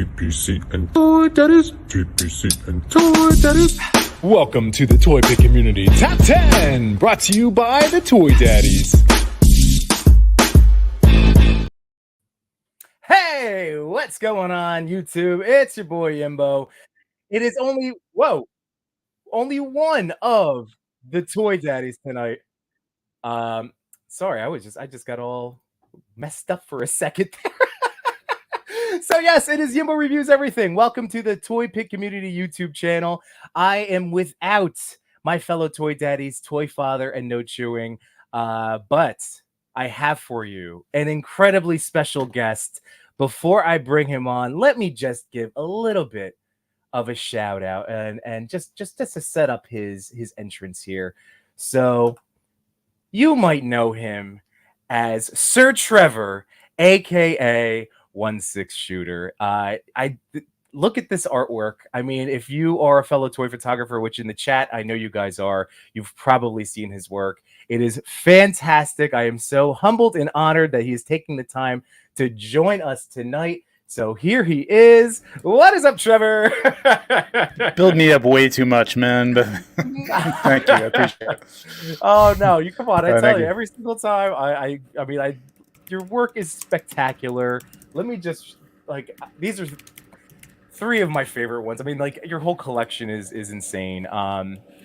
TPC and Toy Daddies, TPC and Toy Daddies. Welcome to the ToyPic Community Top 10, brought to you by the Toy Daddies. Hey, what's going on, YouTube? It's your boy Yimbo. It is only one of the Toy Daddies tonight. Sorry, I just got all messed up for a second there. So yes, it is Yimbo Reviews Everything. Welcome to the ToyPic Community YouTube channel. I am without my fellow Toy Daddies, Toy Father, and No Chewing, but I have for you an incredibly special guest. Before I bring him on, let me just give a little bit of a shout out and just to set up his entrance here. So you might know him as Sir Trevor, aka 1/6 Shooter. I look at this artwork. I mean, if you are a fellow toy photographer, which in the chat I know you guys are, you've probably seen his work. It is fantastic. I am so humbled and honored that he is taking the time to join us tonight. So here he is. What is up, Trevor? Build me up way too much, man. But thank you. I appreciate it. Oh no, you come on! I tell you, you. every single time. I mean, your work is spectacular. Let me just these are three of my favorite ones. I mean, like your whole collection is insane.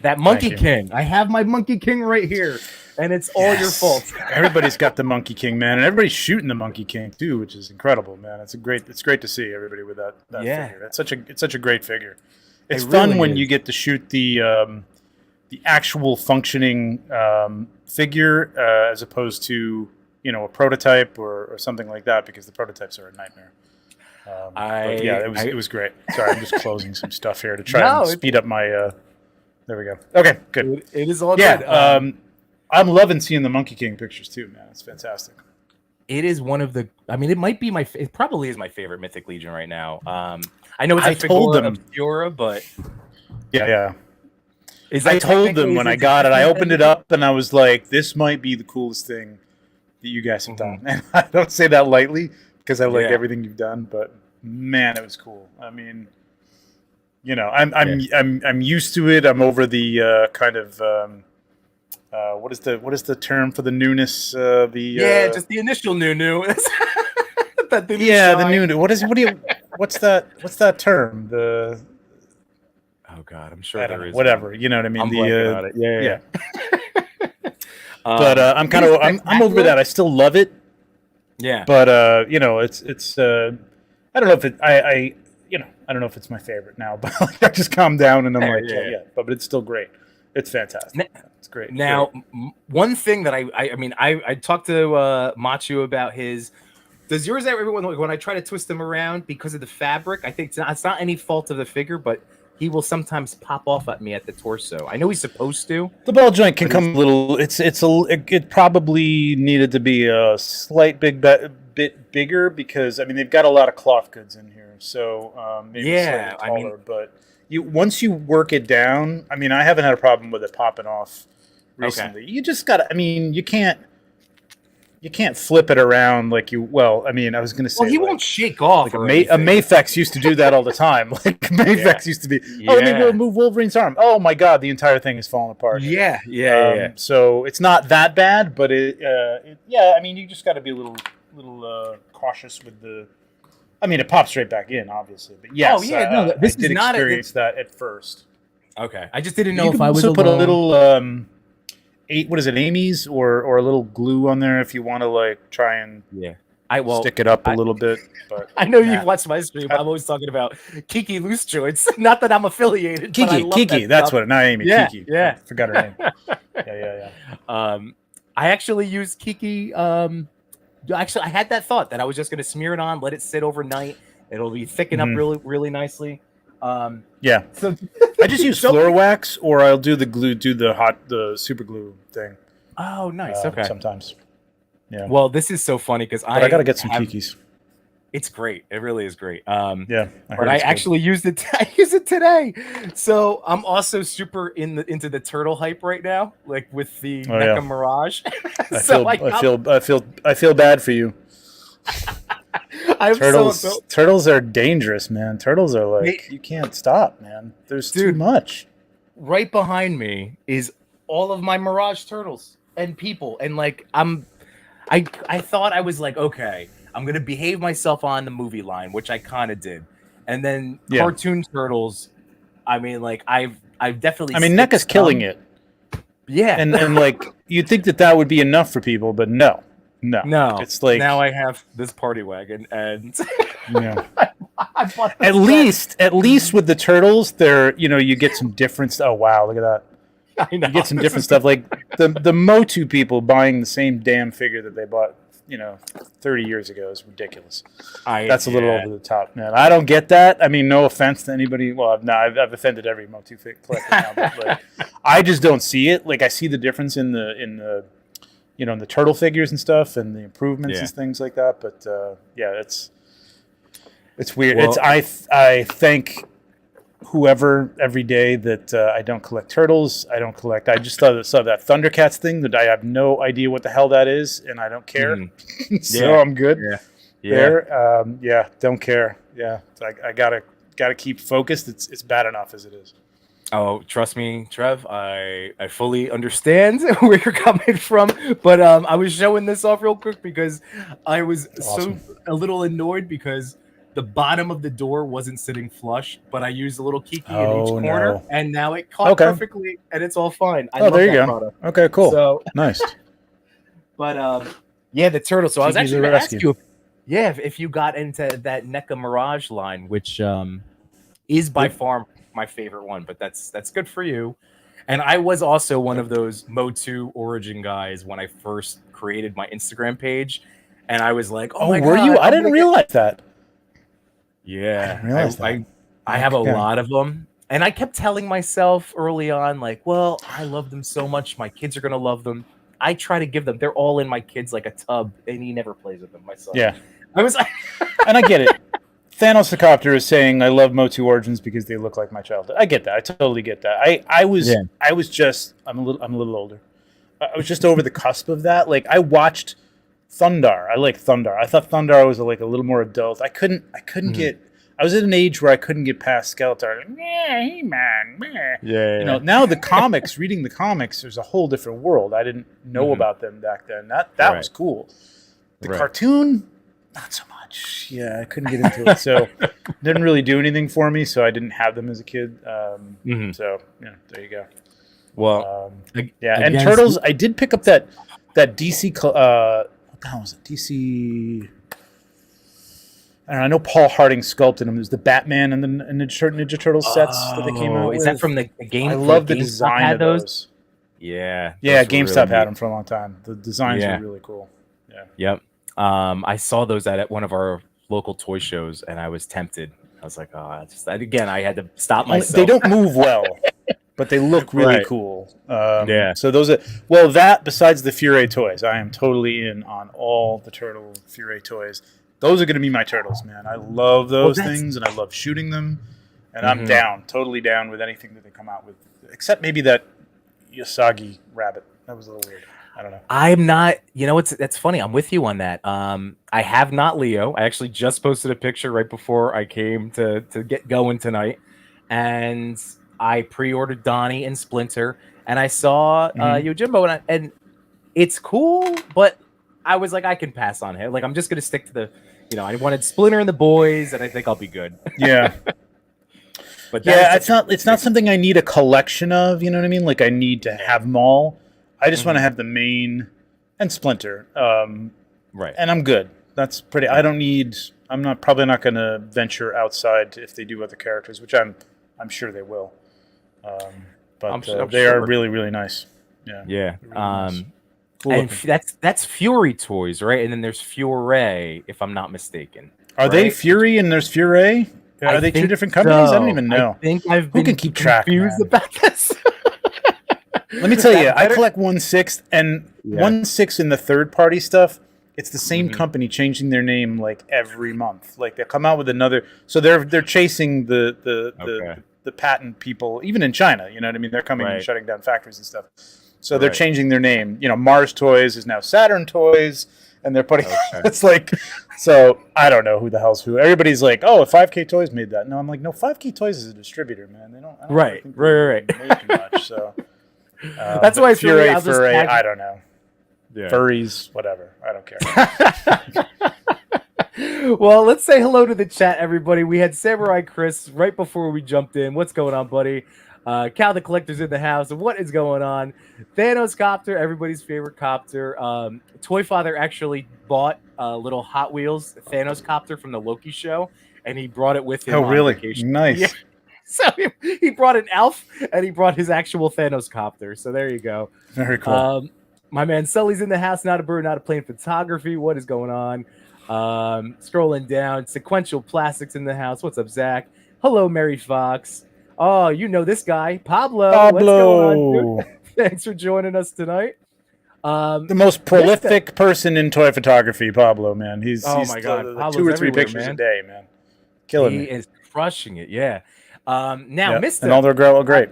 That Monkey King. I have my Monkey King right here, and it's all your fault. Everybody's got the Monkey King, man, and everybody's shooting the Monkey King too, which is incredible, man. It's great to see everybody with that figure. It's such a great figure. It's fun really when you get to shoot the actual functioning figure as opposed to a prototype or something like that, because the prototypes are a nightmare. It was great. Sorry, I'm just closing some stuff here to try and speed up my. There we go. Okay, good. It is all good. I'm loving seeing the Monkey King pictures too, man. It's fantastic. It is one of the. I mean, it might be it probably is my favorite Mythic Legion right now. I know it's Figura Obscura, but yeah. I told them when I got it. I opened it up and I was like, "This might be the coolest thing that you guys have done." And I don't say that lightly because I like everything you've done, but man, it was cool. I mean, I'm used to it. I'm over the kind of what is the term for the newness? Just the initial new. The new. What's that term? The oh God, I'm sure there is. Whatever, you know what I mean. I'm blanking on it. Yeah. But I'm over that. I still love it. Yeah. But it's I don't know if it I don't know if it's my favorite now, but I just calmed down and I'm but it's still great. It's fantastic. It's great. Now, one thing that I talked to Machu about his. Does yours ever when I try to twist him around because of the fabric? I think it's not any fault of the figure, but he will sometimes pop off at me at the torso. I know he's supposed to. The ball joint can come a little. It probably needed to be a slight bit bigger because they've got a lot of cloth goods in here, so maybe slightly taller. But once you work it down, I haven't had a problem with it popping off recently. Okay. You just got to. You can't flip it around like you. Well, I was going to say. Well, he won't shake off. A Mayfex used to do that all the time. Like Mayfex used to be. Let me move Wolverine's arm. Oh my God, the entire thing is falling apart. Yeah. So it's not that bad, but you just got to be a little cautious with the. It pops straight back in, obviously. But yes, this I did is not experience that at first. Okay, I just didn't know if I was also put a little. What is it, Amy's or a little glue on there if you want to try and stick it up a little bit. But I know you've watched my stream. I'm always talking about Kiki loose joints. Not that I'm affiliated. Kiki, that's what. Not Amy. Yeah, Kiki. Yeah, I forgot her name. Yeah. I actually used Kiki. Actually, I had that thought that I was just going to smear it on, let it sit overnight. It'll be thicken up really, really nicely. So I just use floor wax, or I'll do the super glue thing. Oh, nice. Okay. Sometimes. Yeah. Well, this is so funny because I got to get some Kikis. It's great. It really is great. But I actually used it. I use it today. So I'm also super into the turtle hype right now, like with the Mecha Mirage. I feel bad for you. Turtles are dangerous, man. Turtles are like you can't stop, man. There's too much. Right behind me is all of my Mirage turtles and people, and like I thought I was like, okay, I'm gonna behave myself on the movie line, which I kind of did, and then cartoon turtles. I mean, like I've definitely. I mean, NECA's killing it. Yeah, and like you'd think that would be enough for people, but no. It's like now I have this party wagon, and I bought at least with the turtles, you get some different. Oh wow, look at that! I know. You get some different stuff, like the Motu people buying the same damn figure that they bought 30 years ago is ridiculous. That's a little over the top, man. I don't get that. I mean, no offense to anybody. Well, I've offended every Motu fig collector now, but like, I just don't see it. Like, I see the difference in the in the turtle figures and stuff, and the improvements and things like that. But it's weird. Well, I thank whoever every day that I don't collect turtles. I just saw that Thundercats thing that I have no idea what the hell that is, and I don't care. So I'm good there. Don't care. Yeah, I gotta keep focused. It's bad enough as it is. Oh, trust me, Trev, I fully understand where you're coming from, but I was showing this off real quick because I was a little annoyed because the bottom of the door wasn't sitting flush, but I used a little kiki in each corner, and now it caught perfectly, and it's all fine. I love there you that go. product. Okay, cool. So nice. But the turtle. So I was actually going to ask you, if you got into that NECA Mirage line, which is by far my favorite one, but that's good for you. And I was also one of those Motu origin guys when I first created my Instagram page, and I was like, "Oh my were God, you? I didn't realize that." Yeah, I have a lot of them, and I kept telling myself early on, like, "Well, I love them so much, my kids are gonna love them." I try to give them; they're all in my kids like a tub, and he never plays with them. My son. Yeah, I was like, and I get it. Thanos the Copter is saying I love Motu Origins because they look like my childhood. I get that. I totally get that. I'm a little older. I was just over the cusp of that. Like, I watched Thundar. I like Thundar. I thought Thundar was like a little more adult. I couldn't get. I was at an age where I couldn't get past Skeletor. Like, hey man, yeah. Now the comics, reading the comics, there's a whole different world. I didn't know about them back then. That was cool. The cartoon, not so much. Yeah, I couldn't get into it, so didn't really do anything for me. So I didn't have them as a kid. So there you go. Well, and Turtles. I did pick up that DC. What the hell was it? DC. I know Paul Harding sculpted them. There's the Batman and the Ninja Turtles sets that they came out with. Is that from the game? I love the design of those. Yeah. Yeah, GameStop had them for a long time. The designs are really cool. Yeah. Yep. I saw those at one of our local toy shows, and I was tempted. I was like, I had to stop myself. They don't move well, but they look really cool. So those are that besides the Fury toys, I am totally in on all the Turtle Fury toys. Those are going to be my turtles, man. I love those things, and I love shooting them. And I'm totally down with anything that they come out with, except maybe that Yasagi rabbit. That was a little weird. I don't know. I'm not. That's funny. I'm with you on that. I have not Leo. I actually just posted a picture right before I came to get going tonight, and I pre-ordered Donnie and Splinter, and I saw Yojimbo, and it's cool, but I was like, I can pass on him. Like, I'm just gonna stick to the, I wanted Splinter and the boys, and I think I'll be good. Yeah. But it's not something I need a collection of. You know what I mean? Like, I need to have them all. I just want to have the main and Splinter. Right. And I'm good. That's pretty. I don't need. I'm probably not going to venture outside if they do other characters, which I'm sure they will. But they are really, really nice. Yeah. Yeah. Really nice. Cool and that's Fury toys, right? And then there's Fury, if I'm not mistaken. Are they Fury and there's Fury? Are they two different companies? I don't even know. I think I've been confused about this. Let me tell you, I collect 1/6, and 1/6 in the third-party stuff. It's the same company changing their name like every month. Like, they come out with another. So they're chasing the patent people, even in China. You know what I mean? They're coming and shutting down factories and stuff. So they're changing their name. Mars Toys is now Saturn Toys, and they're putting it's like, so I don't know who the hell's who. Everybody's like, oh, 5K Toys made that. No, I'm like, no, 5K Toys is a distributor, man. They don't right. Make much. So that's why Fury for I don't know. Yeah. Furries, whatever. I don't care. Well, let's say hello to the chat, everybody. We had Samurai Chris right before we jumped in. What's going on, buddy? Cal the Collector's in the house. What is going on? Thanos Copter, everybody's favorite copter. Toy Father actually bought a little Hot Wheels Thanos Copter from the Loki show, and he brought it with him. Oh, really? Vacation. Nice. Yeah. So he brought an Elf, and he brought his actual Thanos Copter. So there you go. Very cool. My man Sully's in the house. Not a bird, not a plane photography. What is going on? Scrolling down. Sequential Plastics in the house. What's up, Zach? Hello, Mary Fox. Oh, you know this guy, Pablo. What's going on, dude? Thanks for joining us tonight. The most prolific person in toy photography, Pablo, man. He's my God, 2 or 3 pictures a day, man. Killing me. He is crushing it, yeah. Now, Mr. And all their girl are great.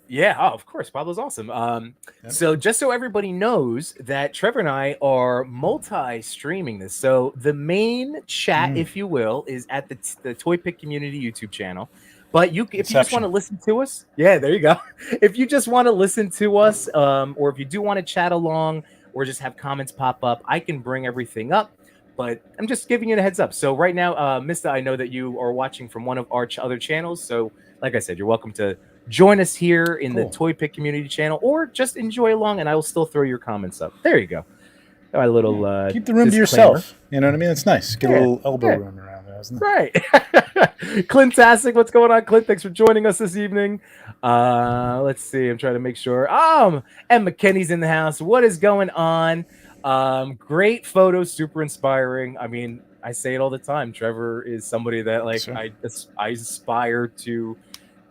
Yeah, of course. Pablo's awesome. So just so everybody knows that Trevor and I are multi-streaming this. So the main chat, if you will, is at the ToyPic Community YouTube channel. But if you just want to listen to us, yeah, there you go. If you just want to listen to us, or if you do want to chat along or just have comments pop up, I can bring everything up. But I'm just giving you a heads up. So right now, Mista, I know that you are watching from one of our other channels. So like I said, you're welcome to join us here in the ToyPic Community channel, or just enjoy along, and I will still throw your comments up. There you go. A little keep the room to yourself. You know what I mean? It's nice. Get a little elbow room around there, isn't it? Right. Clintastic, what's going on, Clint? Thanks for joining us this evening. Let's see. I'm trying to make sure. And McKinney's in the house. What is going on? Great photos, super inspiring. I mean, I say it all the time. Trevor is somebody that I aspire to.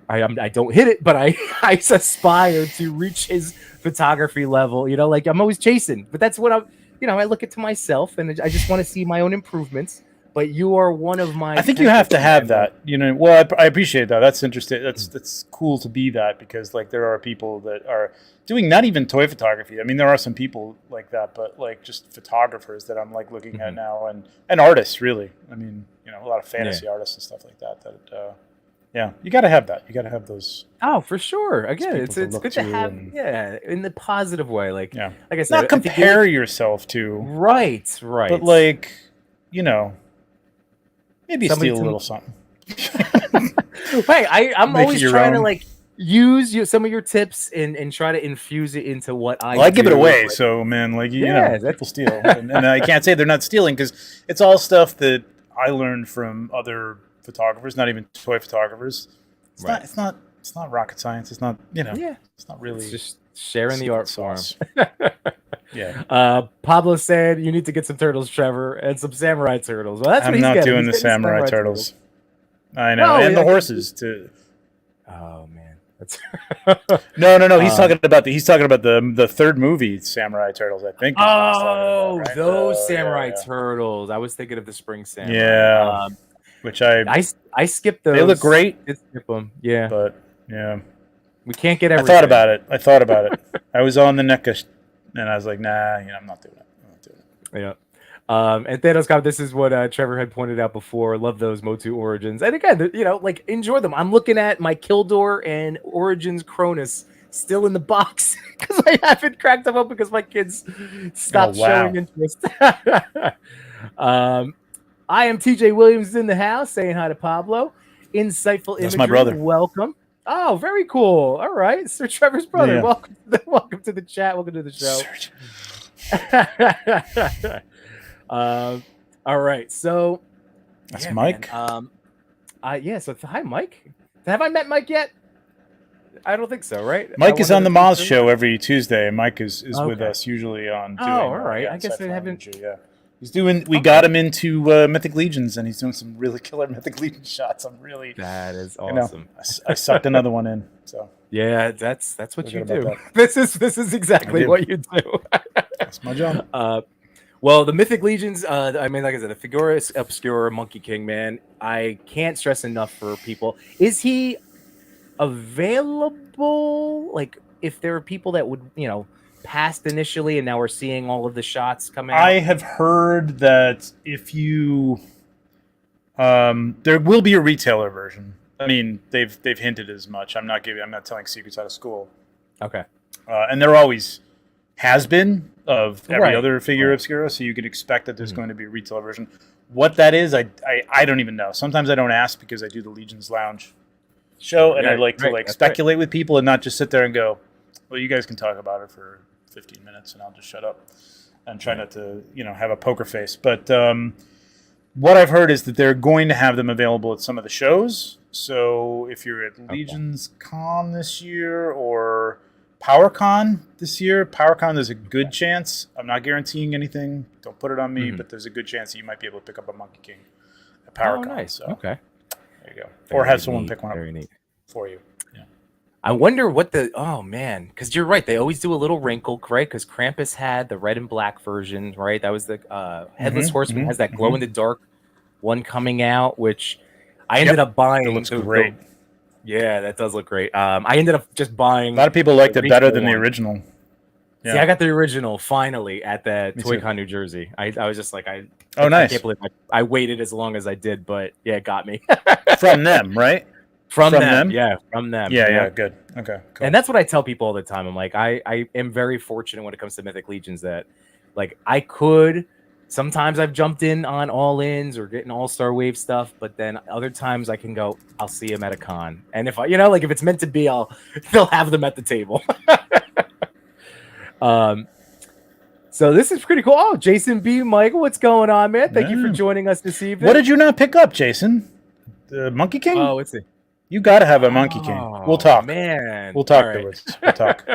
I don't hit it, but I aspire to reach his photography level. You know, like I'm always chasing, but that's what I look at to myself, and I just want to see my own improvements. But you are one of my. I think you have to have that. You know, well, I appreciate that. That's interesting. That's cool to be that, because like there are people that are doing not even toy photography. I mean, there are some people like that, but like just photographers that I'm like looking at now, and artists really. I mean, you know, a lot of fantasy artists and stuff like that. Yeah, you got to have that. You got to have those. Oh, for sure. Again, it's good to have, in the positive way. Like I said, not compare yourself to. Right. But like, you know, maybe steal a little something. Right. I'm always trying to like use some of your tips and try to infuse it into what I do. I give it away. Like, so, man, like, you know, people steal. and I can't say they're not stealing, because it's all stuff that I learned from other photographers, not even toy photographers. It's not rocket science. It's not, you know, it's not really. It's just sharing the art form. Yeah. Pablo said you need to get some turtles, Trevor, and some samurai turtles. Well, that's I'm what he's not getting. doing the samurai turtles. I know, and the horses too. Oh man, that's no. He's talking about the third movie, Samurai Turtles. I think. Those samurai turtles. I was thinking of the Spring Samurai. Yeah. Which I skipped those. They look great. Skip them. Yeah. But yeah, we can't get everything. I thought about it. I was on the neck, and I was like, nah, you know, I'm not doing it. Yeah. And Thanos Cop, this is what Trevor had pointed out before. Love those Motu Origins. And again, you know, like enjoy them. I'm looking at my Kildor and Origins Cronus still in the box because I haven't cracked them up because my kids stopped showing interest. I am TJ Williams in the house saying hi to Pablo. Insightful Imagery. That's my brother. Welcome. Oh, very cool. All right. Sir Trevor's brother. Yeah. Welcome to the chat. Welcome to the show. All right. So that's Mike. So hi, Mike. Have I met Mike yet? I don't think so, right? Mike is on the Moz show every Tuesday. Mike is with us usually on. All right. I guess I haven't. Yeah. He's doing. We got him into Mythic Legions, and he's doing some really killer Mythic Legion shots. That is awesome. I sucked another one in. So yeah, that's what you do. This is exactly what you do. That's my job. Well, the Mythic Legions. I mean, like I said, the Figuras Obscura Monkey King, man. I can't stress enough for people. Is he available? Like, if there are people that would, you know, passed initially, and now we're seeing all of the shots come out? I have heard that if you, there will be a retailer version. I mean, they've hinted as much. I'm not telling secrets out of school. Okay. And there always has been of every Right. other figure of Skiro, so you can expect that there's going to be a retailer version. What that is, I don't even know. Sometimes I don't ask because I do the Legion's Lounge show, and I like to speculate with people and not just sit there and go, well, you guys can talk about it for 15 minutes and I'll just shut up and try not to, have a poker face. But what I've heard is that they're going to have them available at some of the shows. So if you're at Legion's Con this year or PowerCon this year, PowerCon, there's a good chance. I'm not guaranteeing anything. Don't put it on me, but there's a good chance that you might be able to pick up a Monkey King at PowerCon. Oh, nice. So Okay. there you go. Or have someone pick one Very up neat. for you. Yeah. I wonder what because you're right. They always do a little wrinkle, right? Because Krampus had the red and black version, right? That was the Headless Horseman has that glow in the dark one coming out, which I ended up buying. It looks great. Yeah, that does look great. I ended up just buying. A lot of people liked it better than the original. Yeah. See, I got the original finally at the ToyCon New Jersey. I was just like, nice. I can't believe I waited as long as I did, but yeah, it got me. From them, right? From them? Yeah, from them. Yeah, good. Okay, cool. And that's what I tell people all the time. I'm like, I am very fortunate when it comes to Mythic Legions that, like, sometimes I've jumped in on all-ins or getting all-star wave stuff, but then other times I can go, I'll see him at a con. And if if it's meant to be, they'll have them at the table. So this is pretty cool. Oh, Jason B. Michael, what's going on, man? Thank you for joining us this evening. What did you not pick up, Jason? The Monkey King? Oh, let's see. You got to have a Monkey King. We'll talk. Man. We'll talk afterwards. We'll talk.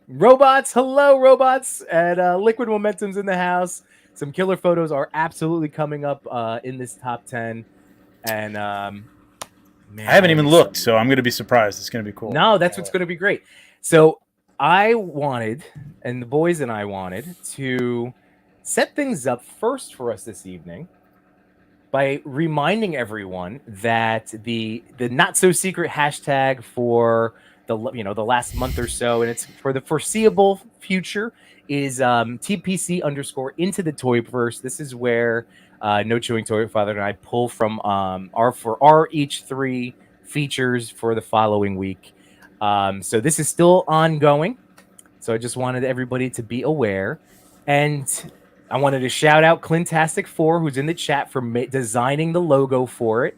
Robots, hello, robots, and Liquid Momentum's in the house. Some killer photos are absolutely coming up in this top 10. And man, I haven't even looked, so I'm going to be surprised. It's going to be cool. No, that's what's going to be great. So I wanted, and the boys and I wanted, to set things up first for us this evening by reminding everyone that the not so secret hashtag for the last month or so, and it's for the foreseeable future, is TPC _ into the Toyverse. This is where No Chewing Toy Father and I pull from our each 3 features for the following week. So this is still ongoing. So I just wanted everybody to be aware, and I wanted to shout out Clintastic4, who's in the chat, for designing the logo for it.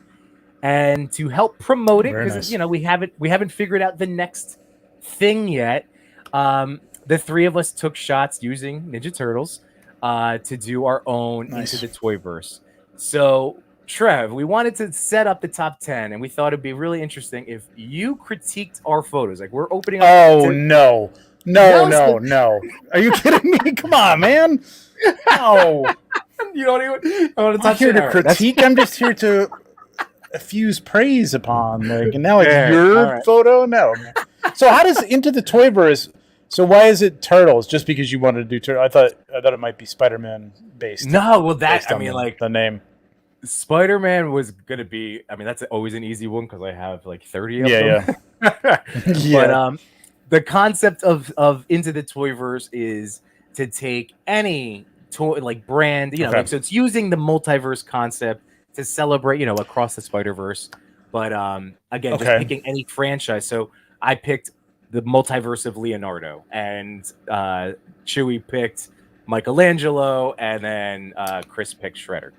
And to help promote it, because we haven't figured out the next thing yet. The 3 of us took shots using Ninja Turtles to do our own Into the Toyverse. So, Trev, we wanted to set up the top 10, and we thought it'd be really interesting if you critiqued our photos. Like, we're opening up. Oh no! Are you kidding me? Come on, man! No, you don't even. I'm not here to critique. I'm just here to effuse praise upon, and now it's your photo. No. So how does Into the Toyverse? So why is it Turtles? Just because you wanted to do Turtles? I thought it might be Spider-Man based. No, well the name. Spider-Man was gonna be. I mean, that's always an easy one because I have like 30 of them. Yeah. But the concept of Into the Toyverse is to take any toy brand, so it's using the multiverse concept to celebrate, across the Spider-Verse. But again, just picking any franchise. So I picked the multiverse of Leonardo, and Chewie picked Michelangelo, and then Chris picked Shredder.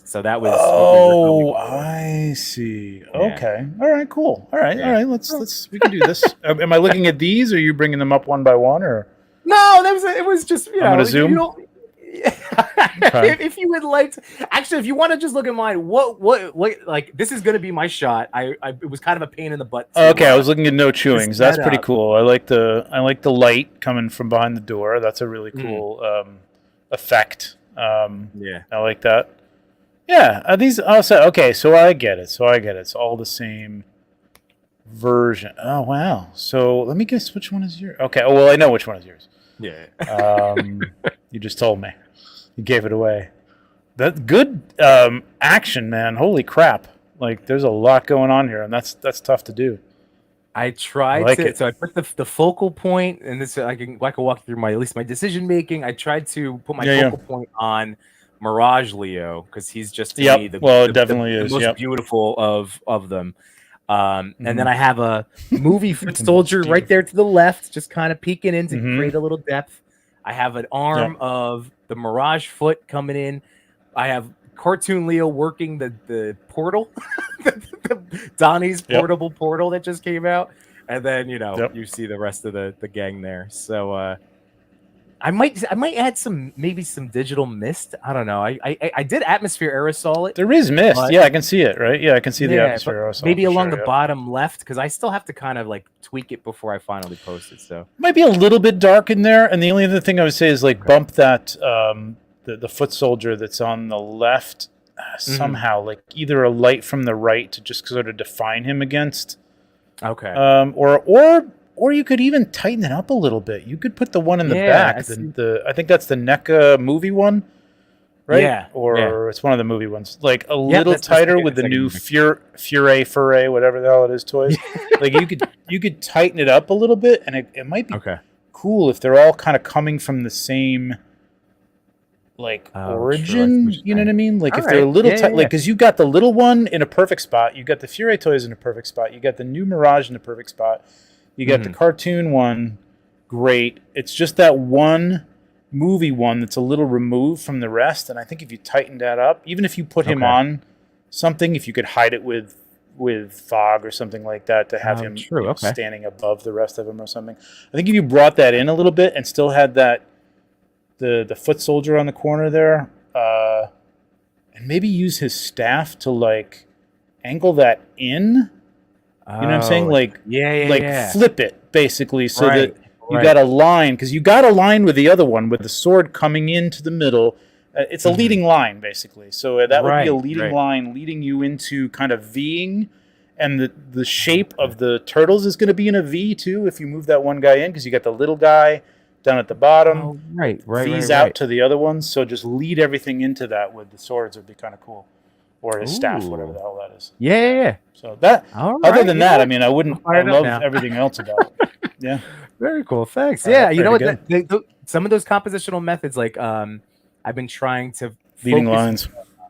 So that was. Oh, I see. Yeah. Okay. All right. Cool. All right. Yeah. All right. Let's. We can do this. Am I looking at these, or are you bringing them up one by one, or? No, it was just I'm gonna zoom. If you would like to, actually, if you want to just look at mine, what like this is going to be my shot. It was kind of a pain in the butt. Okay, I was looking at No Chewings. That's pretty cool. I like the light coming from behind the door. That's a really cool effect. I like that. Yeah, are these also okay? So I get it. It's all the same version. Oh wow. So let me guess which one is yours. Okay. Oh well, I know which one is yours. Yeah. You just told me. You gave it away. That's good action, man. Holy crap. Like there's a lot going on here, and that's tough to do. I tried like to, it. so I put the focal point, and this I can walk through at least my decision making. I tried to put my focal point on Mirage Leo because he's just to me Well, it definitely the is. most Yep. beautiful of them. And then I have a movie foot soldier right there to the left, just kind of peeking in to create a little depth. I have an arm of the Mirage foot coming in. I have cartoon Leo working the portal, Donnie's portable portal that just came out, and then you see the rest of the gang there. So I might add maybe some digital mist. I don't know. I did atmosphere aerosol it. There is mist. Yeah, I can see it. Right. Yeah, I can see the atmosphere aerosol. Maybe along the bottom left because I still have to kind of like tweak it before I finally post it. So might be a little bit dark in there. And the only other thing I would say is like bump that the foot soldier that's on the left somehow, like either a light from the right to just sort of define him against. Okay. Or you could even tighten it up a little bit. You could put the one in the back. I think that's the NECA movie one, right? Yeah. Or it's one of the movie ones. Like a little tighter with the new Furay, whatever the hell it is, toys. Like you could tighten it up a little bit, and it might be cool if they're all kind of coming from the same origin. You know what I mean? Like if they're a little tight, like because you got the little one in a perfect spot, you got the Furay toys in a perfect spot, you got the new Mirage in a perfect spot. You got the cartoon one, great. It's just that one movie one that's a little removed from the rest. And I think if you tighten that up, even if you put him on something, if you could hide it with fog or something like that to have him standing above the rest of them or something. I think if you brought that in a little bit and still had that the foot soldier on the corner there, and maybe use his staff to like angle that in. You know what I'm saying? Like, flip it basically so that you got a line, because you got a line with the other one with the sword coming into the middle. It's a leading line basically. So that would be a leading line leading you into kind of Ving, and the shape of the turtles is going to be in a V too if you move that one guy in, because you got the little guy down at the bottom. V's out to the other ones. So just lead everything into that with the swords would be kind of cool. Or his staff, whatever the hell that is. Yeah. So that, other than that, I mean, I love everything else about it. Yeah. Very cool. Thanks. Yeah. You know what? Some of those compositional methods, like I've been trying to leading lines.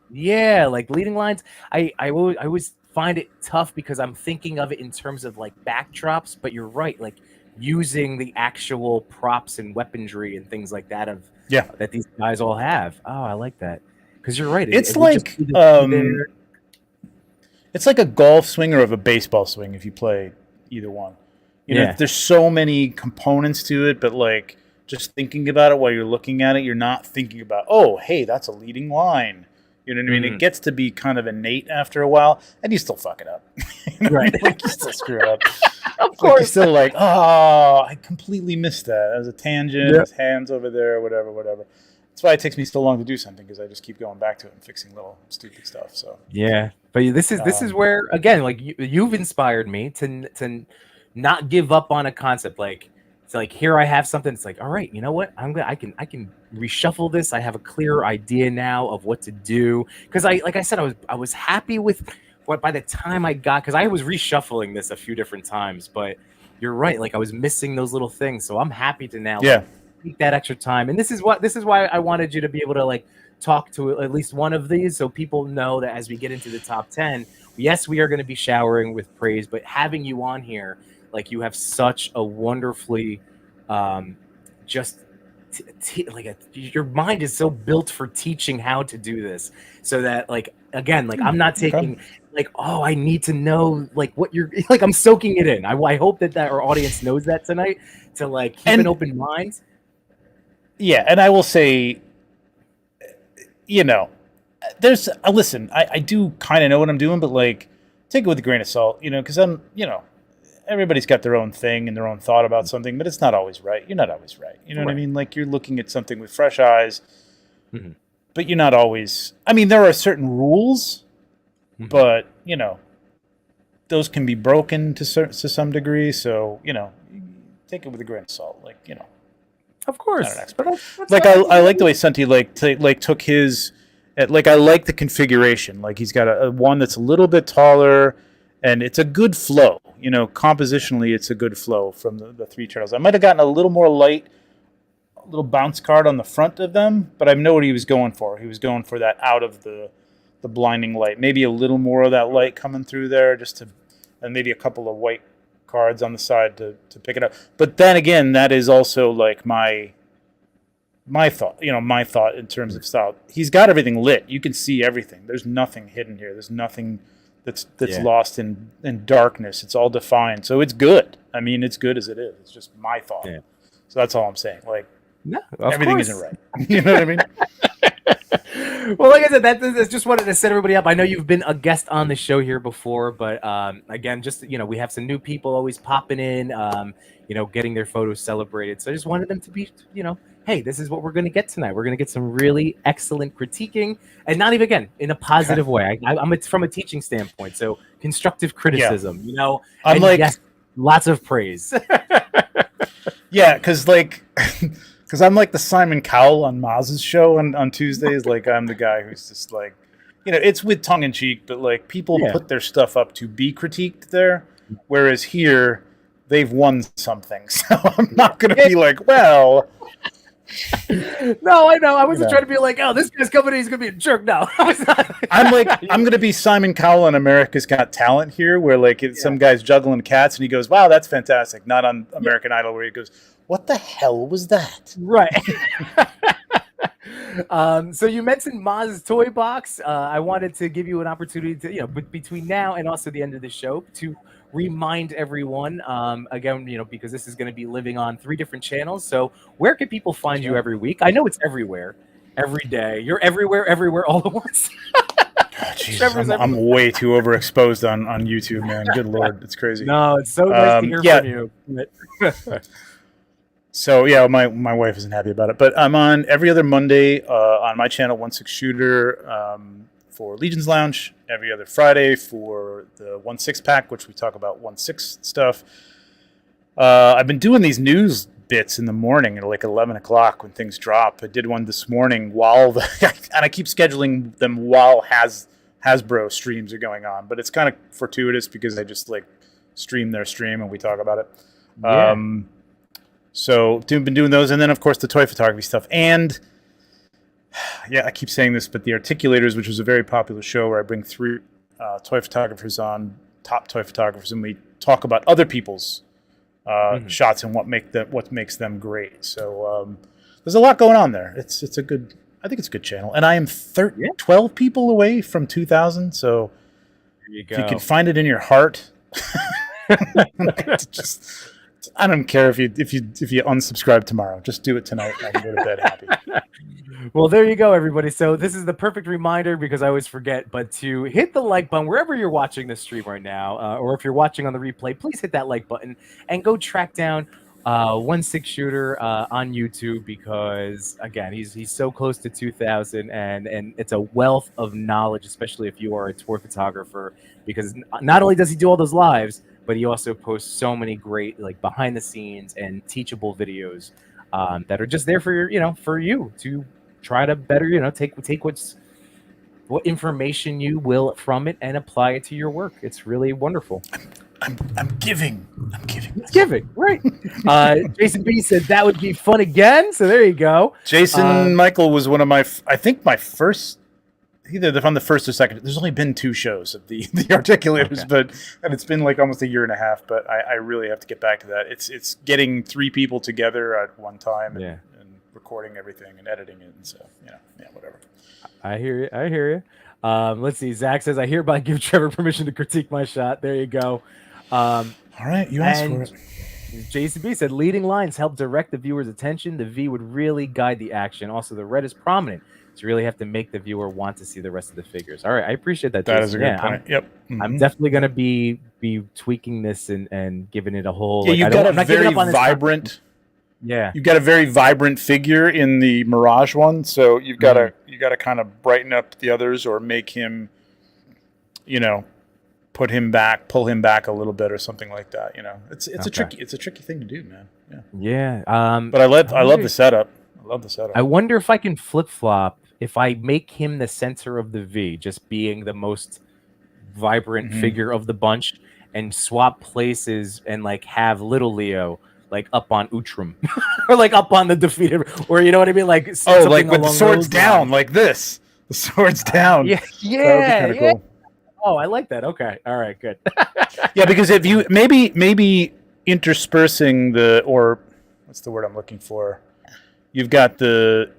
Yeah, like leading lines. I always find it tough because I'm thinking of it in terms of like backdrops, but you're right, like using the actual props and weaponry and things like that that these guys all have. Oh, I like that. Because you're right. It's like a golf swing or of a baseball swing if you play either one. You know, there's so many components to it, but like just thinking about it while you're looking at it, you're not thinking about, oh, hey, that's a leading line. You know what I mean? It gets to be kind of innate after a while, and you still fuck it up. You know what I mean? Like you still screw it up. Of course. Like you're still like, oh, I completely missed that. That was a tangent. His hand's over there, whatever. That's why it takes me so long to do something, because I just keep going back to it and fixing little stupid stuff. So but this is where again, like you've inspired me to not give up on a concept. Like it's like here I have something. It's like, all right, you know what? I can reshuffle this. I have a clearer idea now of what to do, because like I said, I was happy with what by the time I got, because I was reshuffling this a few different times. But you're right, like I was missing those little things. So I'm happy to now. Take that extra time, and this is why I wanted you to be able to like talk to at least one of these, so people know that as we get into the top 10, yes, we are going to be showering with praise, but having you on here, like you have such a wonderfully your mind is so built for teaching how to do this, so that like again, like I'm not taking like, oh, I need to know like what you're like, I'm soaking it in. I hope that our audience knows that tonight, to like keep an open mind. Yeah, and I will say, you know, there's listen, I do kind of know what I'm doing, but like take it with a grain of salt, you know, because I'm, you know, everybody's got their own thing and their own thought about something, but it's not always right. You're not always right. You know what I mean? Like you're looking at something with fresh eyes, but you're not always. I mean, there are certain rules, but you know, those can be broken to some degree. So you know, take it with a grain of salt. Like you know. Of course, like I like the way Santi took his, like I like the configuration. Like he's got a one that's a little bit taller, and it's a good flow. you know, compositionally, it's a good flow from the three turtles. I might have gotten a little more light, a little bounce card on the front of them, but I know what he was going for. He was going for that out of the blinding light. Maybe a little more of that light coming through there, and maybe a couple of white cards on the side to pick it up. But then again, that is also like my thought, my thought in terms of style. He's got everything lit. You can see everything. There's nothing hidden here. There's nothing that's lost in darkness. It's all defined. So it's good. I mean, it's good as it is. It's just my thought. Yeah. So that's all I'm saying. Like, no, everything isn't right. You know what I mean? Well, like I said, that's just wanted to set everybody up. I know you've been a guest on the show here before, but again, just we have some new people always popping in, getting their photos celebrated. So I just wanted them to be, hey, this is what we're going to get tonight. We're going to get some really excellent critiquing, and not even again in a positive way. I'm from a teaching standpoint, so constructive criticism. Yeah. I'm like, yes, lots of praise. Yeah, because I'm like the Simon Cowell on Maz's show on Tuesdays. Like, I'm the guy who's just like, it's with tongue in cheek, but like people put their stuff up to be critiqued there, whereas here they've won something. So I'm not going to be like, well. No, I know. I wasn't trying to be like, oh, this guy's coming in, he's going to be a jerk. No. I'm going to be Simon Cowell on America's Got Talent here, where like some guy's juggling cats and he goes, wow, that's fantastic. Not on American Idol where he goes, what the hell was that? Right. So you mentioned Maz's Toy Box. I wanted to give you an opportunity to, between now and also the end of the show, to remind everyone, again, because this is going to be living on 3 different channels. So where can people find you every week? I know it's everywhere, every day. You're everywhere, all at once. Jesus, I'm way too overexposed on YouTube, man. Good Lord, it's crazy. No, it's so nice to hear from you. So yeah, my wife isn't happy about it, but I'm on every other Monday on my channel, 1/6 Shooter, for Legion's Lounge. Every other Friday for the 1/6 pack, which we talk about 1/6 stuff. I've been doing these news bits in the morning at like 11 o'clock when things drop. I did one this morning and I keep scheduling them while Hasbro streams are going on, but it's kind of fortuitous because I just like stream their stream and we talk about it. Yeah. So been doing those, and then of course the toy photography stuff, and I keep saying this, but the Articulators, which was a very popular show where I bring 3 toy photographers on, top toy photographers, and we talk about other people's shots and what makes them great. So there's a lot going on there. I think it's a good channel, and I am 12 people away from 2,000. So if you can find it in your heart, I don't care if you unsubscribe tomorrow. Just do it tonight. I can go to bed happy. Well, there you go, everybody. So this is the perfect reminder, because I always forget, but to hit the like button wherever you're watching this stream right now, or if you're watching on the replay, please hit that like button and go track down 1/6 Shooter on YouTube, because again, he's so close to 2,000, and it's a wealth of knowledge, especially if you are a tour photographer, because not only does he do all those lives, but he also posts so many great like behind the scenes and teachable videos that are just there for for you to try to better take what information you will from it and apply it to your work. It's really wonderful. I'm giving. It's giving, right? Jason B said that would be fun again. So there you go. Jason Michael was one of my first. Either from the first or second. There's only been 2 shows of the Articulators, and it's been like almost a year and a half. But I really have to get back to that. It's getting 3 people together at one time and recording everything and editing it. And so whatever. I hear you. Let's see. Zach says, I hereby give Trevor permission to critique my shot. There you go. All right, you asked for it. Jason B said, leading lines help direct the viewer's attention. The V would really guide the action. Also, the red is prominent. To really have to make the viewer want to see the rest of the figures. All right, I appreciate that. That is a good point. I'm definitely going to be tweaking this and giving it a whole. Yeah, you've got a very vibrant. Yeah, you've got a very vibrant figure in the Mirage one, so you've got to kind of brighten up the others, or make him, pull him back a little bit, or something like that. It's a tricky thing to do, man. Yeah. But I love the setup. I wonder if I can flip-flop if I make him the center of the V, just being the most vibrant figure of the bunch, and swap places and like have little Leo like up on Outram or like up on the defeated, or you know what I mean? Like like with the swords down like this. The swords down. Yeah. That would be kind of cool. Oh, I like that. Okay. All right, good. Yeah, because if you maybe interspersing what's the word I'm looking for? You've got the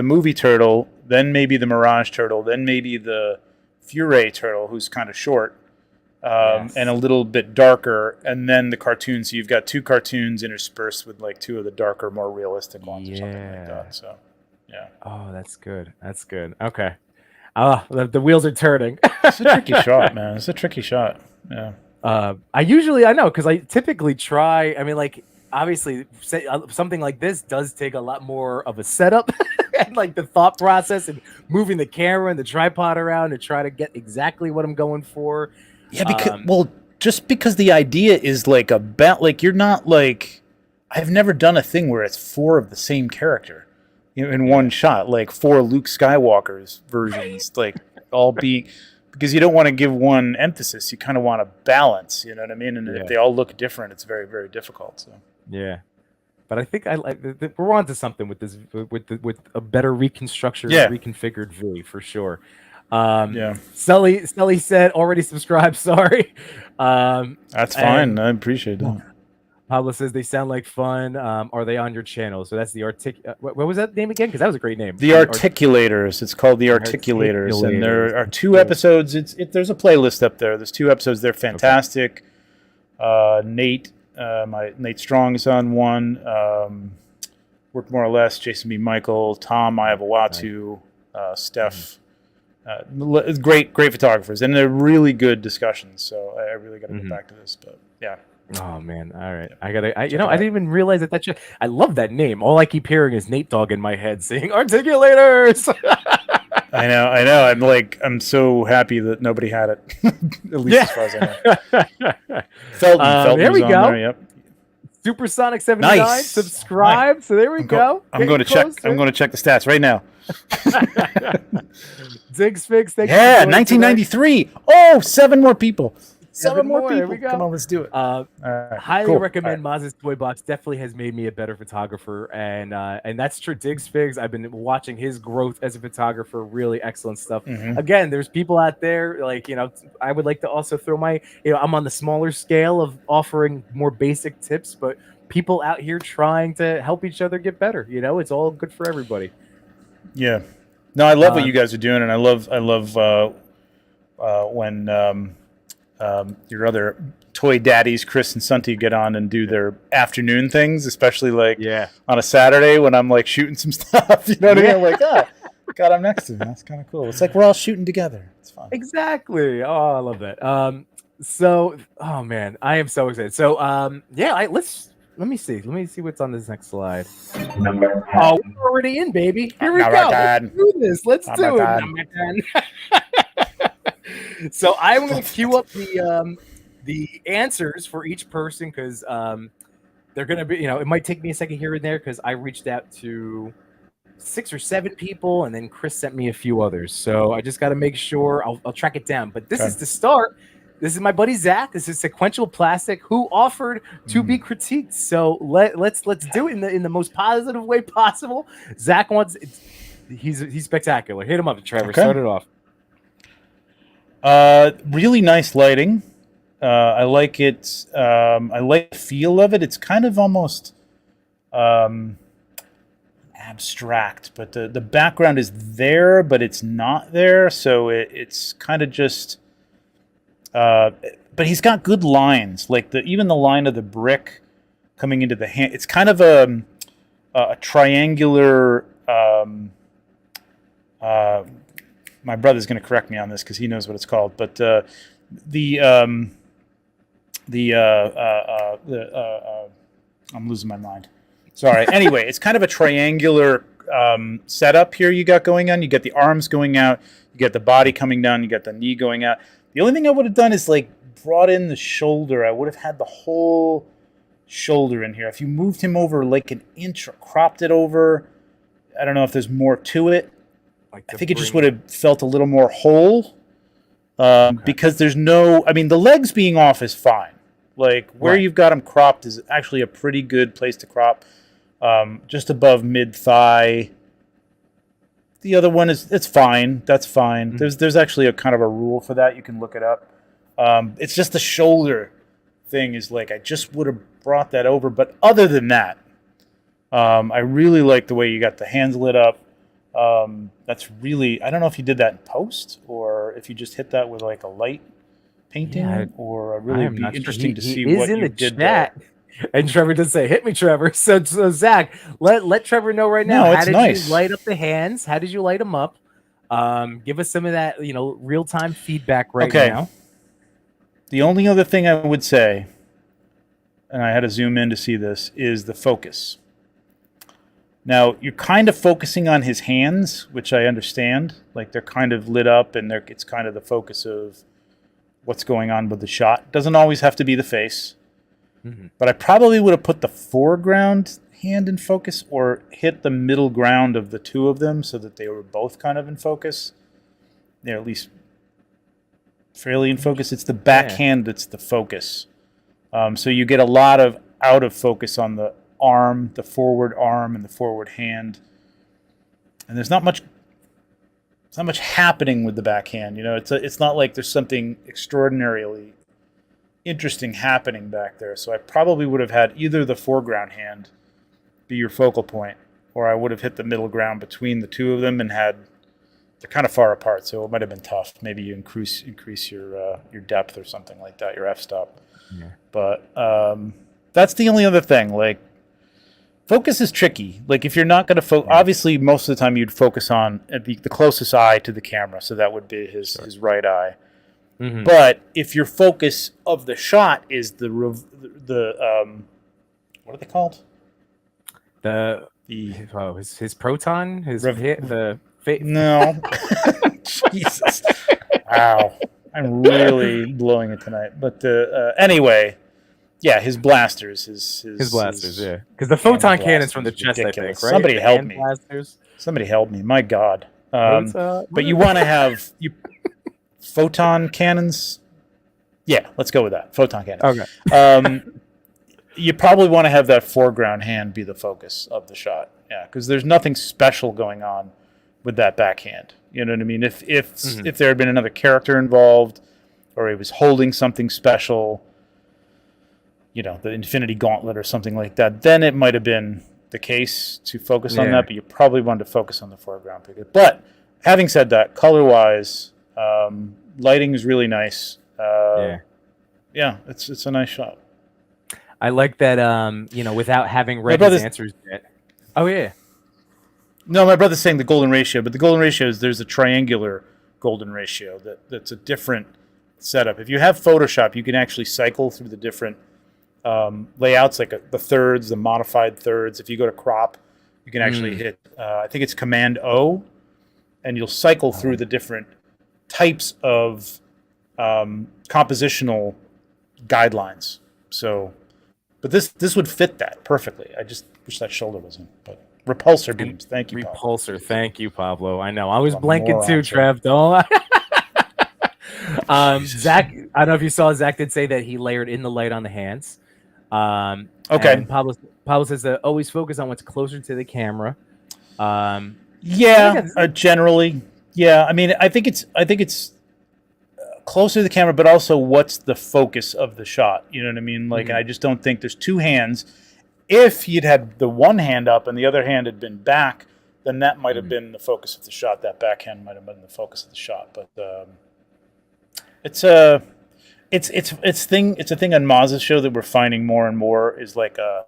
movie turtle, then maybe the Mirage turtle, then maybe the Fury turtle, who's kind of short, and a little bit darker, and then the cartoon. So you've got 2 cartoons interspersed with like 2 of the darker, more realistic ones, or something like that. So, yeah. Oh, that's good. That's good. Okay. The wheels are turning. It's a tricky shot, man. It's a tricky shot. Yeah. I know, because I typically try. I mean, like, obviously, something like this does take a lot more of a setup and like the thought process and moving the camera and the tripod around to try to get exactly what I'm going for. Yeah, because just because the idea is like you're not like, I've never done a thing where it's 4 of the same character, in one shot, like 4 Luke Skywalker's versions, like all be, because you don't want to give one emphasis. You kind of want to balance, you know what I mean? And if they all look different, it's very, very difficult. So yeah, but I think we're on to something with this, with a better reconstruction, reconfigured V for sure. Sully said already subscribed. Sorry. That's fine. I appreciate that. Pablo says they sound like fun. Are they on your channel? So that's the what was that name again? Because that was a great name. The Articulators. It's called the Articulators, and there are 2 episodes. There's a playlist up there. There's 2 episodes. They're fantastic. Okay. Nate Strong is on one. Work More or Less. Jason B. Michael, Tom Iavawatu, Steph. Great photographers, and they're really good discussions. So I really got to get back to this, but yeah. Oh man! All right, I didn't even realize that. I love that name. All I keep hearing is Nate Dogg in my head saying "Articulators." I know. I'm so happy that nobody had it. At least as far as I know. Felton there we was go. On there, yep. Supersonic 79. Nice. Subscribe. Nice. So there we go. I'm going to check. I'm going to check the stats right now. Diggs Fix. Thank you. 1993. Oh, 7 more people. 7 more people. There we go. Come on, let's do it. Highly recommend Maz's Toy Box. Definitely has made me a better photographer, and that's true. Diggs Figs. I've been watching his growth as a photographer. Really excellent stuff. Again, there's people out there like I would like to also throw my I'm on the smaller scale of offering more basic tips, but people out here trying to help each other get better. It's all good for everybody. Yeah. No, I love what you guys are doing, and I love when your other Toy Daddies, Chris and Sunty, get on and do their afternoon things, especially on a Saturday when I'm like shooting some stuff. You know what I mean? I'm like, God, I'm next to him. That's kind of cool. It's like we're all shooting together. It's fun. Exactly. Oh, I love that. So, oh man, I am so excited. So, let me see what's on this next slide. Oh, we're already in, baby. Here we go. Let's do this. Let's do it. Number 10. So I'm going to queue up the answers for each person because they're going to be, it might take me a second here and there because I reached out to 6 or 7 people and then Chris sent me a few others. So I just got to make sure I'll track it down. But this is the start. This is my buddy Zach. This is Sequential Plastic, who offered to be critiqued. So let's do it in the most positive way possible. Zach wants. He's spectacular. Hit him up, Trevor. Okay. Start it off. Really nice lighting. I like it. I like the feel of it. It's kind of almost abstract, but the background is there, but it's not there. So it's kind of just. But he's got good lines, like even the line of the brick coming into the hand. It's kind of a triangular. My brother's going to correct me on this because he knows what it's called. But I'm losing my mind. Sorry. Anyway, it's kind of a triangular setup here you got going on. You got the arms going out. You got the body coming down. You got the knee going out. The only thing I would have done is brought in the shoulder. I would have had the whole shoulder in here. If you moved him over like an inch or cropped it over, I don't know if there's more to it. I think it just would have felt a little more whole. because there's no. I mean, the legs being off is fine. Like where you've got them cropped is actually a pretty good place to crop, just above mid thigh. The other one it's fine. That's fine. Mm-hmm. There's actually a kind of a rule for that. You can look it up. It's just the shoulder thing is like I just would have brought that over. But other than that, I really like the way you got the hands lit up. That's really I don't know if you did that in post or if you just hit that with like a light painting or really be interesting to see what you did there. And Trevor did say, "Hit me, Trevor." So Zach, let Trevor know right now. How did you light up the hands? How did you light them up? Give us some of that, real time feedback right now. The only other thing I would say, and I had to zoom in to see this, is the focus. Now you're kind of focusing on his hands, which I understand. Like they're kind of lit up, and it's kind of the focus of what's going on with the shot. Doesn't always have to be the face. But I probably would have put the foreground hand in focus or hit the middle ground of the two of them so that they were both kind of in focus. They're at least fairly in focus. It's the backhand that's the focus. So you get a lot of out of focus on the arm, the forward arm, and the forward hand. And there's not much happening with the backhand. It's not like there's something extraordinarily interesting happening back there. So I probably would have had either the foreground hand be your focal point, or I would have hit the middle ground between the two of them and they're kind of far apart, so it might have been tough. Maybe you increase your depth or something like that, your f-stop. Yeah. But that's the only other thing. Like focus is tricky. Like if you're not going to obviously most of the time you'd focus on the closest are to the camera, so that would be his right eye. Mm-hmm. But if your focus of the shot is the what are they called? His proton, no. Jesus, wow, I'm really blowing it tonight. But anyway, yeah, his blasters, his blasters, yeah, because the photon cannon's from the chest, ridiculous. I think, right? Somebody help me! Blasters. Somebody help me! My God! But you want to have photon cannons. Yeah, let's go with that. Photon cannon. Okay. You probably want to have that foreground hand be the focus of the shot. Yeah, because there's nothing special going on with that backhand. You know what I mean? If there had been another character involved, or he was holding something special, the Infinity Gauntlet or something like that, then it might have been the case to focus on that. But you probably wanted to focus on the foreground picture. But having said that, color-wise, lighting is really nice. Yeah, it's a nice shot. I like that. Without having read his answers yet. Oh yeah. No, my brother's saying the golden ratio, but the golden ratio is there's a triangular golden ratio that's a different setup. If you have Photoshop, you can actually cycle through the different layouts, like the thirds, the modified thirds. If you go to crop, you can actually hit. I think it's Command O, and you'll cycle through the different types of compositional guidelines. So, but this would fit that perfectly. I just wish that shoulder was in. But repulsor beams, thank you, repulsor, Pablo. Thank you, Pablo. I know I was blanking too, Trev. Don't. Zach, I don't know if you saw. Zach did say that he layered in the light on the hands. Okay. And Pablo says that always focus on what's closer to the camera. Generally, yeah. I mean, I think it's closer to the camera, but also what's the focus of the shot? You know what I mean? Like, I just don't think there's two hands. If you'd had the one hand up and the other hand had been back, then that might have been the focus of the shot. That backhand might have been the focus of the shot. But it's a thing on Maz's show that we're finding more and more is like a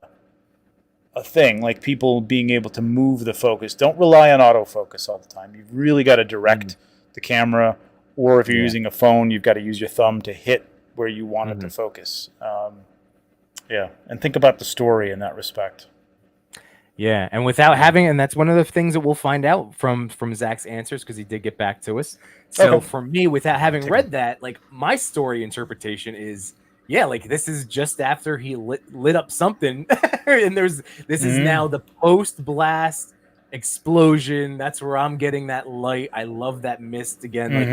thing, like people being able to move the focus. Don't rely on autofocus all the time. You've really got to direct the camera, or if you're using a phone, you've got to use your thumb to hit where you want it to focus. And think about the story in that respect. Yeah, and without having, and that's one of the things that we'll find out from Zach's answers, because he did get back to us. So for me, without having read that, like my story interpretation is, like this is just after he lit up something, and this is now the post blast explosion. That's where I'm getting that light. I love that mist again, like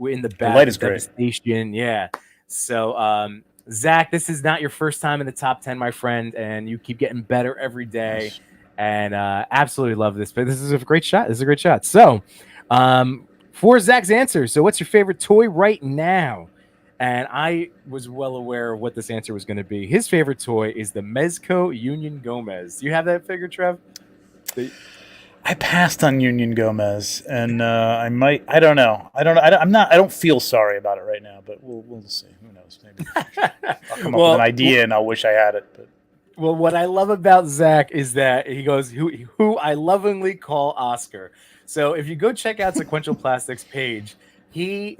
in the The back. light is great. Devastation. Yeah. So, Zach, this is not your first time in the top 10, my friend, and you keep getting better every day. Nice. And absolutely love this. But this is a great shot. This is a great shot. So, for Zach's answer, so what's your favorite toy right now? And I was well aware of what this answer was going to be. His favorite toy is the Mezco Union Gomez. Do you have that figure, Trev? I passed on Union Gomez, and I might. I don't know. I'm not. I don't feel sorry about it right now, but we'll see. Who knows? Maybe I'll come up with an idea, and I'll wish I had it. But well, what I love about Zach is that he goes, "Who I lovingly call Oscar." So if you go check out Sequential Plastics page, he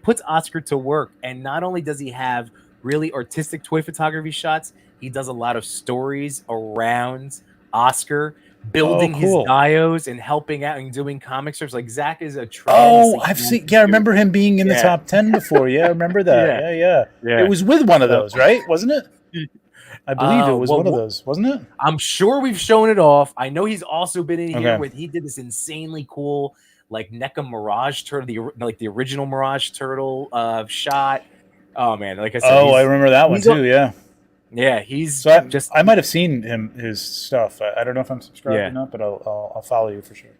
puts Oscar to work, and not only does he have really artistic toy photography shots, he does a lot of stories around Oscar, building his dios and helping out and doing comic strips. Like Zach is a I've seen. Yeah, I remember him being in the top 10 before. Yeah, I remember that. Yeah. It was with one of those, right? Wasn't it? I believe it was one of those, wasn't it? I'm sure we've shown it off. I know he's also been in here with. He did this insanely cool, like NECA Mirage turtle, the original Mirage turtle shot. Oh man, like I said. I remember that one too. Yeah, he's so I might have seen his stuff. I don't know if I'm subscribed or not, but I'll follow you for sure.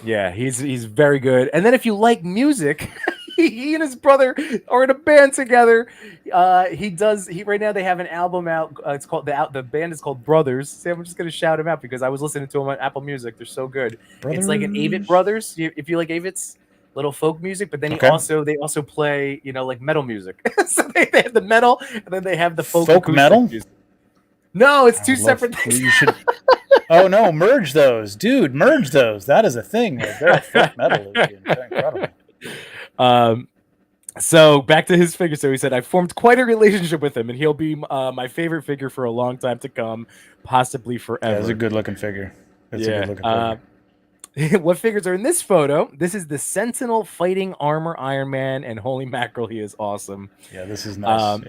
Yeah, he's very good. And then if you like music, he and his brother are in a band together. Right now they have an album out. It's called the band is called Brothers. See, I'm just gonna shout him out because I was listening to them on Apple Music. They're so good. Brothers. It's like an Avett Brothers. If you like Avett's little folk music, but then they also play like metal music. So they have the metal and then they have the folk metal music. No, it's two separate things. You should. Oh no, merge those, dude. Merge those. That is a thing. Like, they're folk metal. Incredible. So back to his figure. So he said, I formed quite a relationship with him, and he'll be my favorite figure for a long time to come, possibly forever. Yeah, it's a good looking figure. It's a good looking figure. What figures are in this photo? This is the Sentinel Fighting Armor Iron Man, and holy mackerel, he is awesome. Yeah, this is nice.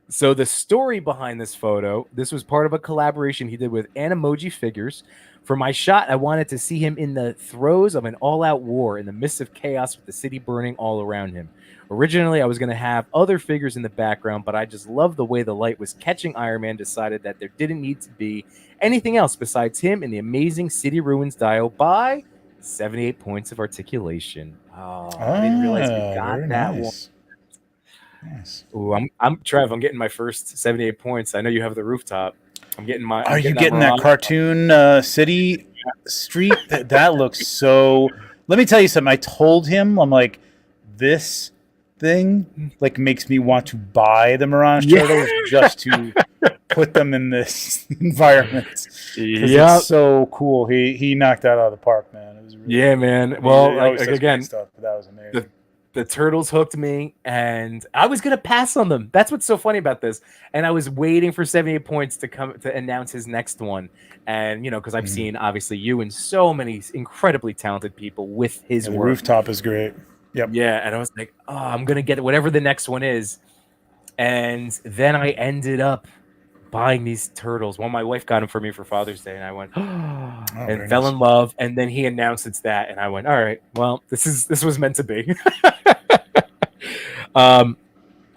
So the story behind this photo, this was part of a collaboration he did with Animoji Figures. For my shot, I wanted to see him in the throes of an all-out war in the midst of chaos with the city burning all around him. Originally, I was going to have other figures in the background, but I just loved the way the light was catching Iron Man, decided that there didn't need to be anything else besides him in the amazing City Ruins dial by 78 points of articulation. I didn't realize we got that one. Nice. Ooh, I'm Trev. I'm getting my first 78 points. I know you have the rooftop. I'm getting my. Are you getting that cartoon city street? That looks so. Let me tell you something. I told him, I'm like, this thing like makes me want to buy the Mirage Turtles just to put them in this environment. It's so cool. He knocked that out of the park, man. It was really man. Well, again, stuff, but that was amazing. The turtles hooked me, and I was gonna pass on them. That's what's so funny about this. And I was waiting for 78 points to come to announce his next one. And because I've seen obviously you and so many incredibly talented people with his work. The rooftop is great. Yep. Yeah, and I was like, I'm gonna get whatever the next one is. And then I ended up buying these turtles. Well, my wife got them for me for Father's Day, and I went and fell in love. And then he announced it's that, and I went, all right, well, this was meant to be. All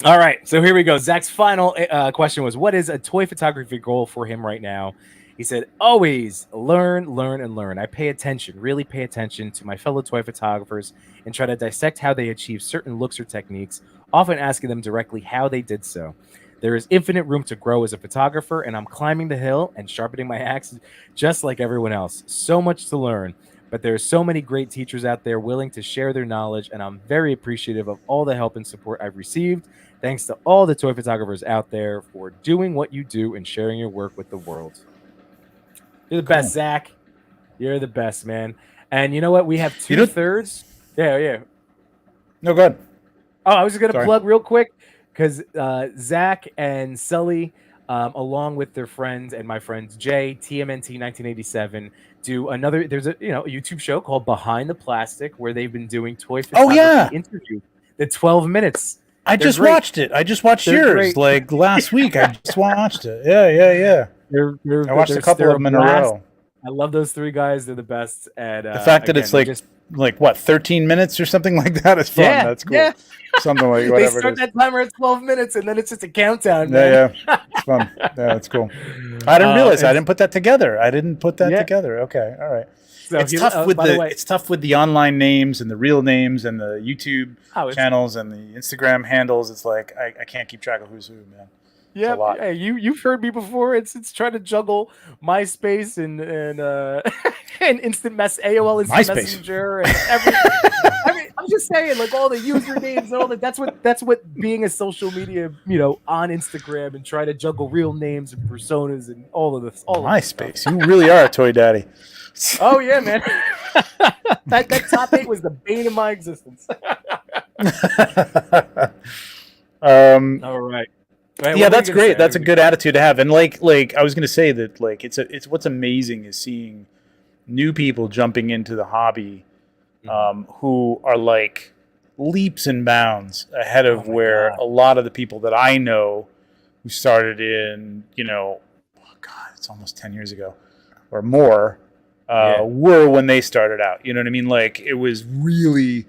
right, so here we go. Zach's final question was, what is a toy photography goal for him right now? He said, always learn, learn, and learn. I pay attention, really pay attention to my fellow toy photographers and try to dissect how they achieve certain looks or techniques, often asking them directly how they did so. There is infinite room to grow as a photographer, and I'm climbing the hill and sharpening my axe just like everyone else. So much to learn, but there are so many great teachers out there willing to share their knowledge, and I'm very appreciative of all the help and support I've received. Thanks to all the toy photographers out there for doing what you do and sharing your work with the world. You're the best, Zach. You're the best, man. And you know what? We have 2/3. Yeah. No, go ahead. Oh, I was just going to plug real quick because Zach and Sully, along with their friends and my friends Jay, TMNT 1987, do another. There's a YouTube show called Behind the Plastic where they've been doing toy photography interviews. The 12 minutes. I just watched it. I just watched yours like last week. I just watched it. Yeah. I watched a couple of them in a row. I love those three guys. They're the best. And The fact that again, it's like what 13 minutes or something like that is fun. Yeah, That's cool. yeah. Something like they whatever start it is. that timer at 12 minutes, and then it's just a countdown. Man. Yeah, it's fun. Yeah, that's cool. I didn't realize I didn't put that together. Together. Okay, all right. So It's tough with it's tough with the online names and the real names and the YouTube channels and the Instagram handles. It's like I can't keep track of who's who, man. Yeah, hey, you've heard me before. It's trying to juggle MySpace and and instant AOL Instant Messenger and I'm just saying, like all the usernames and all that. That's what being a social media, on Instagram and trying to juggle real names and personas and all of this. All MySpace, you really are a toy daddy. Oh yeah, man. that top 8 was the bane of my existence. All right. Yeah, that's great. That's a good attitude to have. And like I was going to say that like it's what's amazing is seeing new people jumping into the hobby who are like leaps and bounds ahead of where a lot of the people that I know who started in, it's almost 10 years ago or more were when they started out. You know what I mean? Like it was really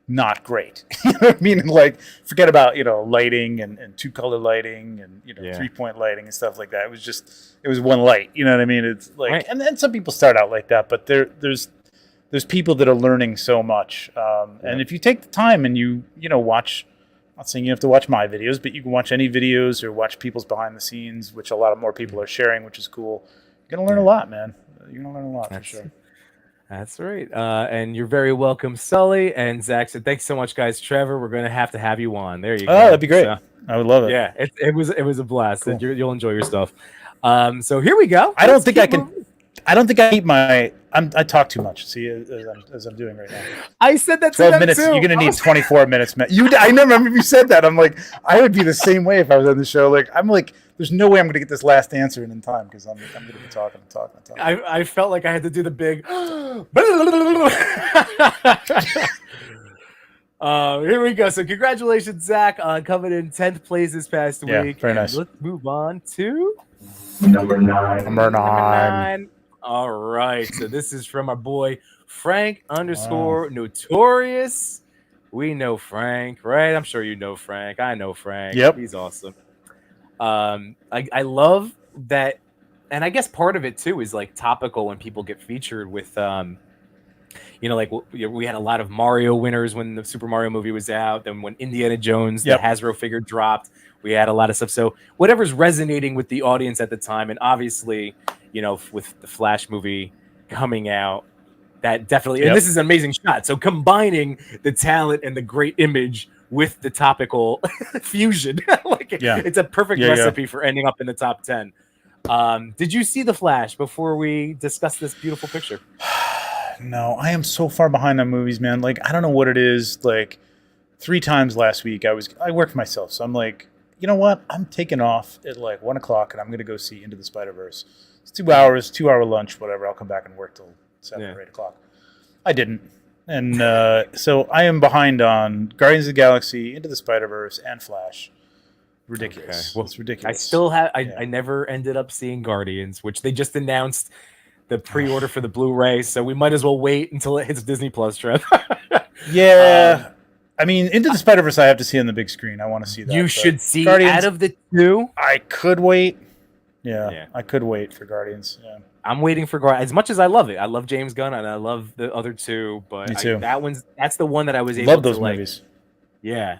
not great. You know what I mean? And like forget about, lighting and 2-color lighting and 3-point lighting and stuff like that. It was one light. You know what I mean? It's like right. And then some people start out like that, but there's people that are learning so much. And if you take the time and you watch, I'm not saying you have to watch my videos, but you can watch any videos or watch people's behind the scenes, which a lot more people are sharing, which is cool. You're going to learn a lot, man. You're going to learn a lot for sure. That's right. And you're very welcome, Sully. And Zach said, thanks so much, guys. Trevor, we're going to have you on. There you go. Oh, that'd be great. So, I would love it. Yeah, it was a blast. Cool. You'll enjoy your stuff. So here we go. I don't think I eat my. I talk too much. See, as I'm doing right now. I said that. 12 minutes. Too. You're gonna need 24 minutes. I remember you said that. I'm like, I would be the same way if I was on the show. Like, I'm like, there's no way I'm gonna get this last answer in time because I'm gonna be talking. I felt like I had to do the big. Here we go. So congratulations, Zach, on coming in 10th place this past week. Very nice. Let's move on to Number 9. All right. So this is from our boy Frank _Notorious. We know Frank, right? I'm sure you know Frank. I know Frank. Yep. He's awesome. I love that, and I guess part of it too is like topical when people get featured with like we had a lot of Mario winners when the Super Mario movie was out. Then when Indiana Jones, the Hasbro figure dropped, we had a lot of stuff. So whatever's resonating with the audience at the time, and obviously, with the Flash movie coming out, that definitely, and this is an amazing shot. So combining the talent and the great image with the topical fusion, it's a perfect recipe for ending up in the top 10. Did you see the Flash before we discuss this beautiful picture? No, I am so far behind on movies, man. Like, I don't know what it is. Like, 3 times last week, I work for myself. So I'm like, you know what? I'm taking off at like 1 o'clock and I'm going to go see Into the Spider-Verse. It's 2 hours, 2-hour lunch, whatever. I'll come back and work till 7 or 8 o'clock. I didn't. And so I am behind on Guardians of the Galaxy, Into the Spider-Verse, and Flash. Ridiculous. Okay. Well, it's ridiculous. I still have, I never ended up seeing Guardians, which they just announced the pre-order for the Blu-ray, so we might as well wait until it hits Disney Plus, Trev. Yeah. I mean, Into the Spider-Verse I have to see on the big screen. I want to see that. You should see Guardians, out of the 2. I could wait. Yeah, I could wait for Guardians. Yeah. I'm waiting for Guardians. As much as I love it. I love James Gunn and I love the other 2, but Me too. That's the one that I was able love those to movies. Yeah,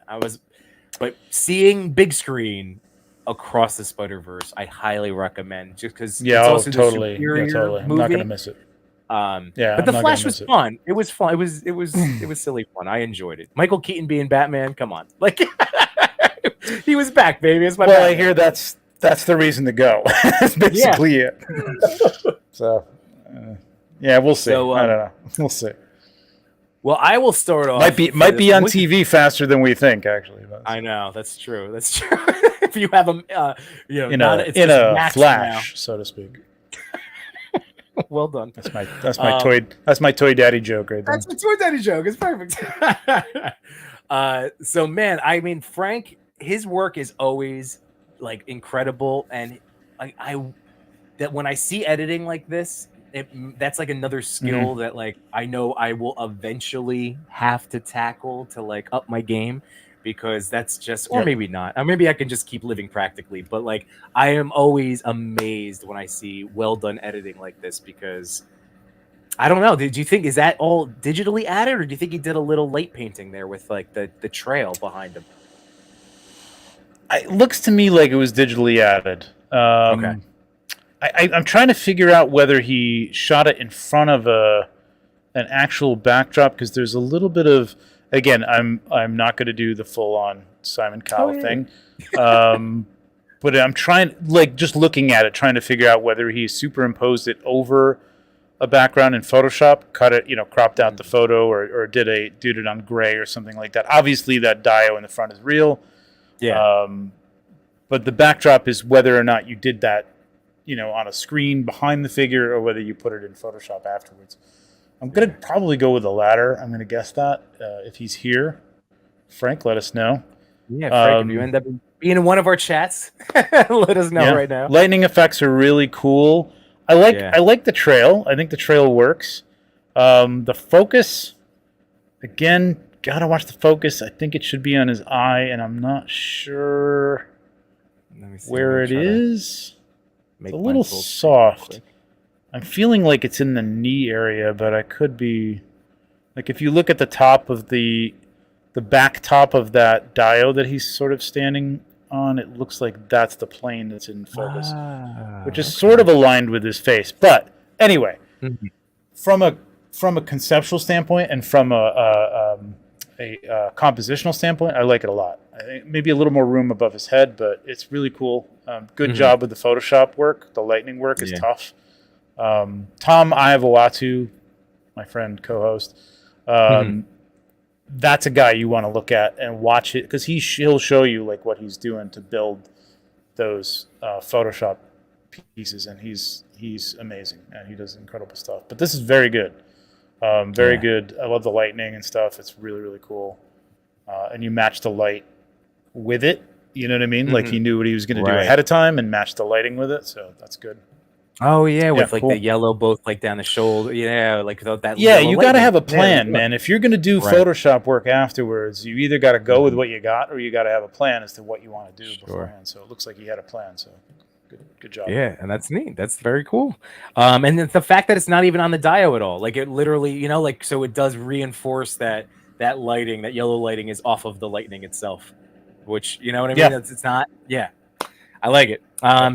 but seeing big screen Across the Spider-Verse, I highly recommend, just because totally. I'm not gonna miss it. But the Flash was fun. It was fun. It was silly fun. I enjoyed it. Michael Keaton being Batman, come on, like he was back, baby. It's my Batman. I hear that's the reason to go. That's basically it. So we'll see. So, I don't know. We'll see. Well, I will start off. Might be on TV faster than we think, actually. I know that's true. That's true. If you have them, in a flash, so to speak. Well done. That's my toy daddy joke right there. That's the toy daddy joke. It's perfect. So man, I mean, Frank, his work is always like incredible, and I that when I see editing like this, that's like another skill that like I know I will eventually have to tackle to like up my game, because that's just, or maybe not, or maybe I can just keep living practically, but like I am always amazed when I see well done editing like this, because I don't know, did you think, is that all digitally added, or do you think he did a little light painting there with like the trail behind him? It looks to me like it was digitally added. Okay. I'm trying to figure out whether he shot it in front of an actual backdrop, because there's a little bit of, again, I'm not going to do the full on Simon Cowell thing, but I'm trying, like, just looking at it, trying to figure out whether he superimposed it over a background in Photoshop, cut it, cropped out the photo, or did it on gray or something like that. Obviously, that dio in the front is real. Yeah. But the backdrop is whether or not you did that, on a screen behind the figure, or whether you put it in Photoshop afterwards. I'm going to probably go with the latter. I'm going to guess that. If he's here, Frank, let us know. Yeah, Frank, if you end up being in one of our chats, let us know right now. Lightning effects are really cool. I like the trail. I think the trail works. The focus, again, gotta watch the focus. I think it should be on his eye, and I'm not sure where it is. It's a little soft. I'm feeling like it's in the knee area, but I could be, like, if you look at the top of the back top of that dio that he's sort of standing on, it looks like that's the plane that's in focus, which is sort of aligned with his face. But anyway, from a conceptual standpoint and from a compositional standpoint, I like it a lot. I think maybe a little more room above his head, but it's really cool. Good job with the Photoshop work. The lightning work is tough. Tom Iavawatu, my friend, co-host, that's a guy you want to look at and watch it, because he'll show you like what he's doing to build those Photoshop pieces, and he's amazing, and he does incredible stuff. But this is very good. Very good. I love the lightning and stuff. It's really, really cool. And you match the light with it. You know what I mean? Like he knew what he was going to do ahead of time and matched the lighting with it. So that's good. Oh yeah, with like the yellow both like down the shoulder. Yeah, like that. Yeah, you got to have a plan, man. If you're going to do Photoshop work afterwards, you either got to go with what you got, or you got to have a plan as to what you want to do beforehand. So it looks like he had a plan. So good job. Yeah, and that's neat. That's very cool. And the fact that it's not even on the dio at all, like it literally, like, so it does reinforce that lighting, that yellow lighting, is off of the lightning itself, which, you know what I mean? Yeah. It's not. Yeah, I like it.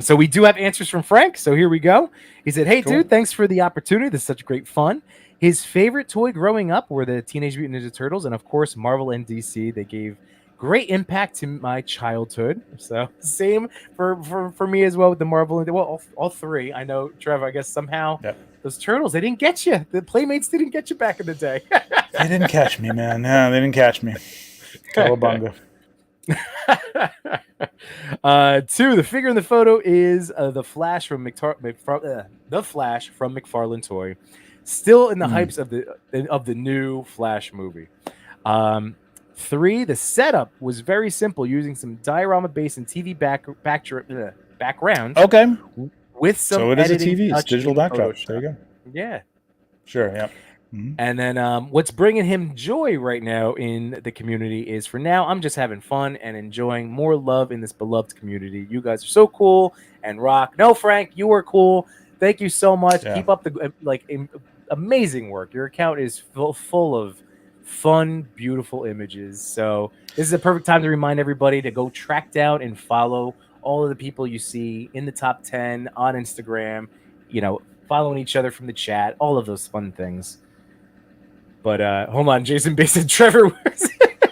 So we do have answers from Frank. So here we go. He said, "Hey, dude, thanks for the opportunity. This is such great fun. His favorite toy growing up were the Teenage Mutant Ninja Turtles, and of course Marvel and DC. They gave great impact to my childhood." So same for me as well with the Marvel and all three. I know, Trevor, I guess somehow those turtles, they didn't get you. The Playmates didn't get you back in the day. They didn't catch me, man. No, they didn't catch me. Cowabunga. 2, the figure in the photo is the Flash from the Flash from McFarlane Toy, still in the hypes of the new Flash movie. 3, the setup was very simple, using some diorama base and TV background. Okay. With some so it is a TV, it's digital backdrop. Photoshop. There you go. Yeah. Sure. Yeah. And then what's bringing him joy right now in the community is, for now, I'm just having fun and enjoying more love in this beloved community. You guys are so cool and rock. No, Frank, you are cool. Thank you so much. Yeah. Keep up the amazing work. Your account is full of fun, beautiful images. So this is a perfect time to remind everybody to go track down and follow all of the people you see in the top 10 on Instagram, following each other from the chat, all of those fun things. But hold on, Jason Basin Trevor was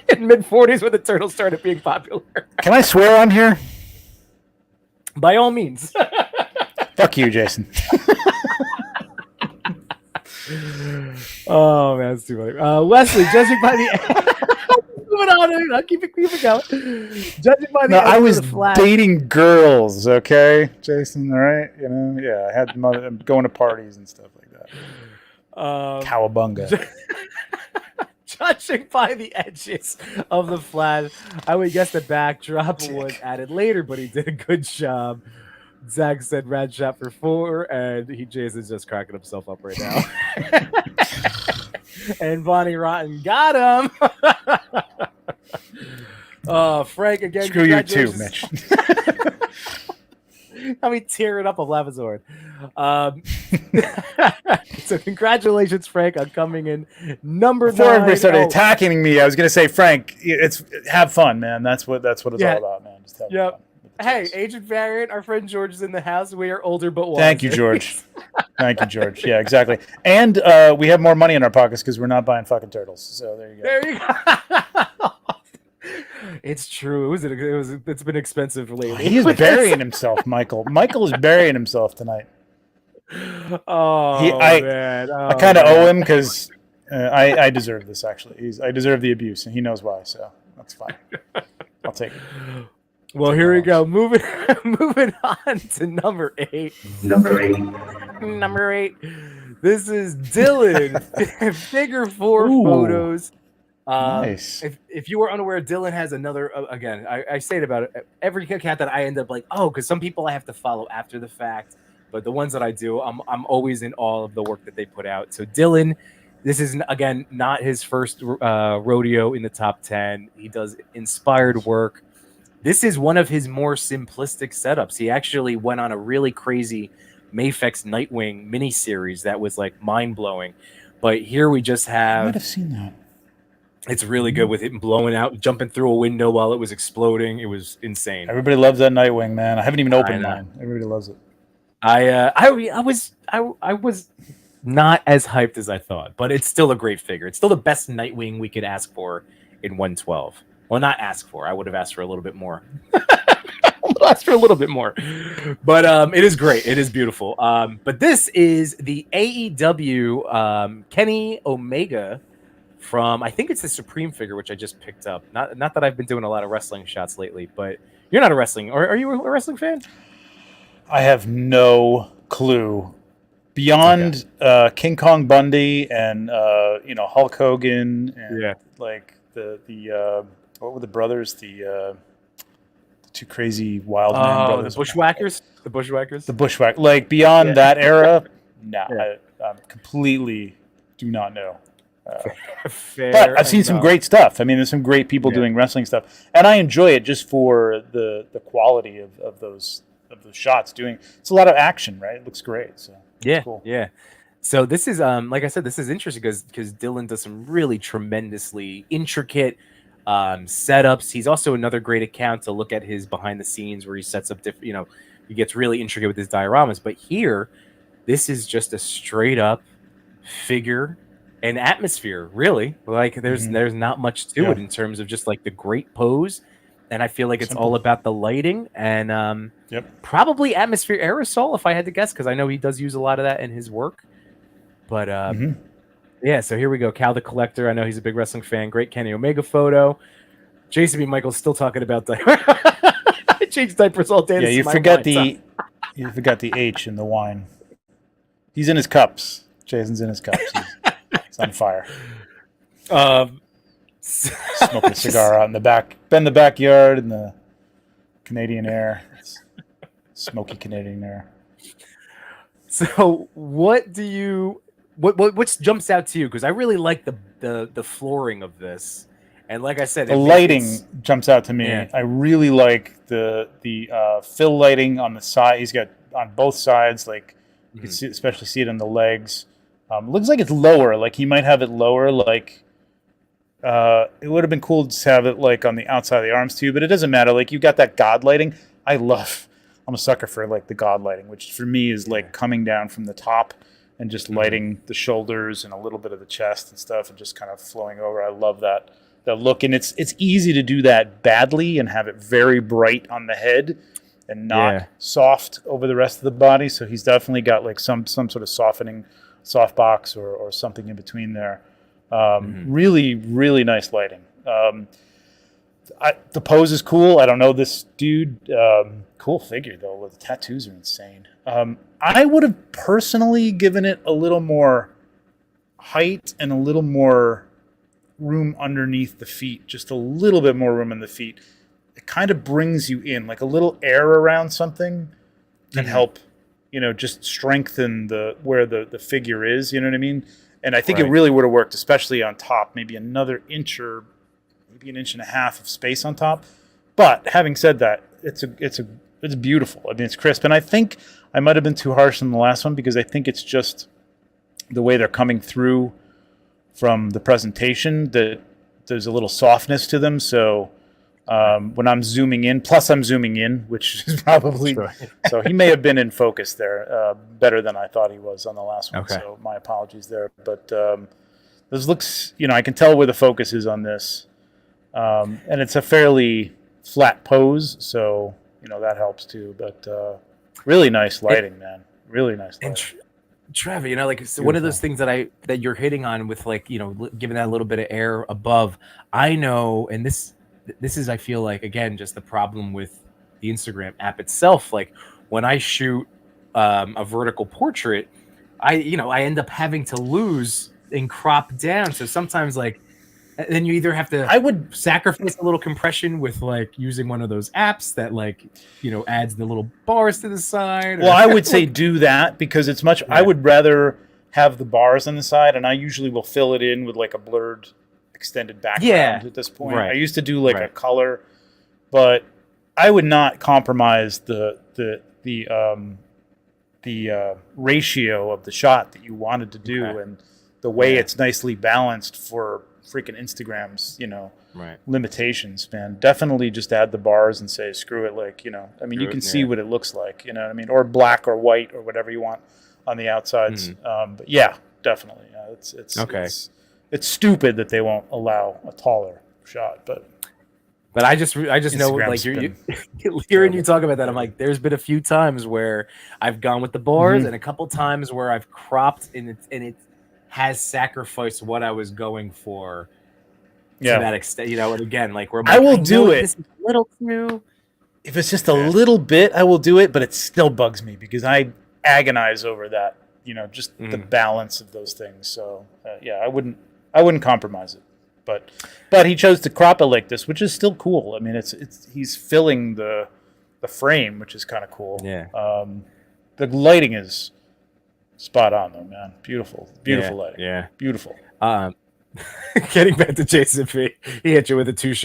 in mid-40s when the turtles started being popular. Can I swear on here? By all means. Fuck you, Jason. Oh man, that's too funny. Wesley, judging by the moving on, I'll keep it going. Judging by the I was dating girls, okay, Jason. All right, I had going to parties and stuff like that. Cowabunga. Judging by the edges of the Flash, I would guess the backdrop was added later, but he did a good job. Zach said rad shot for 4, and Jason's just cracking himself up right now. And Bonnie Rotten got him. Frank again. Screw you too, Mitch. Let me tear it up a Lavazord. So congratulations, Frank, on coming in number 9. Before everybody started attacking me, I was going to say, Frank, it's have fun, man. That's what it's all about, man. Just have fun. Hey, Agent Variant, our friend George is in the house. We are older but wiser. Thank you, George. Thank you, George. Yeah, exactly. And we have more money in our pockets because we're not buying fucking turtles. So there you go. There you go. It's true. It's been expensive lately. He is burying himself, Michael. Michael is burying himself tonight. Man. I kind of owe him because I deserve this, actually. I deserve the abuse, and he knows why, so that's fine. I'll take it. Well, here we go. Moving on to number 8. Number 8. This is Dylan. Figure 4 photos. Nice. If you were unaware, Dylan has another. Again, I say it about every account that I end up like, because some people I have to follow after the fact, but the ones that I do, I'm always in awe of the work that they put out. So Dylan, this is again not his first rodeo in the top 10. He does inspired work. This is one of his more simplistic setups. He actually went on a really crazy Mafex Nightwing miniseries that was like mind blowing. But here we just have. I might have seen that. It's really good with it blowing out, jumping through a window while it was exploding. It was insane. Everybody loves that Nightwing, man. I haven't even opened mine. Everybody loves it. I was not as hyped as I thought, but it's still a great figure. It's still the best Nightwing we could ask for in 112. Well, not ask for. I would have asked for a little bit more. Asked for a little bit more, but it is great. It is beautiful. But this is the AEW Kenny Omega. From I think it's the Supreme figure, which I just picked up. Not that I've been doing a lot of wrestling shots lately, but you're not a wrestling, or are you a wrestling fan? I have no clue beyond King Kong Bundy and Hulk Hogan and like the what were the brothers, the two crazy wild man brothers, the Bushwhackers, the Bushwhack. Like beyond that era, I completely do not know. But I've seen some great stuff. I mean, there's some great people doing wrestling stuff, and I enjoy it just for the quality of those shots. It's a lot of action, right? It looks great. So cool. Yeah. So this is like I said, this is interesting because Dylan does some really tremendously intricate setups. He's also another great account to look at his behind the scenes where he sets up different. He gets really intricate with his dioramas. But here, this is just a straight up figure. An atmosphere, really. Like there's not much to it in terms of just like the great pose, and I feel like it's all about the lighting and probably atmosphere aerosol if I had to guess, because I know he does use a lot of that in his work. But so here we go. Cal the Collector. I know he's a big wrestling fan. Great Kenny Omega photo. Jason B. Michael's still talking about I changed diapers all day. Yeah, you forgot the H in the wine. He's in his cups. Jason's in his cups. It's on fire. Smoking a cigar out in the back, in the backyard in the Canadian air. It's smoky Canadian air. So, what jumps out to you? Because I really like the flooring of this, and like I said, the lighting jumps out to me. Yeah. I really like the fill lighting on the side. He's got on both sides, like you can see, especially see it in the legs. Looks like it's lower. Like he might have it lower. Like it would have been cool to have it like on the outside of the arms too, but it doesn't matter. Like you got that God lighting. I'm a sucker for like the God lighting, which for me is like coming down from the top and just lighting the shoulders and a little bit of the chest and stuff, and just kind of flowing over. I love that look, and it's easy to do that badly and have it very bright on the head and not soft over the rest of the body. So he's definitely got like some sort of softening. Softbox or something in between there. Really, really nice lighting. The pose is cool. I don't know this dude. Cool figure, though. The tattoos are insane. I would have personally given it a little more height and a little more room underneath the feet. Just a little bit more room in the feet. It kind of brings you in, like a little air around something. can help, just strengthen where the figure is. You know what I mean? And I think it really would have worked, especially on top. Maybe another inch or maybe an inch and a half of space on top. But having said that, it's beautiful. I mean, it's crisp, and I think I might have been too harsh on the last one because I think it's just the way they're coming through from the presentation that there's a little softness to them. So when I'm zooming in, plus I'm zooming in, which is probably so he may have been in focus there better than I thought he was on the last one. Okay. So my apologies there. But this looks, I can tell where the focus is on this, and it's a fairly flat pose, so that helps too. But really nice lighting, man. Really nice lighting. Trevor, so one of those things that you're hitting on with giving that little bit of air above. I know, and this is, I feel like, again, just the problem with the Instagram app itself. Like when I shoot a vertical portrait, I end up having to lose and crop down. So sometimes then you either have to, I would sacrifice a little compression with using one of those apps that adds the little bars to the side. Well, I would say do that because it's much, I would rather have the bars on the side, and I usually will fill it in with a blurred extended background at this point. I used to do a color, but I would not compromise the ratio of the shot that you wanted to do and the way it's nicely balanced for freaking Instagram's, limitations, man. Definitely just add the bars and say, screw it. You can see what it looks like, you know what I mean? Or black or white or whatever you want on the outsides. But yeah, definitely. It's stupid that they won't allow a taller shot, but I just know, you're hearing you talk about that, I'm like, there's been a few times where I've gone with the bars and a couple times where I've cropped and it has sacrificed what I was going for to that extent, and again, where I will do it. This is a little too. If it's just a little bit, I will do it, but it still bugs me because I agonize over that, just the balance of those things. So I wouldn't compromise it. But he chose to crop it like this, which is still cool. I mean, he's filling the frame, which is kind of cool. Yeah. The lighting is spot on though, man. Beautiful lighting. Yeah. Beautiful. Getting back to Jason P, he hit you with a touche.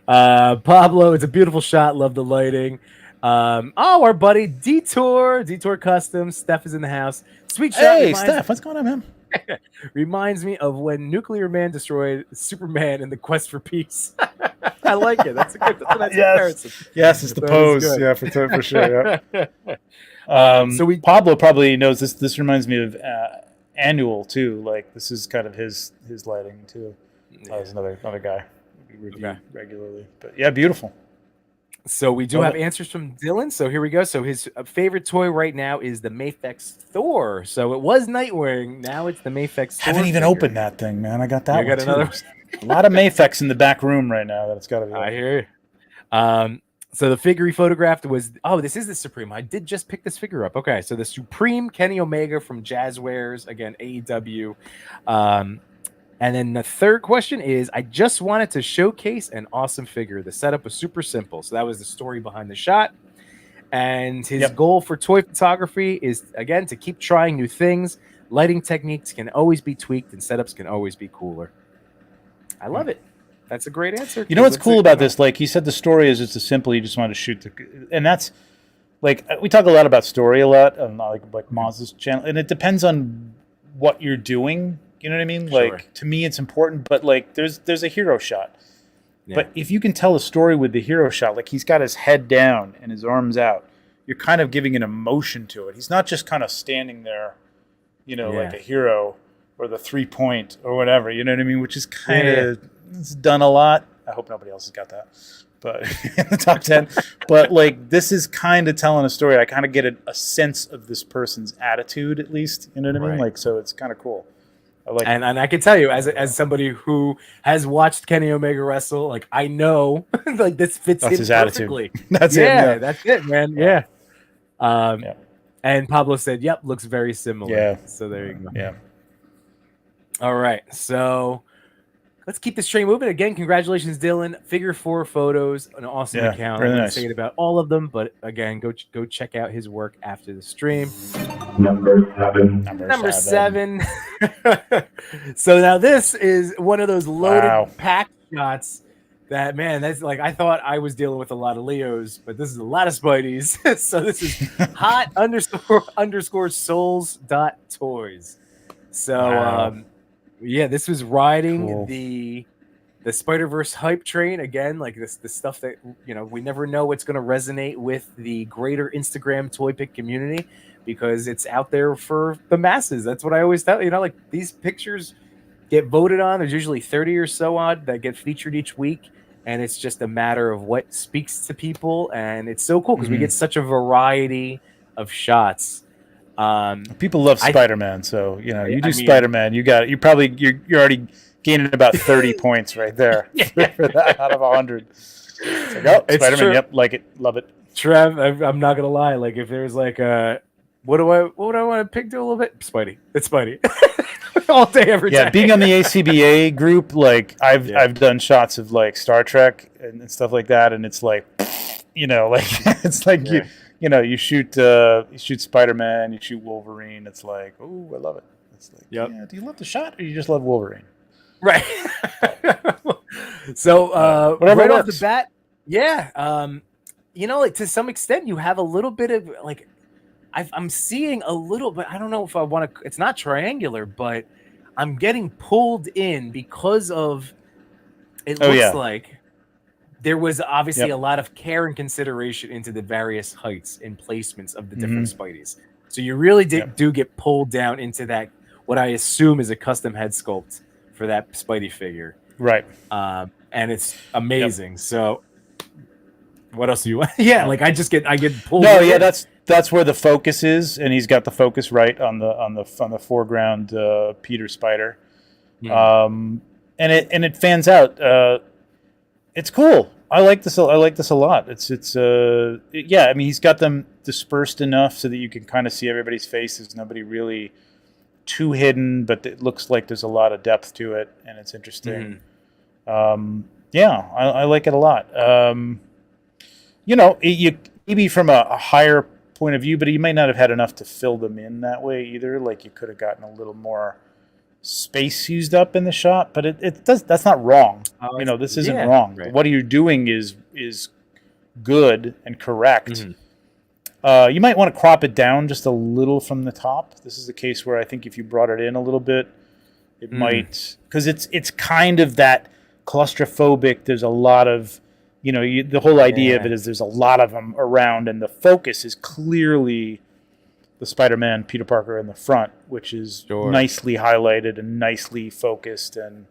Pablo, it's a beautiful shot. Love the lighting. Our buddy Detour Customs. Steph is in the house. Sweet shot. Hey, Steph, what's going on, man? Reminds me of when Nuclear Man destroyed Superman in the Quest for Peace. I like it. That's a nice comparison. Yes, it's the pose. Yeah, for sure. Yeah. Pablo probably knows this. This reminds me of Annual too. This is kind of his lighting too. There's another guy we review regularly. But yeah, beautiful. So we do have answers from Dylan. So here we go. So his favorite toy right now is the Mafex Thor. So it was Nightwing. Now it's the Mafex Thor. Haven't even opened that thing, man. I got that one too. Another... A lot of Mafex in the back room right now. That's got to be. I hear you. So the figure he photographed was, this is the Supreme. I did just pick this figure up. Okay, so the Supreme Kenny Omega from Jazzwares, again, AEW. And then the third question is, I just wanted to showcase an awesome figure. The setup was super simple. So that was the story behind the shot. And his goal for toy photography is, again, to keep trying new things. Lighting techniques can always be tweaked and setups can always be cooler. I love it. That's a great answer. You know what's cool about this? He said the story is just as simple. You just want to shoot and that's we talk a lot about story a lot on like Maz's channel, and it depends on what you're doing. You know what I mean? Sure. To me, it's important, but there's a hero shot. Yeah. But if you can tell a story with the hero shot, he's got his head down and his arms out, you're kind of giving an emotion to it. He's not just kind of standing there, like a hero or the 3-point or whatever. You know what I mean? Which is kind of. It's done a lot. I hope nobody else has got that, but in the top 10. But this is kind of telling a story. I kind of get a sense of this person's attitude, at least. You know what I mean? So it's kind of cool. I like and I can tell you, as somebody who has watched Kenny Omega wrestle, I know this fits that's him his perfectly. Attitude. That's it. Yeah, that's it, man. Yeah. And Pablo said, "Yep, looks very similar." Yeah. So there you go. Yeah. All right. So. let's keep this train moving. Again, congratulations, Dylan. Figure 4 photos, an awesome account. Really I'm nice. say it about all of them, but again, go check out his work after the stream. Number 7. So now this is one of those loaded pack shots that, man, that's like, I thought I was dealing with a lot of Leos, but this is a lot of Spideys. So this is hot underscore souls.toys. So yeah, this was riding the Spider-Verse hype train again, like this stuff that, you know, we never know what's going to resonate with the greater Instagram ToyPic community, because it's out there for the masses. That's what I always tell you know, like these pictures get voted on. There's usually 30 or so odd that get featured each week, and it's just a matter of what speaks to people, and it's so cool because we get such a variety of shots. People love Spider-Man, so you know, you do Spider-Man, you're already gaining about 30 points right there for that out of 100. It's like, oh, Spider-Man, yep, like it, love it. Trev, I'm not gonna lie, like if there's like what would I want to pick to a little bit? Spidey. It's Spidey. All day, every day. Yeah, being on the ACBA group, like I've done shots of like Star Trek and stuff like that, and it's like, you know, like it's like you know, you shoot Spider-Man, you shoot Wolverine. It's like, oh, I love it. It's like, yeah, do you love the shot or you just love Wolverine? Right. So whatever right works. off the bat, you know, like to some extent, you have a little bit of like, I'm seeing a little bit. I don't know if I want to. It's not triangular, but I'm getting pulled in because of. It looks like there was obviously a lot of care and consideration into the various heights and placements of the different Spideys. So you really do get pulled down into that, what I assume is a custom head sculpt for that Spidey figure. Right. And it's amazing. So what else do you want? Like I get pulled. No, that's where the focus is, and he's got the focus right on the foreground Peter Spider. And it fans out. It's cool. I like this a lot. I mean, he's got them dispersed enough so that you can kind of see everybody's faces. Nobody really too hidden, but it looks like there's a lot of depth to it, and it's interesting. I like it a lot. You know, you maybe from a higher point of view, but you might not have had enough to fill them in that way either. Like you could have gotten a little more space used up in the shot, but it does. That's not wrong. You know, this isn't wrong. Right. What you're doing is good and correct. You might want to crop it down just a little from the top. This is the case where I think if you brought it in a little bit, it might, because it's kind of that claustrophobic. There's a lot of, you know, the whole idea of it is there's a lot of them around, and the focus is clearly the Spider-Man Peter Parker in the front, which is nicely highlighted and nicely focused, and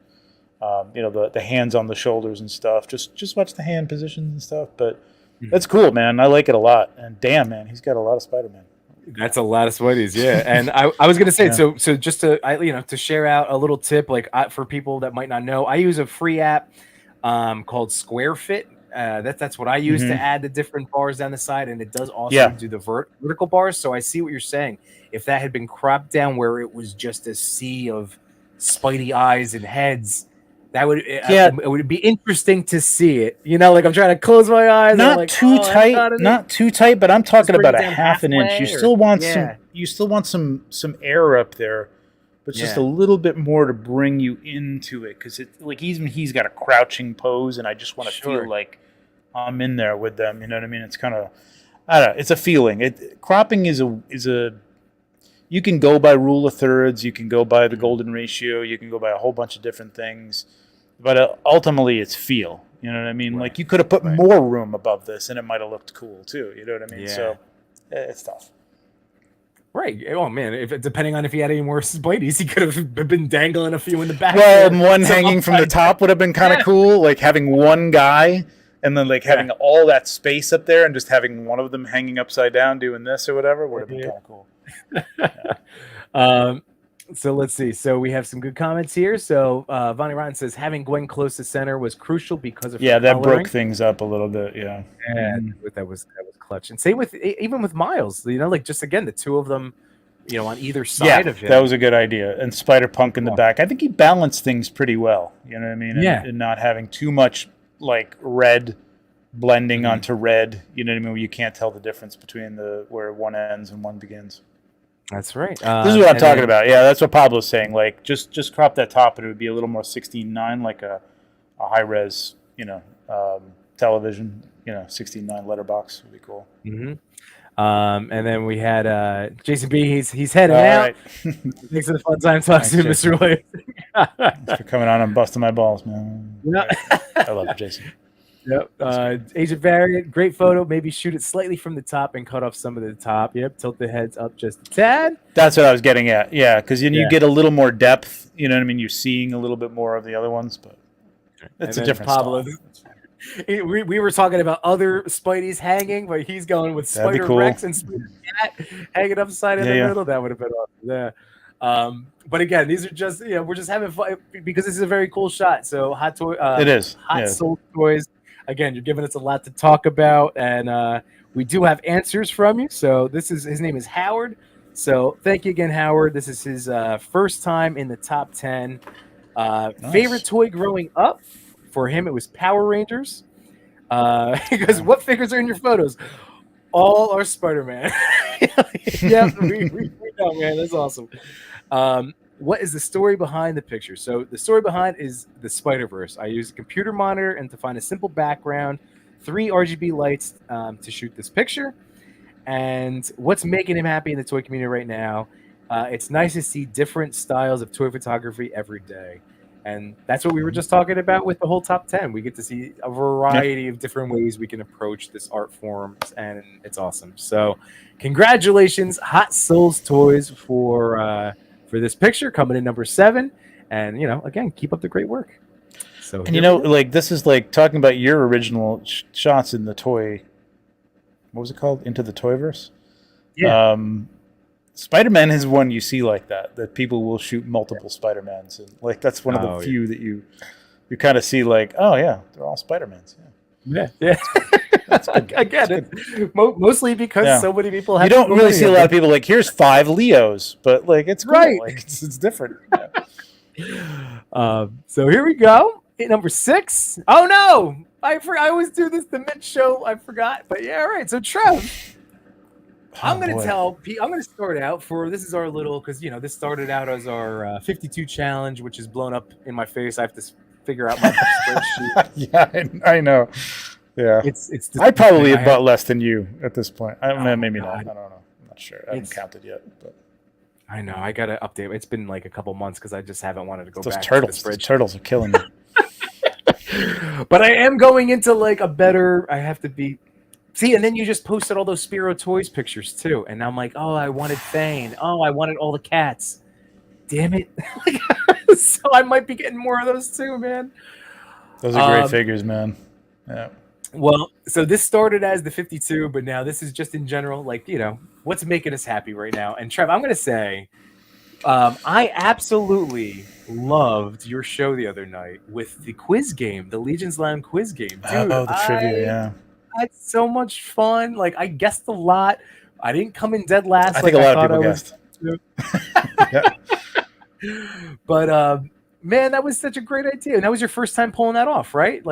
you know, the hands on the shoulders and stuff. Just watch the hand positions and stuff, but that's cool, man. I like it a lot. And damn, man, he's got a lot of Spider-Man. That's a lot of Spideys, yeah. And I was gonna say, so just to share out a little tip, like for people that might not know, I use a free app called SquareFit. That's what I use to add the different bars down the side, and it does also do the vertical bars. So I see what you're saying. If that had been cropped down where it was just a sea of Spidey eyes and heads, that would it would be interesting to see it. You know, like I'm trying to close my eyes. Not like, too tight, not too tight, but I'm talking about a half an inch. You still want some air up there, but just a little bit more to bring you into it, because it, like, he's got a crouching pose, and I just want to feel like I'm in there with them. You know what I mean? It's kind of, I don't know. It's a feeling. Cropping is a. You can go by rule of thirds. You can go by the golden ratio. You can go by a whole bunch of different things, but ultimately it's feel. You know what I mean? Right. Like you could have put more room above this, and it might have looked cool too. You know what I mean? Yeah. So it's tough. Right. Oh man, depending on if he had any more Spideys, he could have been dangling a few in the back. Well, one hanging from the top would have been kind of cool. Like having one guy, and then like having all that space up there, and just having one of them hanging upside down doing this or whatever would have been kind of cool. So let's see. So we have some good comments here. So Vonnie Rotten says having Gwen close to center was crucial because of that coloring. Broke things up a little bit. And that was clutch. And same with even with Miles. You know, like just again the two of them on either side of him. That was a good idea. And Spider-Punk in the back. I think he balanced things pretty well. You know what I mean? And not having too much like red blending onto red. You know what I mean? Where you can't tell the difference between where one ends and one begins. That's right. This is what I'm talking about. Yeah, that's what Pablo's saying. Like, just crop that top, and it would be a little more 16:9, like a high res, television. 16:9 letterbox would be cool. Mm-hmm. And then we had Jason B. He's heading out. Right. Thanks for the fun time talking to Mr. Williams. Thanks for coming on and busting my balls, man. Yep. I love it, Jason. Yep. Agent Variant, great photo. Maybe shoot it slightly from the top and cut off some of the top. Yep. Tilt the heads up just a tad. That's what I was getting at. Yeah, because you get a little more depth. You know what I mean? You're seeing a little bit more of the other ones, but it's a different style. We were talking about other Spideys hanging, but he's going with Spider Rex and Spider Cat hanging upside in the middle. That would have been awesome. Yeah. But again, these are just we're just having fun because this is a very cool shot. So it is Hot Soul Toys. Again, you're giving us a lot to talk about, and we do have answers from you. So his name is Howard. So thank you again, Howard. This is his first time in the top 10. Nice. Favorite toy growing up. For him, it was Power Rangers. Because what figures are in your photos? All are Spider-Man. Yeah, we know, man. That's awesome. What is the story behind the picture? So the story behind is the Spider-Verse. I used a computer monitor and to find a simple background, 3 RGB lights to shoot this picture. And what's making him happy in the toy community right now? It's nice to see different styles of toy photography every day. And that's what we were just talking about with the whole top 10. We get to see a variety of different ways we can approach this art form, and it's awesome. So congratulations, Hot Souls Toys, for this picture coming in number 7. And, again, keep up the great work. So, and this is like talking about your original shots in the toy. What was it called? Into the Toyverse? Yeah. Spider-Man is one you see like that people will shoot multiple Spider-Mans. And that's one of the few that you kind of see like, oh yeah, they're all Spider-Mans. Yeah. That's good. Again, it's mostly because so many people have. You don't really see a lot of people like, here's 5 Leos, but it's cool. Right. It's different. So here we go. At number 6. Oh no, I always do this the mid-show. I forgot, but yeah, all right. So Trev. I'm going to start out this is our little, because, this started out as our 52 challenge, which is blown up in my face. I have to figure out my spreadsheet. Yeah, I know. Yeah. I probably have bought less than you at this point. Maybe not. I don't know. I'm not sure. I haven't counted yet. But I know. I got to update. It's been like a couple months because I just haven't wanted to go back to the spreadsheet. Those turtles are killing me. But I am going into I have to be. See, and then you just posted all those Spiro Toys pictures too, and I'm like, oh, I wanted Thane. Oh, I wanted all the cats. Damn it! So I might be getting more of those too, man. Those are great figures, man. Yeah. Well, so this started as the 52, but now this is just in general, what's making us happy right now. And Trev, I'm going to say, I absolutely loved your show the other night with the quiz game, the Legion's Land quiz game. Dude, the trivia, yeah. Had so much fun. I guessed a lot. I didn't come in dead last. I think a lot of people guessed. But man, that was such a great idea. And that was your first time pulling that off, right?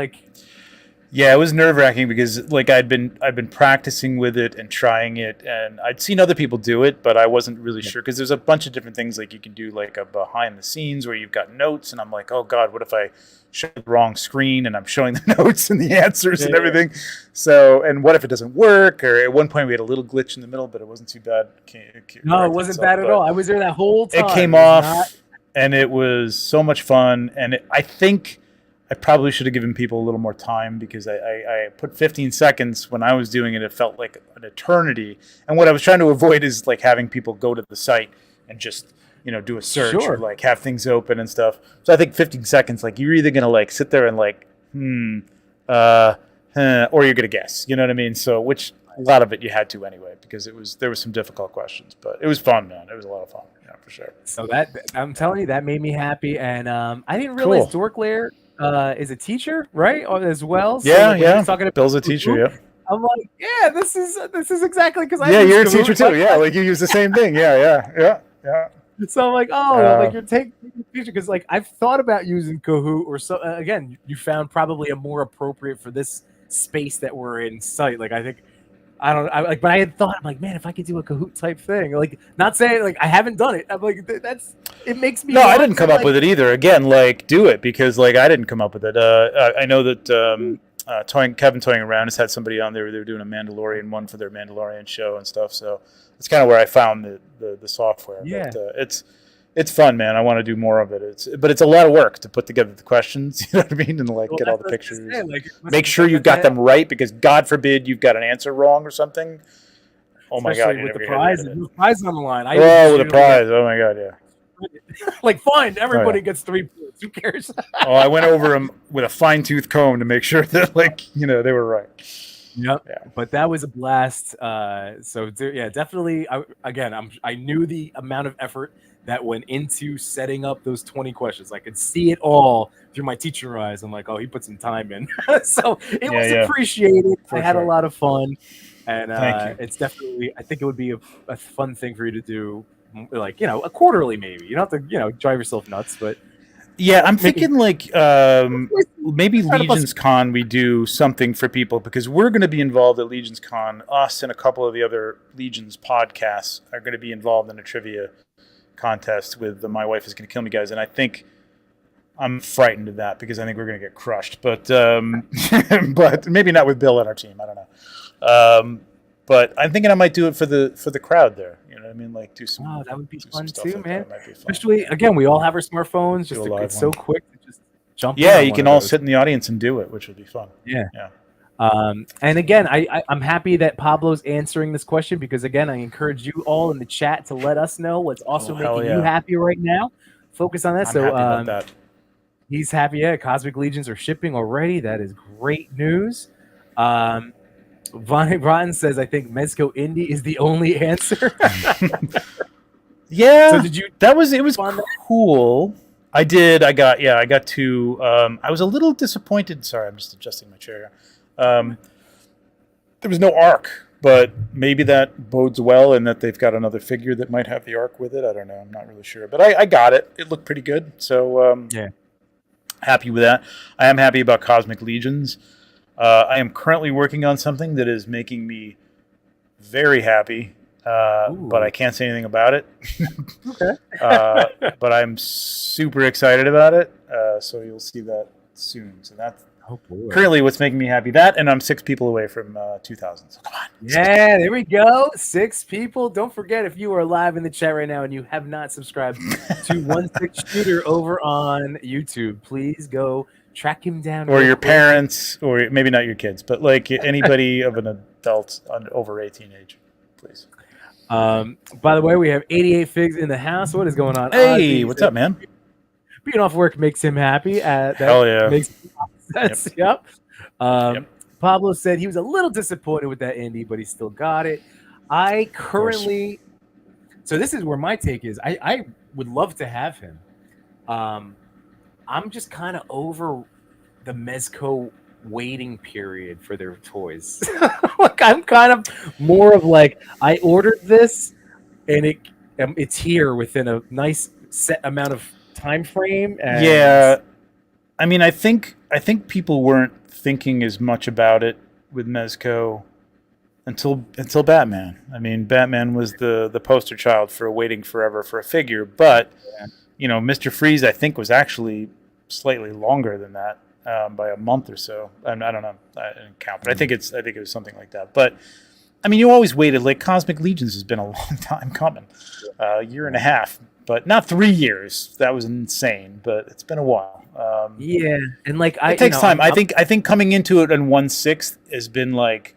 Yeah, it was nerve-wracking because I've been practicing with it and trying it, and I'd seen other people do it, but I wasn't really sure because there's a bunch of different things you can do, a behind the scenes where you've got notes, and I'm like, oh god, what if I show the wrong screen and I'm showing the notes and the answers and everything? So, and what if it doesn't work? Or at one point we had a little glitch in the middle, but it wasn't too bad. No, it wasn't bad at all. I was there that whole time. It came off, and it was so much fun, and I think I probably should have given people a little more time because I put 15 seconds when I was doing it. It felt like an eternity. And what I was trying to avoid is having people go to the site and just, do a search or have things open and stuff. So I think 15 seconds, you're either going to sit there and or you're going to guess, you know what I mean? So, which a lot of it you had to anyway, because there was some difficult questions, but it was fun, man. It was a lot of fun. Yeah, for sure. So that, I'm telling you, that made me happy. And I didn't realize Dork Lair is a teacher, right? As well. So yeah. Talking about Bill's a teacher. Yeah. I'm like, yeah, this is exactly because you're a teacher too. Yeah, like you use the same thing. Yeah. So I'm like, I'm like, you're taking the future because like I've thought about using Kahoot or so. Again, you found probably a more appropriate for this space that we're in site. Like I think but I had thought, I'm like, man, if I could do a Kahoot type thing, like not saying like I haven't done it. I'm like, it makes me. No, I didn't come up with it either. Again, like do it because like I didn't come up with it. I know that Kevin Toying Around has had somebody on there. They were doing a Mandalorian one for their Mandalorian show and stuff. So it's kind of where I found the software. Yeah. But, it's fun, man. I want to do more of it. But it's a lot of work to put together the questions. You know what I mean? And like get all the pictures. Make sure you got them right because God forbid you've got an answer wrong or something. Oh my God! With the prize on the line. With the prize. Oh my God! Yeah. Like fine, everybody gets 3 points. Who cares? I went over them with a fine-tooth comb to make sure that they were right. Yep. Yeah. But that was a blast. Definitely. I knew the amount of effort that went into setting up those 20 questions. I could see it all through my teacher eyes. I'm like, oh, he put some time in. So it was appreciated. I had a lot of fun. And it's definitely, I think it would be a fun thing for you to do, like, a quarterly maybe. You don't have to, drive yourself nuts, but. Yeah, I'm thinking like maybe Legion's Con we do something for people because we're going to be involved at Legion's Con. Us and a couple of the other Legion's podcasts are going to be involved in a trivia contest with the My Wife Is Going to Kill Me guys, and I think I'm frightened of that because I think we're going to get crushed. But but maybe not with Bill and our team. I don't know. But I'm thinking I might do it for the crowd there. You know what I mean? Like do some. Oh, that would be fun too, like man. Especially again, we all have our smartphones. It's so quick to just jump. Yeah, you can all sit in the audience and do it, which would be fun. Yeah. And again, I'm happy that Pablo's answering this question because again, I encourage you all in the chat to let us know what's also making you happy right now. Focus on that. I'm happy about that. He's happy. Yeah, Cosmic Legions are shipping already. That is great news. Vonnie Broughton says, I think Mezco Indie is the only answer. Yeah. So did you? It was cool. I did. I got two. I was a little disappointed. Sorry, I'm just adjusting my chair. There was no arc, but maybe that bodes well in that they've got another figure that might have the arc with it. I don't know. I'm not really sure, but I got it. It looked pretty good. So happy with that. I am happy about Cosmic Legions. I am currently working on something that is making me very happy, but I can't say anything about it. Okay. But I'm super excited about it, so you'll see that soon. So that's currently what's making me happy. That, and I'm 6 people away from 2,000. So come on. Yeah, there we go. 6 people. Don't forget, if you are live in the chat right now and you have not subscribed to 16 Shooter over on YouTube, please go track him down. Or your parents, or maybe not your kids, but like anybody of an adult over 18 age, please. By the way, we have 88 figs in the house. What is going on? Hey, what's up, man? Being off work makes him happy. Hell yeah. Makes sense. Yep. Pablo said he was a little disappointed with that indie, but he still got it. I currently, so this is where my take is. I would love to have him. I'm just kind of over the Mezco waiting period for their toys. Like I'm kind of more of like I ordered this and it's here within a nice set amount of time frame. And yeah, I mean, I think people weren't thinking as much about it with Mezco until Batman. I mean, Batman was the poster child for waiting forever for a figure, but Mr. Freeze I think was actually slightly longer than that by a month or so. I don't know. I didn't count, but I think it was something like that. But I mean, you always waited. Like Cosmic Legions has been a long time coming, a year and a half, but not 3 years. That was insane. But it's been a while. And like it takes time. I think coming into it in 1/6 has been like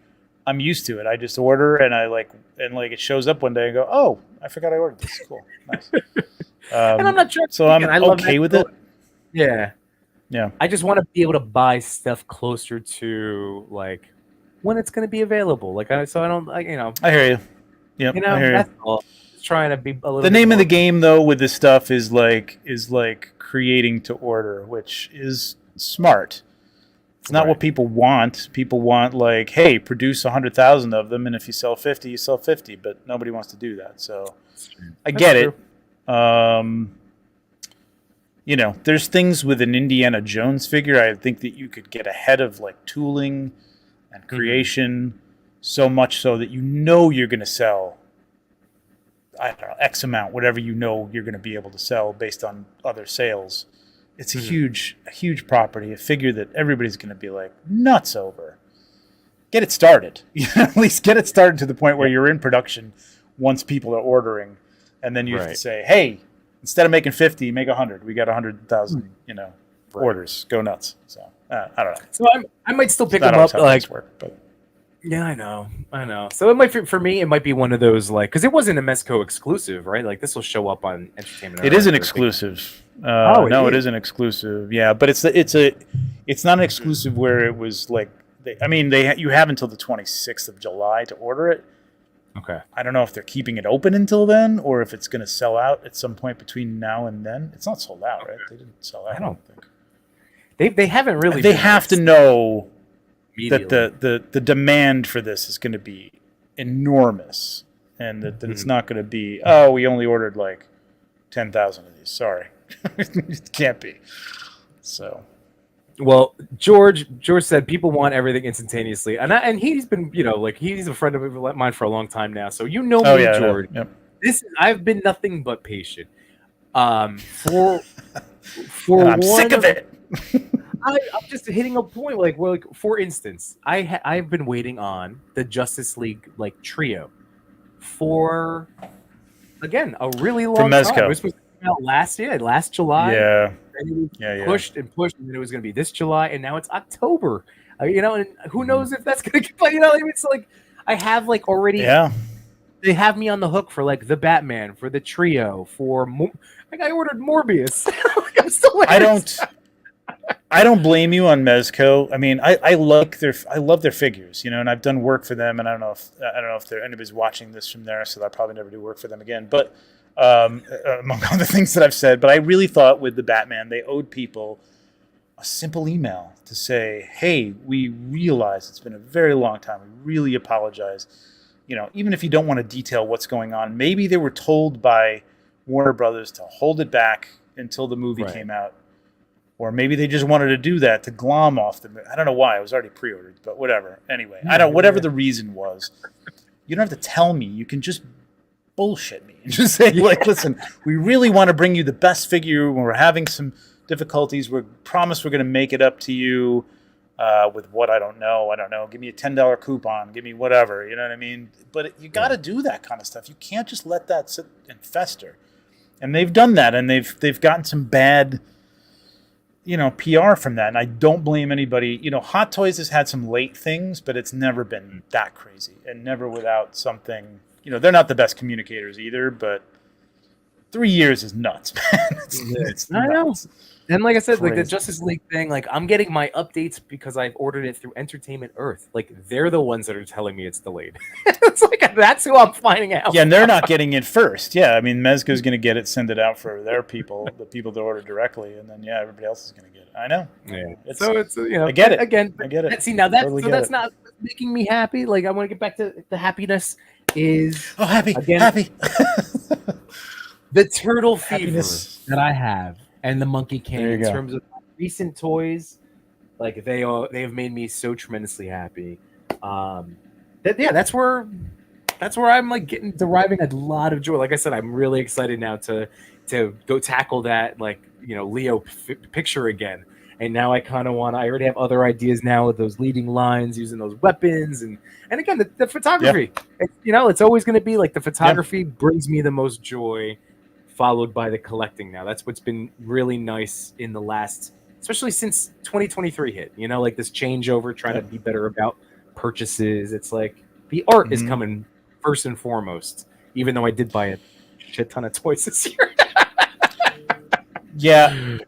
I'm used to it. I just order and it shows up one day and go, oh, I forgot I ordered this. Cool, nice. And I'm not sure. So I'm okay with it. Yeah. Yeah. I just want to be able to buy stuff closer to like when it's going to be available. Like I hear you. Yeah. I hear that's all. Just trying to be a little. The name of the game though with this stuff is like creating to order, which is smart. It's not what people want. People want like, hey, produce 100,000 of them, and if you sell 50, you sell 50. But nobody wants to do that. So I get it. You know, there's things with an Indiana Jones figure. I think that you could get ahead of like tooling and creation, so much so that you know you're going to sell, I don't know, X amount, whatever you know you're going to be able to sell based on other sales. It's a huge property, a figure that everybody's going to be like nuts over. Get it started. At least get it started to the point where you're in production once people are ordering. And then you have to say, hey, instead of making 50, make 100. We got 100,000, orders. Go nuts. So, I don't know. So I might still pick them up. Like, but. Yeah, I know. So it might, for me, it might be one of those, like, because it wasn't a Mezco exclusive, right? Like, this will show up on Entertainment. It is an exclusive. It isn't exclusive. Yeah, but it's not an exclusive where it was like, you have until the 26th of July to order it. Okay. I don't know if they're keeping it open until then or if it's going to sell out at some point between now and then. It's not sold out, right? They didn't sell out. I don't think. They haven't really. They have to know that the demand for this is going to be enormous, and that it's not going to be, we only ordered like 10,000 of these. Sorry. It can't be. So, well, George said people want everything instantaneously, and he's been, he's a friend of mine for a long time now. So me, George. Yep. I've been nothing but patient. I'm sick of it. I'm just hitting a point. Like, for instance, I've been waiting on the Justice League trio for, again, a really long time. It was supposed to come out last July. Yeah. And it was pushed and pushed, and then it was going to be this July, and now it's October. And who knows if that's going to. But it's like I have already. Yeah. They have me on the hook for the Batman, for the trio, for I ordered Morbius. I'm still waiting. I don't blame you on Mezco. I mean, I love their figures, and I've done work for them, and I don't know if anybody's watching this from there, so I'll probably never do work for them again. But among other things that I've said, but I really thought with the Batman, they owed people a simple email to say, hey, we realize it's been a very long time. We really apologize. Even if you don't want to detail what's going on, maybe they were told by Warner Brothers to hold it back until the movie came out. Or maybe they just wanted to do that to glom off the movie. I don't know why. It was already pre-ordered, but whatever. Anyway, whatever the reason was, you don't have to tell me. You can just bullshit me and just say, listen, we really want to bring you the best figure. We're having some difficulties. We promise we're going to make it up to you with what I don't know. Give me a $10 coupon. Give me whatever. You know what I mean? But you got to do that kind of stuff. You can't just let that sit and fester. And they've done that, and they've gotten some bad PR from that, and I don't blame anybody. Hot Toys has had some late things, but it's never been that crazy, and never without something. They're not the best communicators either, but 3 years is nuts, man. It's nuts. I know. And like I said, the Justice League thing, I'm getting my updates because I've ordered it through Entertainment Earth. They're the ones that are telling me it's delayed. It's that's who I'm finding out. Yeah, and they're not getting it first. Yeah, I mean, Mezco's going to get it, send it out for their people, the people that order directly, and then everybody else is going to get it. I know. Yeah. It's I get it. Again, I get it. See, now that's not making me happy. I want to get back to the happiness. Happy. The turtle fever that I have. And the Monkey King, in terms of recent toys, they have made me so tremendously happy. That's where I'm deriving a lot of joy. Like I said, I'm really excited now to go tackle that Leo picture again. And now I kind of want. I already have other ideas now with those leading lines, using those weapons, and again the photography. Yeah. It's always going to be the photography brings me the most joy, followed by the collecting. Now that's what's been really nice in the last, especially since 2023 hit. This changeover, trying to be better about purchases. It's the art is coming first and foremost. Even though I did buy a shit ton of toys this year. Yeah.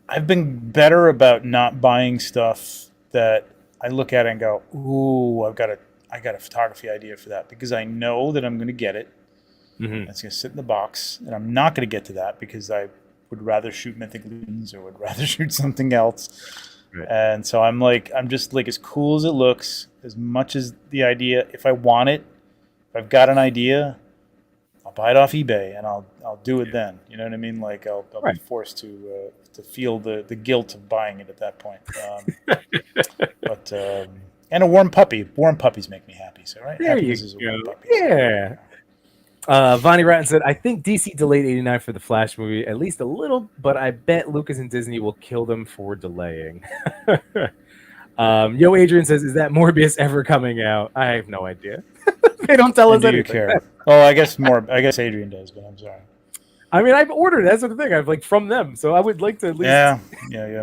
I've been better about not buying stuff that I look at it and go, ooh, I got a photography idea for that, because I know that I'm going to get it. Mm-hmm. It's going to sit in the box, and I'm not going to get to that because I would rather shoot Mythic Loons or would rather shoot something else. Right. And so I'm just like as cool as it looks, as much as the idea. If I want it, if I've got an idea, I'll buy it off eBay and I'll do it then. You know what I mean? Like I'll be forced to feel the guilt of buying it at that point. And a warm puppy. Warm puppies make me happy. So right, there you go. Yeah. Vonnie Ratton said, I think DC delayed 89 for the Flash movie at least a little, but I bet Lucas and Disney will kill them for delaying. Yo, Adrian says, is that Morbius ever coming out? I have no idea. They don't tell us anything. Do you care? Oh, I guess Adrian does, but I'm sorry. I mean, I've ordered. That's the thing. I've like from them, so I would like to at least. Yeah.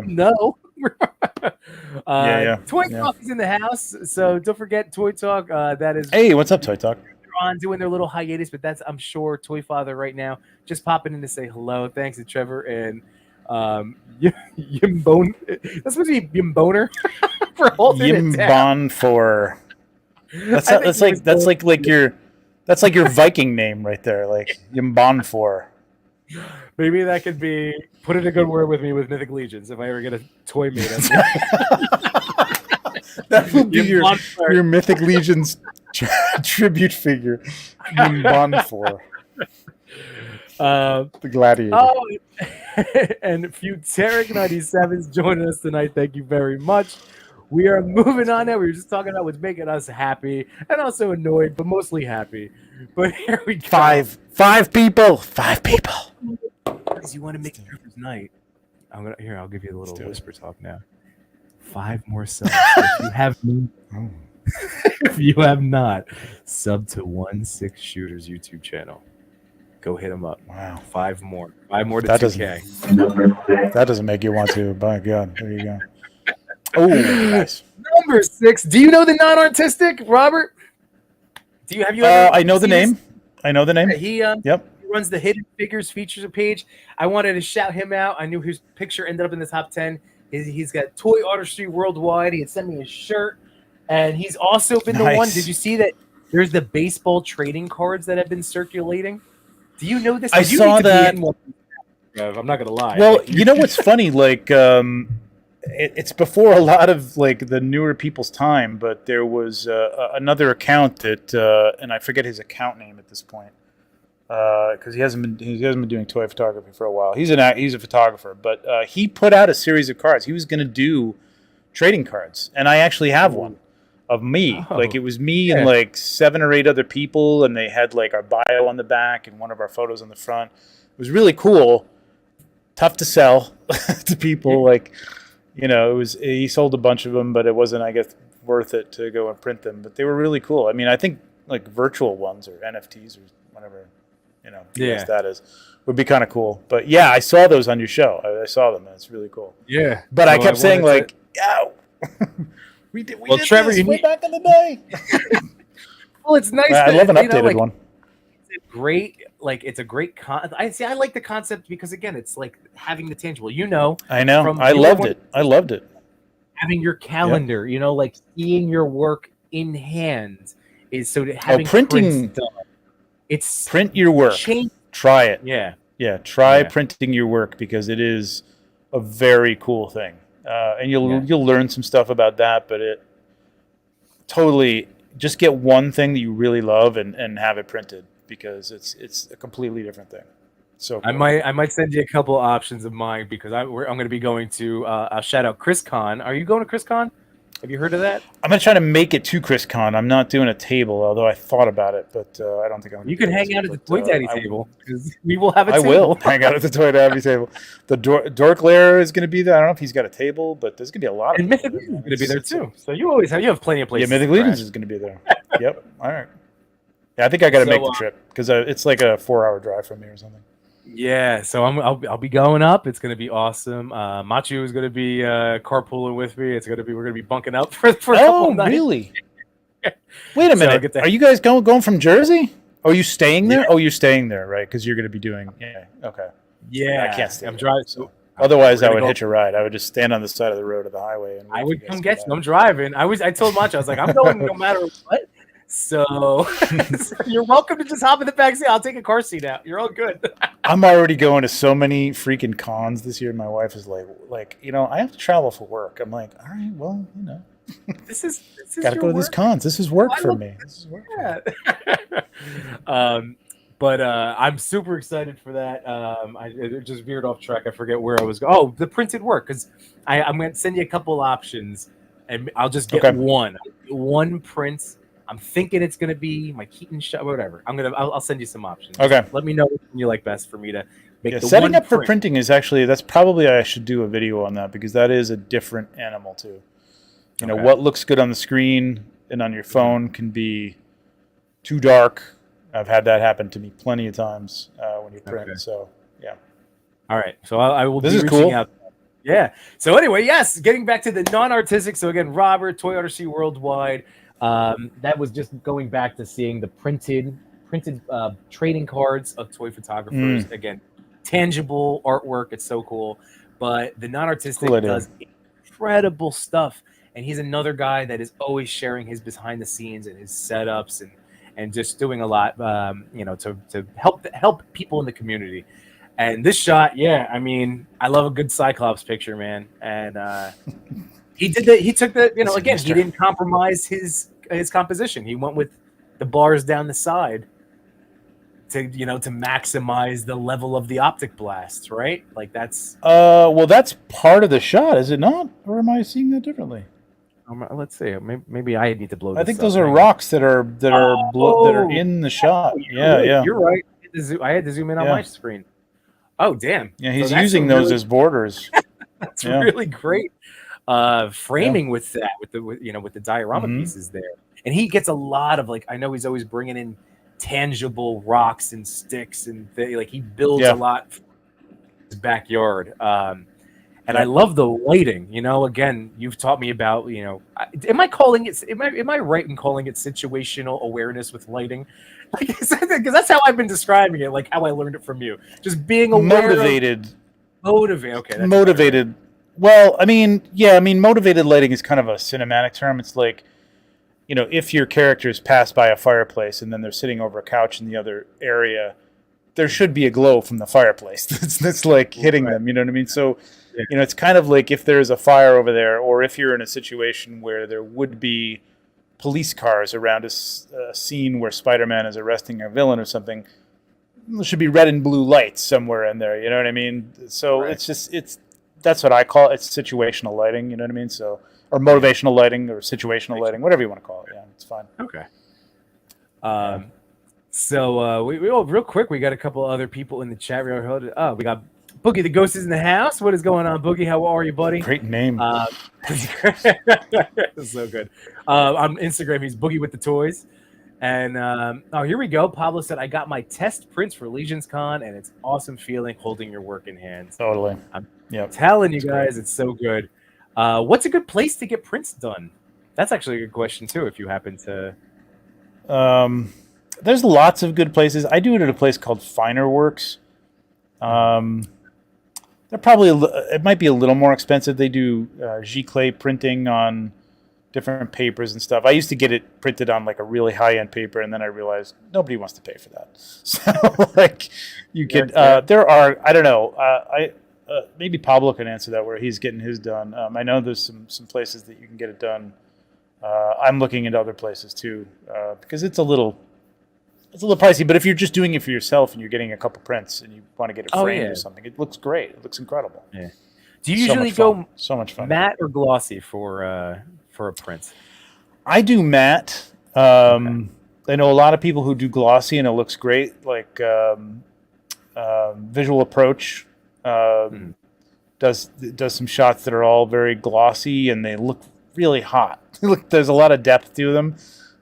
No. Yeah. Toy Talk is in the house, so don't forget Toy Talk. That is. Hey, what's up, Toy Talk? They're on doing their little hiatus, but that's I'm sure Toy Father right now just popping in to say hello. Thanks to Trevor and Yimbone. That's supposed to be Yimboner for holding it down. Yimbon for. That's like your Viking name right there, like Yimbon for. Maybe that could be put in a good word with me with Mythic Legions if I ever get a toy made of me. That would be your Mythic Legions tribute figure. Yimbon for. The Gladiator. Oh, and Futeric97's joining us tonight. Thank you very much. We are moving on now. We were just talking about what's making us happy and also annoyed, but mostly happy. But here we go. Five people. Because you want to make Trevor's night. I'll give you a little whisper talk now. 5 more subs. If you have not, sub to 1-6 Shooters YouTube channel. Go hit them up. Wow. 5 more. 5 more to 2K. That doesn't make you want to. By God. There you go. Oh, nice. Number 6. Do you know the non-artistic, Robert? I know the name. He runs the Hidden Figures features page. I wanted to shout him out. I knew his picture ended up in the top 10. He's got Toy Artistry Worldwide. He had sent me a shirt, and he's also been the one. Did you see that? There's the baseball trading cards that have been circulating. Do you know this? I saw that. I'm not gonna lie. Well, you know what's funny? Like, it's before a lot of like the newer people's time, but there was another account that, and I forget his account name at this point, because he hasn't been doing toy photography for a while. He's a photographer, but he put out a series of cards. He was going to do trading cards, and I actually have one of me. Like it was me and like 7 or 8 other people, and they had like our bio on the back and one of our photos on the front. It was really cool. Tough to sell to people, like. You know, he sold a bunch of them, but it wasn't, I guess, worth it to go and print them. But they were really cool. I mean, I think like virtual ones or NFTs or whatever, that is, would be kind of cool. But yeah, I saw those on your show. I saw them. It's really cool. Yeah. But I kept saying like, yo, we did Trevor, this way back in the day. Well, it's nice. I love an updated one. It's great. Like it's a great I like the concept because again, it's like having the tangible. I know. I loved it. Having your calendar, like seeing your work in hand is so that having printing done. It's print your work. Try it. Yeah. Try printing your work because it is a very cool thing, and you'll learn some stuff about that. But it totally just get one thing that you really love and have it printed. Because it's a completely different thing. So cool. I might send you a couple options of mine because I'm going to be going to I'll shout out Chris Con. Are you going to Chris Con? Have you heard of that? I'm going to try to make it to Chris Con. I'm not doing a table, although I thought about it, but I don't think I'm. You can hang out at the Toy Daddy table because we will have a table. I will hang out at the Toy Daddy table. The Dork Lair is going to be there. I don't know if he's got a table, but there's going to be a lot of. And Mythic Legions is going to be there too. So you have plenty of places. Yeah, Mythic Legions is going to be there. Yep. All right. Yeah, I think I got to make the trip because it's like a 4-hour drive from me or something. Yeah, so I'll be going up. It's going to be awesome. Machu is going to be carpooling with me. We're going to be bunking up for a couple nights. Really? Wait a minute. Are you guys going from Jersey? Are you staying there? Yeah. Oh, you're staying there, right? Because you're going to be doing. Yeah. Okay. Yeah, I can't stay. I'm driving. So. Otherwise, I would hitch a ride. I would just stand on the side of the road of the highway. And I would come get you. I'm driving. I told Machu, I was like, I'm going no matter what. So, so you're welcome to just hop in the back seat. I'll take a car seat out. You're all good. I'm already going to so many freaking cons this year. My wife is like, I have to travel for work. I'm like, all right, well, This is gotta go to these cons. This is work for me. This is work. But I'm super excited for that. It just veered off track. I forget where I was going. Oh, the printed work, because I'm going to send you a couple options, and I'll just get one print. I'm thinking it's going to be my Keaton shot, whatever. I'll send you some options. Okay. Let me know what you like best for me to make the setting one up for print. printing is actually, that's probably, I should do a video on that, because that is a different animal too. What looks good on the screen and on your phone can be too dark. I've had that happen to me plenty of times when you print. So, yeah. All right. So I will this be is reaching cool. out. Yeah. So anyway, yes, getting back to the non-artistic. So again, Robert, Toy Artistry Worldwide. That was just going back to seeing the printed trading cards of toy photographers. Again, tangible artwork. It's so cool. But the non-artistic does incredible stuff. And he's another guy that is always sharing his behind the scenes and his setups and just doing a lot, to help people in the community. And this shot, I mean, I love a good Cyclops picture, man. And he did that. He took the, again, he didn't compromise his composition. He went with the bars down the side to maximize the level of the optic blast, right? Like that's. Well, that's part of the shot, is it not? Or am I seeing that differently? Let's see. Maybe I need to blow. I think those are rocks that are that are in the shot. Yeah. You're right. I had to zoom in on my screen. Oh, damn. Yeah, he's using those as borders. That's really great. Framing with that, with the diorama pieces there, and he gets a lot of I know he's always bringing in tangible rocks and sticks and he builds a lot for his backyard. And I love the lighting. Again, you've taught me about. Am I calling it? Am I right in calling it situational awareness with lighting? Because that's how I've been describing it. Like how I learned it from you. Just being aware motivated. Okay. That's motivated. Well, I mean, motivated lighting is kind of a cinematic term. It's like, if your characters pass by a fireplace and then they're sitting over a couch in the other area, there should be a glow from the fireplace that's like hitting them. You know what I mean? So, it's kind of like if there's a fire over there, or if you're in a situation where there would be police cars around a scene where Spider-Man is arresting a villain or something, there should be red and blue lights somewhere in there. You know what I mean? So that's what I call it. It's situational lighting. You know what I mean? So, or motivational lighting, or situational lighting, whatever you want to call it. Yeah, it's fine. Okay. So we real quick, we got a couple other people in the chat. We got Boogie the Ghost is in the house. What is going on, Boogie? How are you, buddy? Great name. So good. On Instagram, he's Boogie with the Toys. And here we go. Pablo said, I got my test prints for Legions Con, and it's awesome feeling holding your work in hands. Totally. I'm telling you guys, it's so good. What's a good place to get prints done? That's actually a good question, too, if you happen to... There's lots of good places. I do it at a place called Finer Works. They're probably it might be a little more expensive. They do giclée printing on different papers and stuff. I used to get it printed on a really high-end paper, and then I realized nobody wants to pay for that. So you could there are, I don't know, maybe Pablo can answer that, where he's getting his done. I know there's some places that you can get it done. I'm looking at other places too, because it's a little pricey, but if you're just doing it for yourself and you're getting a couple prints and you want to get it framed or something, it looks great. It looks incredible. Yeah. Do you usually go so much fun matte or glossy for a print? I do matte. I know a lot of people who do glossy and it looks great. Like Visual Approach does some shots that are all very glossy and they look really hot. There's a lot of depth to them.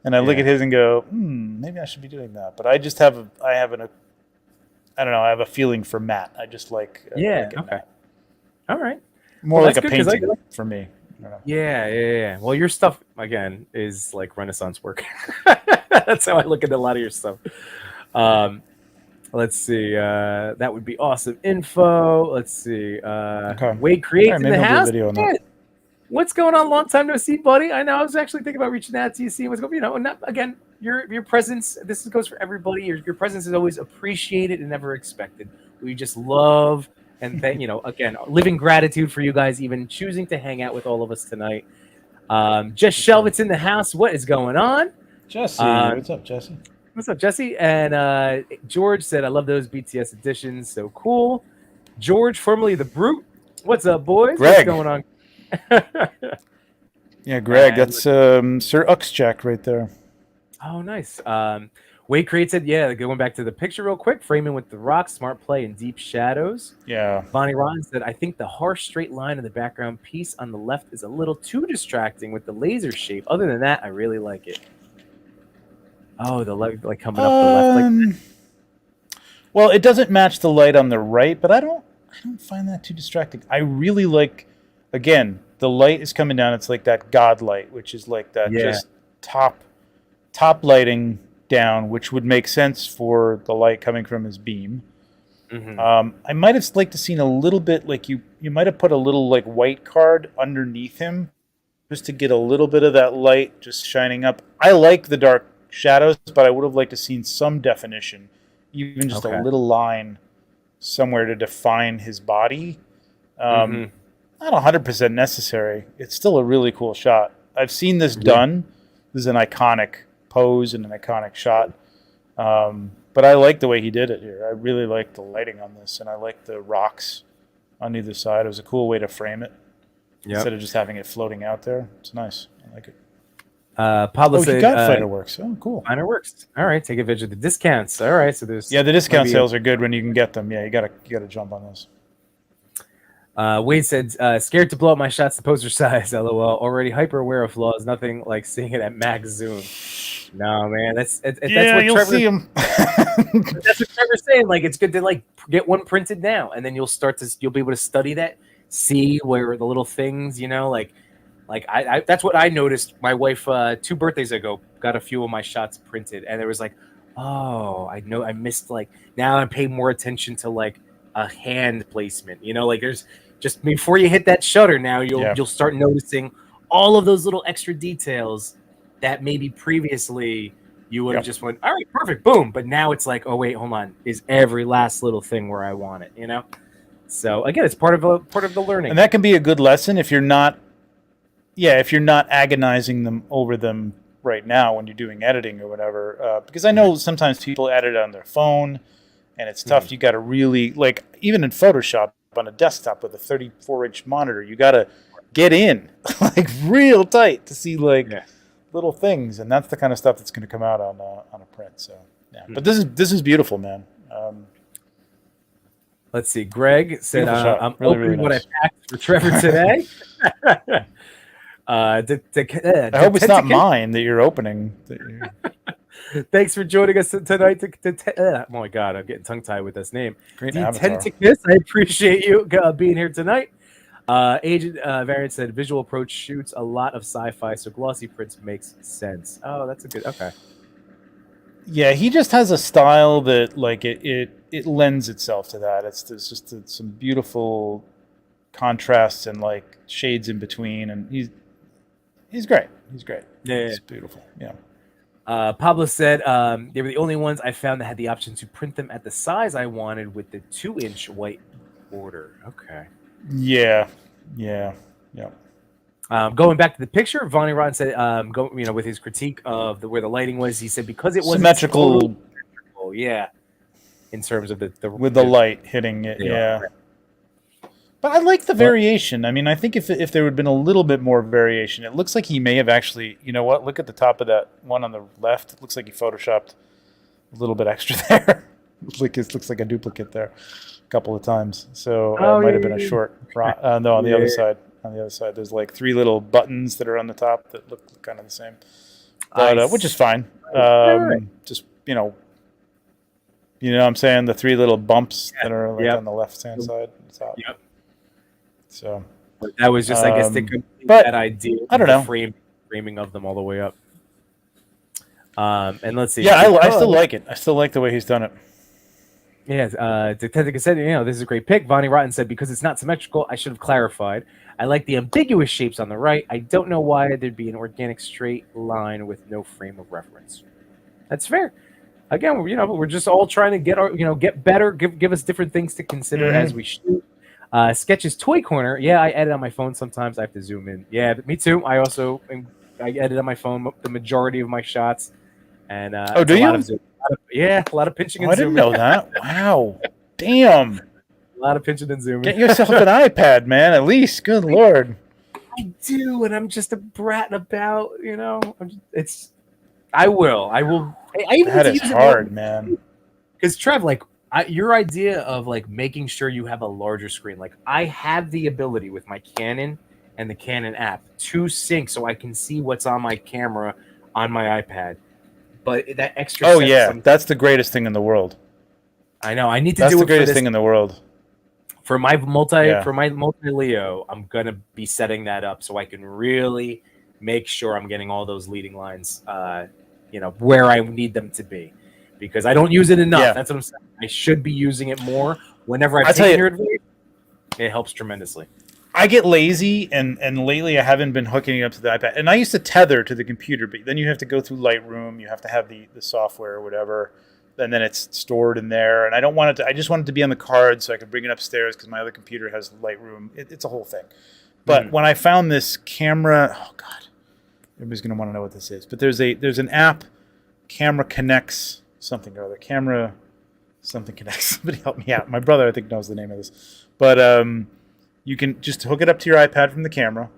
And I look at his and go, maybe I should be doing that. But I just have I have a feeling for matte. I just like okay. All right. More like a painting for me. I don't know. Yeah. Well, your stuff again is like Renaissance work. That's how I look at a lot of your stuff. Let's see. That would be awesome info. Let's see. Wade Creates in the house. What's going on? Long time no see, buddy. I know. I was actually thinking about reaching out to you, seeing what's going on. Again, your presence. This goes for everybody. Your presence is always appreciated and never expected. We just love and thank again, living gratitude for you guys even choosing to hang out with all of us tonight. Just Shelvit's in the house. What is going on? Jesse, what's up, Jesse? What's up, Jesse? And George said, I love those BTS editions. So cool. George, formerly the Brute. What's up, boys? Greg. What's going on? Yeah, Greg. That's Sir Uxjack right there. Oh, nice. Wade Create said, yeah, going back to the picture real quick, framing with the rock, smart play, and deep shadows. Yeah. Bonnie Ron said, I think the harsh straight line in the background piece on the left is a little too distracting with the laser shape. Other than that, I really like it. Oh, the light like coming up the left. Like well, it doesn't match the light on the right, but I don't find that too distracting. I really like, again, the light is coming down. It's like that God light, which is like that just top lighting down, which would make sense for the light coming from his beam. Mm-hmm. I might have liked to seen a little bit, like you might have put a little like white card underneath him just to get a little bit of that light just shining up. I like the dark shadows, but I would have liked to seen some definition, even just a little line somewhere to define his body. Not 100% necessary. It's still a really cool shot. I've seen this done. This is an iconic pose and an iconic shot. But I like the way he did it here. I really like the lighting on this, and I like the rocks on either side. It was a cool way to frame it instead of just having it floating out there. It's nice. I like it. Pablo said, you got Fighterworks. Oh, cool. Fighterworks. All right, take advantage of the discounts. All right, so there's the discount sales are good when you can get them. Yeah, you gotta jump on those. Wade said, scared to blow up my shots to poster size. LOL. Already hyper aware of flaws. Nothing like seeing it at max zoom. No, man. That's what you'll Trevor, see him. That's what Trevor's saying. Like, it's good to like get one printed now, and then you'll be able to study that, see where the little things, like I that's what I noticed. My wife 2 birthdays ago got a few of my shots printed, and there was like, oh, I know I missed like now I pay more attention to like a hand placement. Like there's just before you hit that shutter now, you'll start noticing all of those little extra details that maybe previously you would have just went, all right, perfect, boom. But now it's like, oh wait, hold on, is every last little thing where I want it, So again, it's part of the learning, and that can be a good lesson if you're not agonizing over them right now when you're doing editing or whatever. Because I know sometimes people edit on their phone, and it's tough. You got to really like even in Photoshop on a desktop with a 34-inch monitor, you got to get in like real tight to see little things, and that's the kind of stuff that's going to come out on a print. So yeah, but this is beautiful, man. Let's see. Greg said, "I'm really, opening really what nice. I packed for Trevor today." I hope it's not mine that you're opening. Thanks for joining us tonight. Oh my God, I'm getting tongue-tied with this name. Great Denticus, I appreciate you being here tonight. Agent Variant said, visual approach shoots a lot of sci-fi, so glossy prints makes sense. Oh, that's a good, okay. Yeah, he just has a style that like it lends itself to that. There's just some beautiful contrasts and like shades in between, and he's great. He's great. Yeah, it's beautiful. Yeah. Pablo said they were the only ones I found that had the option to print them at the size I wanted with the 2-inch white border. Okay. Yeah. Going back to the picture, Vonnie Ron said, with his critique of where the lighting was, he said because it wasn't symmetrical, in terms of the with the light hitting it, yeah. But I like the variation. I mean, I think if there had been a little bit more variation, it looks like he may have actually, you know what? Look at the top of that one on the left. It looks like he photoshopped a little bit extra there. It looks like a duplicate there a couple of times. So it might have been a short. No, on the other side. On the other side, there's like 3 little buttons that are on the top that look kind of the same, but which is fine. Just what I'm saying, the 3 little bumps that are like on the left-hand side, the top. Yep. So that was just, I guess, that idea. I don't know, framing of them all the way up. And let's see. Yeah, I still like it. I still like the way he's done it. Yeah, Detective said, this is a great pick. Vonnie Rotten said, because it's not symmetrical, I should have clarified. I like the ambiguous shapes on the right. I don't know why there'd be an organic straight line with no frame of reference. That's fair. Again, we're just all trying to get better. Give us different things to consider as we shoot. Sketches Toy Corner. Yeah, I edit on my phone sometimes. I have to zoom in. Yeah, me too. I edit on my phone the majority of my shots. And do you? A lot of pinching and zooming. I didn't know that. Wow. Damn. A lot of pinching and zooming. Get yourself an iPad, man. At least. Good Lord. I do, and I'm just a brat about. I will. I even that is hard, man. Because Trev, your idea of making sure you have a larger screen, I have the ability with my Canon and the Canon app to sync, so I can see what's on my camera on my iPad. But that extra. Oh yeah, that's the greatest thing in the world. I know. I need to do it. That's the greatest thing in the world. For my multi Leo, I'm gonna be setting that up so I can really make sure I'm getting all those leading lines, where I need them to be, because I don't use it enough. Yeah. That's what I'm saying. I should be using it more. Whenever I've taken your advice, it helps tremendously. I get lazy, and lately I haven't been hooking it up to the iPad. And I used to tether to the computer, but then you have to go through Lightroom. You have to have the software or whatever, and then it's stored in there. And I don't want it to. I just want it to be on the card so I can bring it upstairs because my other computer has Lightroom. It's a whole thing. But when I found this camera, oh god, everybody's gonna want to know what this is. But there's an app, Camera Connects something or other. Camera something connects. Somebody help me out. My brother, I think, knows the name of this. But you can just hook it up to your iPad from the camera.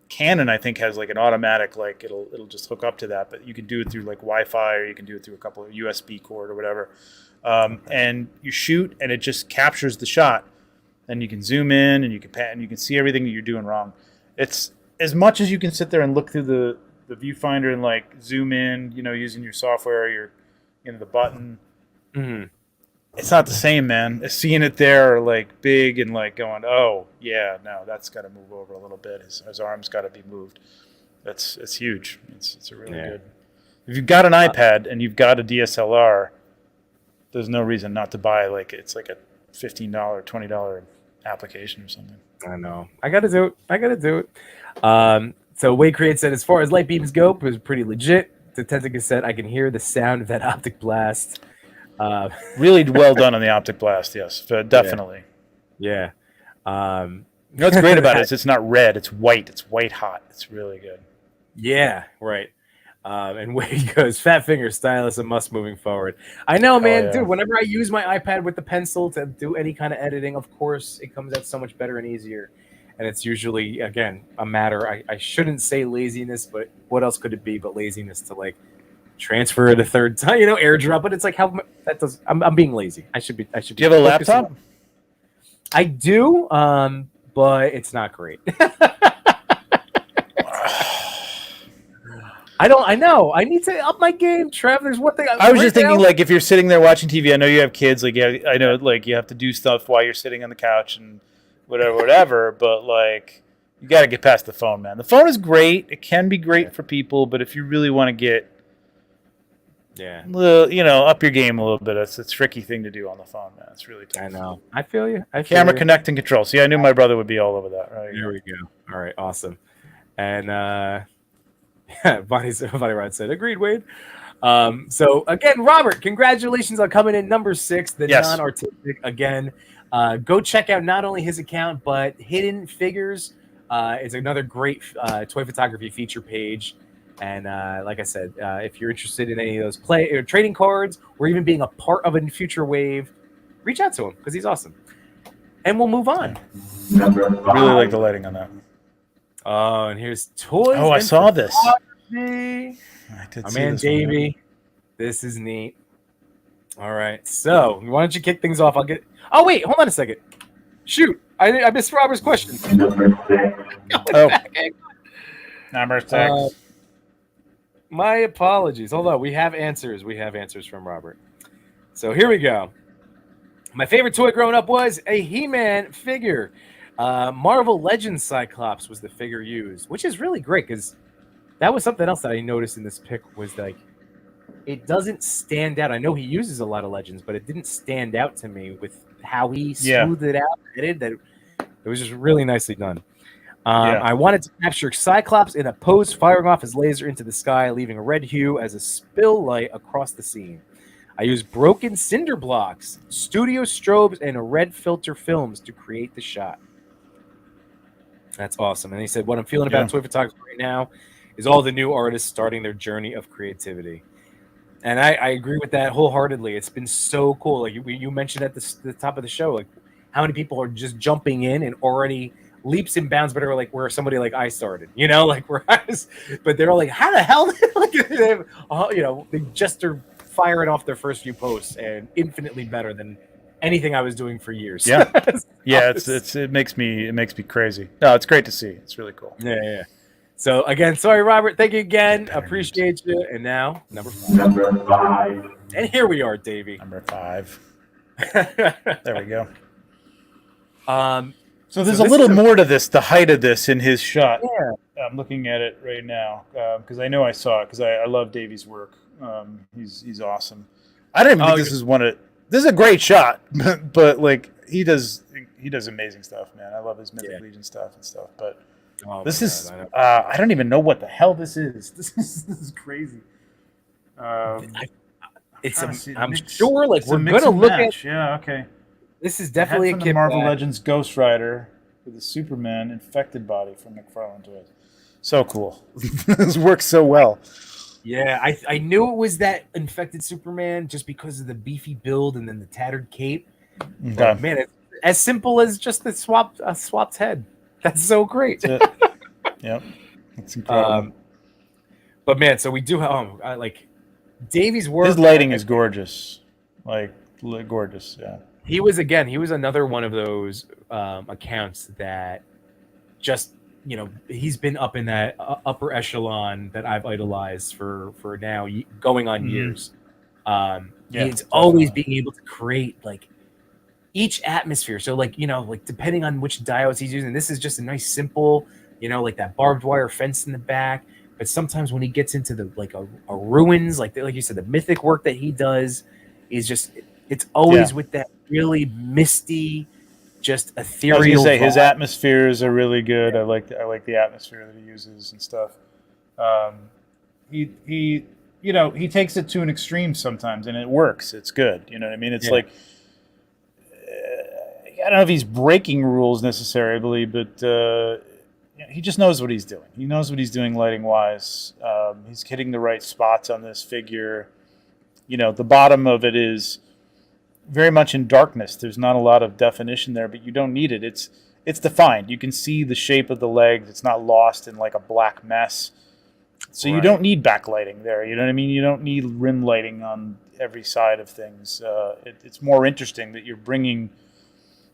Canon, I think, has an automatic, it'll just hook up to that, but you can do it through Wi-Fi, or you can do it through a couple of USB cord or whatever. And you shoot, and it just captures the shot, and you can zoom in, and you can pan, and you can see everything that you're doing wrong. It's as much as you can sit there and look through the viewfinder and zoom in, using your software, the button. Mm-hmm. It's not the same, man. Seeing it there, big and going, oh yeah, no, that's got to move over a little bit. His arm's got to be moved. It's huge. It's a really good. If you've got an iPad and you've got a DSLR, there's no reason not to buy it's a $15, $20 application or something. I know. I got to do it. So Wade Create said, as far as light beams go, it was pretty legit. The Tentacle said, I can hear the sound of that optic blast. Really well done on the optic blast, yes, definitely. Yeah. What's great about it is it's not red, it's white. It's white hot. It's really good. Yeah, right. And Wade goes, fat finger stylus a must moving forward. I know, man. Dude, whenever I use my iPad with the pencil to do any kind of editing, of course, it comes out so much better and easier. And it's usually, again, a matter, I shouldn't say laziness, but what else could it be but laziness to transfer it a third time, airdrop it. It's how that does. I'm being lazy. I should be. Do you have a laptop? I do, but it's not great. I know. I need to up my game, Trev. There's one thing. I was just thinking, if you're sitting there watching TV, I know you have kids. I know, you have to do stuff while you're sitting on the couch and whatever. But you got to get past the phone, man. The phone is great. It can be great for people, but if you really want to get up your game a little bit. It's a tricky thing to do on the phone, man. It's really tough. I know. I feel you. Camera connect and control. See, I knew my brother would be all over that. Right? There we go. All right, awesome. And Bonnie Rod said, agreed, Wade. So again, Robert, congratulations on coming in number 6, the non-artistic. Again, go check out not only his account but Hidden Figures. It's another great toy photography feature page. And like I said, if you're interested in any of those trading cards or even being a part of a future wave, reach out to him because he's awesome. And we'll move on. Really like the lighting on that. Oh, and here's toys. Oh, I saw this. My man Davey. This is neat. All right. So why don't you kick things off? Oh, wait. Hold on a second. Shoot. I missed Robert's question. Number 6. My apologies. Hold on. We have answers. From Robert. So here we go. My favorite toy growing up was a He-Man figure. Marvel Legends Cyclops was the figure used, which is really great because that was something else that I noticed in this pick was it doesn't stand out. I know he uses a lot of Legends, but it didn't stand out to me with how he smoothed it out. That it was just really nicely done. I wanted to capture Cyclops in a pose, firing off his laser into the sky, leaving a red hue as a spill light across the scene. I used broken cinder blocks, studio strobes, and red filter films to create the shot. That's awesome. And he said, what I'm feeling about toy photography right now is all the new artists starting their journey of creativity. And I agree with that wholeheartedly. It's been so cool. Like you mentioned at the top of the show, like how many people are just jumping in and already leaps and bounds, but are like where somebody like I started, like where I was, but they're all like, how the hell? They just are firing off their first few posts and infinitely better than anything I was doing for years. Yeah. It makes me crazy. No, it's great to see. It's really cool. Yeah. So again, sorry, Robert. Thank you again. Appreciate you. And now number 5. Number 5. And here we are, Davey. Number 5. There we go. So there's a little more to this, the height of this in his shot. Yeah. I'm looking at it right now because I know I saw it because I love Davey's work. He's awesome. I don't even think this is this is a great shot, but like he does amazing stuff, man. I love his Mythic Legion stuff and stuff, but this is I don't even know what the hell this is. This is crazy. I'm sure like we're gonna look at. Yeah, okay. This is definitely a Marvel Legends Ghost Rider with a Superman infected body from McFarlane Toys. So cool. This works so well. Yeah, I knew it was that infected Superman just because of the beefy build and then the tattered cape. Okay. But man, it's as simple as just the swapped head. That's so great. That's it. Yep, it's incredible. But man, so we do have like Davey's work. His lighting is gorgeous, like gorgeous. Yeah. He was another one of those accounts that just he's been up in that upper echelon that I've idolized for now going on years. He's always being able to create like each atmosphere. So like depending on which diodes he's using, this is just a nice simple like that barbed wire fence in the back. But sometimes when he gets into the like a ruins, like you said, the mythic work that he does is just it's always with that really misty, just ethereal. I was gonna say his atmospheres are really good. I like the atmosphere that he uses and stuff. He takes it to an extreme sometimes, and it works. It's good. You know what I mean? It's like I don't know if he's breaking rules necessarily, but he just knows what he's doing. He knows what he's doing lighting wise. He's hitting the right spots on this figure. The bottom of it is very much in darkness. There's not a lot of definition there, but you don't need it. It's defined. You can see the shape of the legs. It's not lost in like a black mess. So you don't need backlighting there. You know what I mean? You don't need rim lighting on every side of things. It's more interesting that you're bringing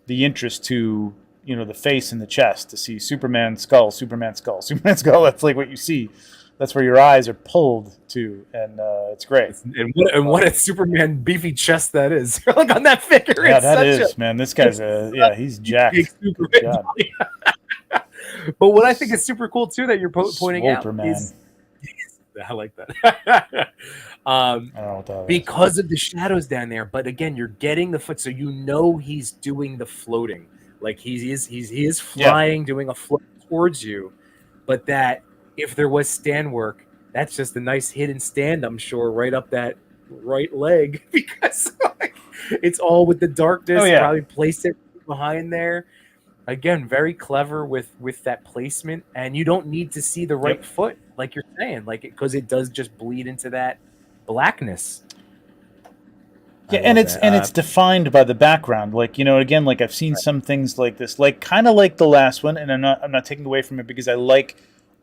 the interest to the face and the chest to see Superman skull, Superman skull, Superman skull. That's like what you see. That's where your eyes are pulled to, and it's great. And what a Superman beefy chest that is! Like on that figure. Yeah, that is, man. This guy's he's jacked. But what I think is super cool too that you're pointing out is, I like that. I don't know what that because of the shadows down there. But again, you're getting the foot, so he's doing the floating. Like he is flying, doing a float towards you, but that. If there was stand work, that's just a nice hidden stand, I'm sure, right up that right leg because it's all with the darkness. Probably placed it behind there. Again, very clever with that placement, and you don't need to see the right foot, like you're saying, because it does just bleed into that blackness. Yeah, and it's defined by the background. Like again, like I've seen some things like this, like kind of like the last one, and I'm not taking away from it because I like.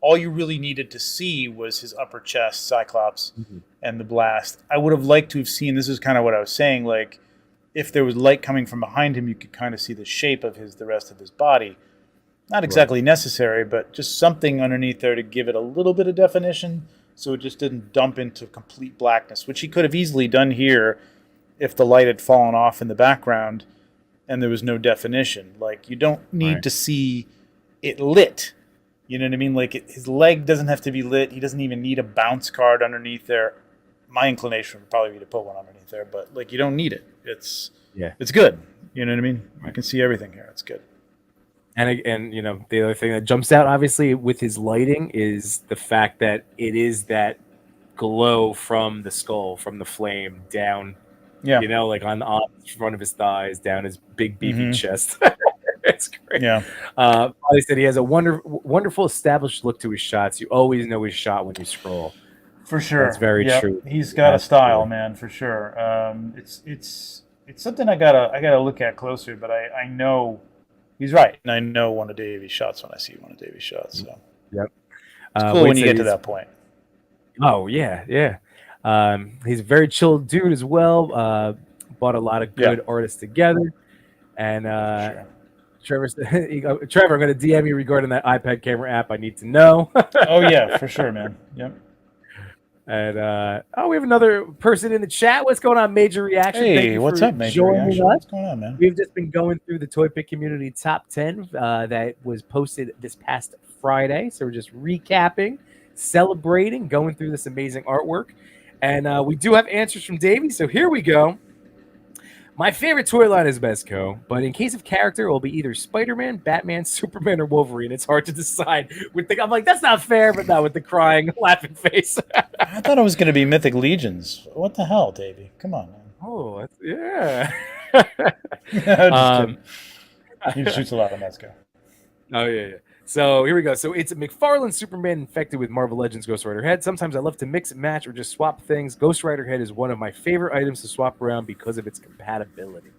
All you really needed to see was his upper chest, Cyclops, and the blast. I would have liked to have seen, this is kind of what I was saying, like, if there was light coming from behind him, you could kind of see the shape of the rest of his body. Not exactly necessary, but just something underneath there to give it a little bit of definition so it just didn't dump into complete blackness, which he could have easily done here if the light had fallen off in the background and there was no definition. Like, you don't need to see it lit. You know what I mean? Like his leg doesn't have to be lit. He doesn't even need a bounce card underneath there. My inclination would probably be to put one underneath there, but like you don't need it. It's good. You know what I mean? I can see everything here. It's good. And the other thing that jumps out obviously with his lighting is the fact that it is that glow from the skull, from the flame down, like on front of his thighs, down his big beefy chest. It's great. Yeah. He said he has a wonderful established look to his shots. You always know his shot when you scroll. For sure. That's very true. He's got a style, man, for sure. It's something I gotta look at closer, but I know he's right, and I know one of Davy's shots when I see one of Davy's shots. So yep, it's cool when you get to that point. Oh yeah. He's a very chill dude as well. Bought a lot of good artists together, and Trevor, I'm going to DM you regarding that iPad camera app. I need to know. Oh yeah, for sure, man. Yep. And we have another person in the chat. What's going on, Major Reaction? Hey, what's up, Major Reaction? What's going on, man? We've just been going through the ToyPic Community Top 10 that was posted this past Friday. So we're just recapping, celebrating, going through this amazing artwork. And we do have answers from Davey. So here we go. My favorite toy line is Mezco, but in case of character, it will be either Spider-Man, Batman, Superman, or Wolverine. It's hard to decide. I'm like, that's not fair, but not with the crying, laughing face. I thought it was going to be Mythic Legions. What the hell, Davey? Come on, man. Oh, yeah. He shoots a lot of Mezco. Oh, yeah. So here we go. So it's a McFarlane Superman infected with Marvel Legends Ghost Rider head. Sometimes I love to mix and match or just swap things. Ghost Rider head is one of my favorite items to swap around because of its compatibility.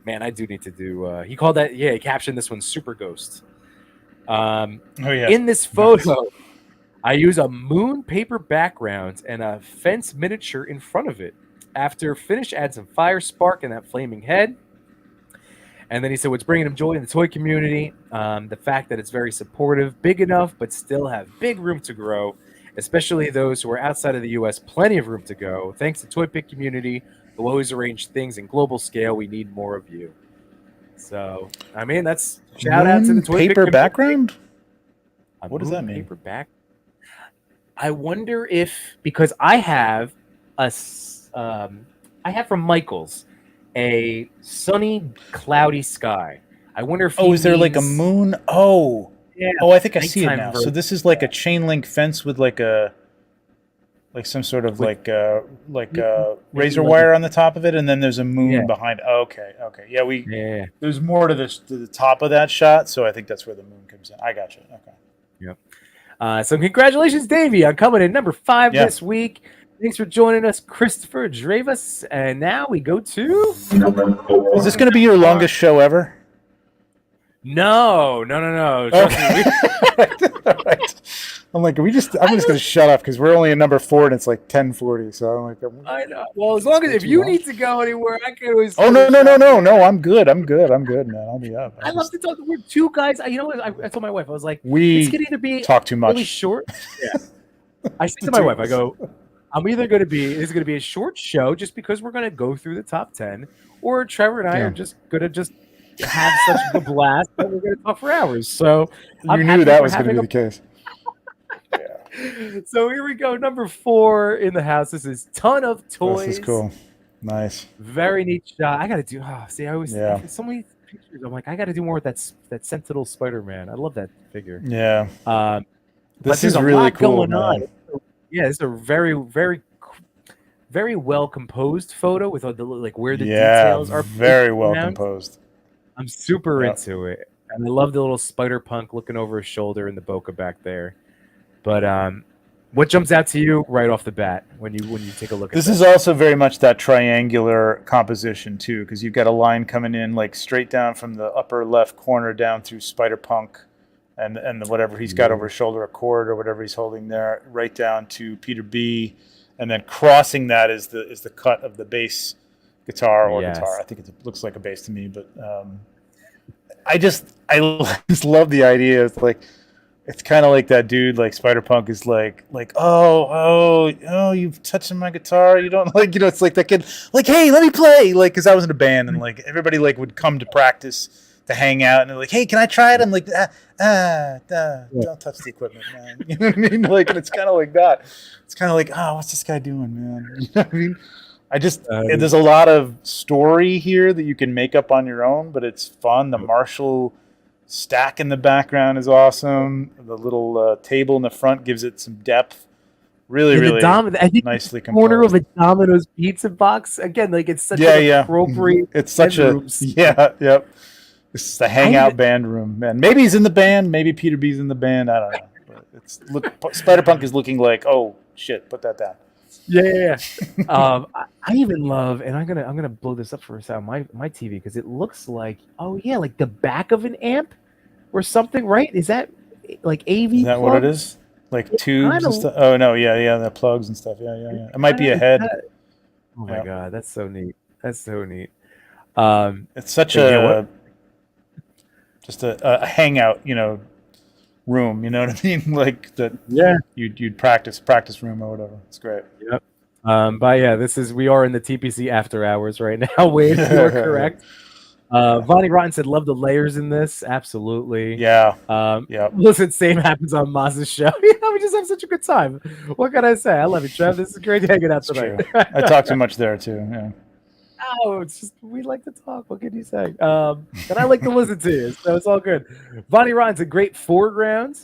Man, I do need to do. He called that. Yeah, he captioned this one Super Ghost. In this photo, I use a moon paper background and a fence miniature in front of it. After finish, add some fire spark in that flaming head. And then he said, what's bringing him joy in the toy community, the fact that it's very supportive, big enough, but still have big room to grow, especially those who are outside of the U.S., plenty of room to go. Thanks to ToyPic Community, who always arrange things in global scale. We need more of you. So, I mean, that's shout out to the ToyPic paper community. Background? What does that mean? Paper back. I wonder if, because I have from Michael's, a sunny, cloudy sky. I wonder if is there like a moon? Oh, yeah. Oh, I think I see it now. So this is like a chain link fence with like some sort of razor wire on the top of it, and then there's a moon behind. Oh, okay. Yeah, there's more to this to the top of that shot, so I think that's where the moon comes in. I got you. Okay. Yep. So congratulations, Davey, on coming in number 5 this week. Thanks for joining us, Christopher Dravas. And now we go to... Is this going to be your longest show ever? No. Trust me. Right. I'm like, I'm just going to shut up because we're only at number 4 and it's like 10:40. So I'm like, I know. Well, as long as if you need to go anywhere, I can always. Oh no! I'm good, man. I'll be up. I love to talk. We're two guys. You know what? I told my wife, I was like, this could either be talk too much, really short. Yeah. I said to my wife, I go, I'm either going to be, it's going to be a short show just because we're going to go through the top 10, or Trevor and I are just going to just have such a blast that we're going to talk for hours. So you knew that was going to be the case. So here we go. Number 4 in the house. This is Ton of Toys. This is cool. Nice. Very neat shot. I got to do, I always, so many pictures. I'm like, I got to do more with that Sentinel Spider-Man. I love that figure. Yeah. This is really cool going on. Yeah, it's a very, very, very well composed photo with all the where the details are. Very well composed. I'm super into it, and I love the little Spider Punk looking over his shoulder and the bokeh back there. But what jumps out to you right off the bat when you take a look at this? Is also very much that triangular composition too, because you've got a line coming in like straight down from the upper left corner down through Spider Punk. And whatever he's got over his shoulder, a cord or whatever he's holding there, right down to Peter B, and then crossing that is the cut of the bass guitar or guitar. I think it looks like a bass to me, but I just love the idea. It's like it's kind of like that dude, like Spider Punk is like oh you've touching my guitar, you don't it's like that kid like, hey, let me play, like, because I was in a band and like everybody like would come to practice to hang out, and they're like, hey, can I try it? I'm like, don't touch the equipment, man. You know what I mean? Like, and it's kind of like that. It's kind of like, oh, what's this guy doing, man? You know what I mean? There's a lot of story here that you can make up on your own, but it's fun. The Marshall stack in the background is awesome. The little table in the front gives it some depth. Really, really I think nicely the corner composed. of a Domino's pizza box. Again, like it's such an appropriate. It's such a yep. This is the hangout band room, man. Maybe he's in the band. Maybe Peter B's in the band. I don't know. But Spider-Punk is looking like, oh shit, put that down. Yeah. I even love, and I'm gonna blow this up for a second. My TV, because it looks like, oh yeah, like the back of an amp or something, right? Is that like AV? Is that what it is? Like tubes and stuff? Oh no, yeah, the plugs and stuff. Yeah. It might be a head. Oh my god, that's so neat. It's It's such just a hangout, room. You know what I mean? Like that. Yeah. You'd practice room or whatever. It's great. Yep. But yeah, we are in the TPC after hours right now. Wade, you are correct. Vonnie Rotten said, love the layers in this. Absolutely. Yeah. Listen, same happens on Maz's show. We just have such a good time. What can I say? I love you, Trev. This is great hanging out tonight. I talk too much there too. Yeah. Oh, it's just we like to talk. What can you say? And I like to listen to you, so it's all good. Vonnie Ryan's a great foreground,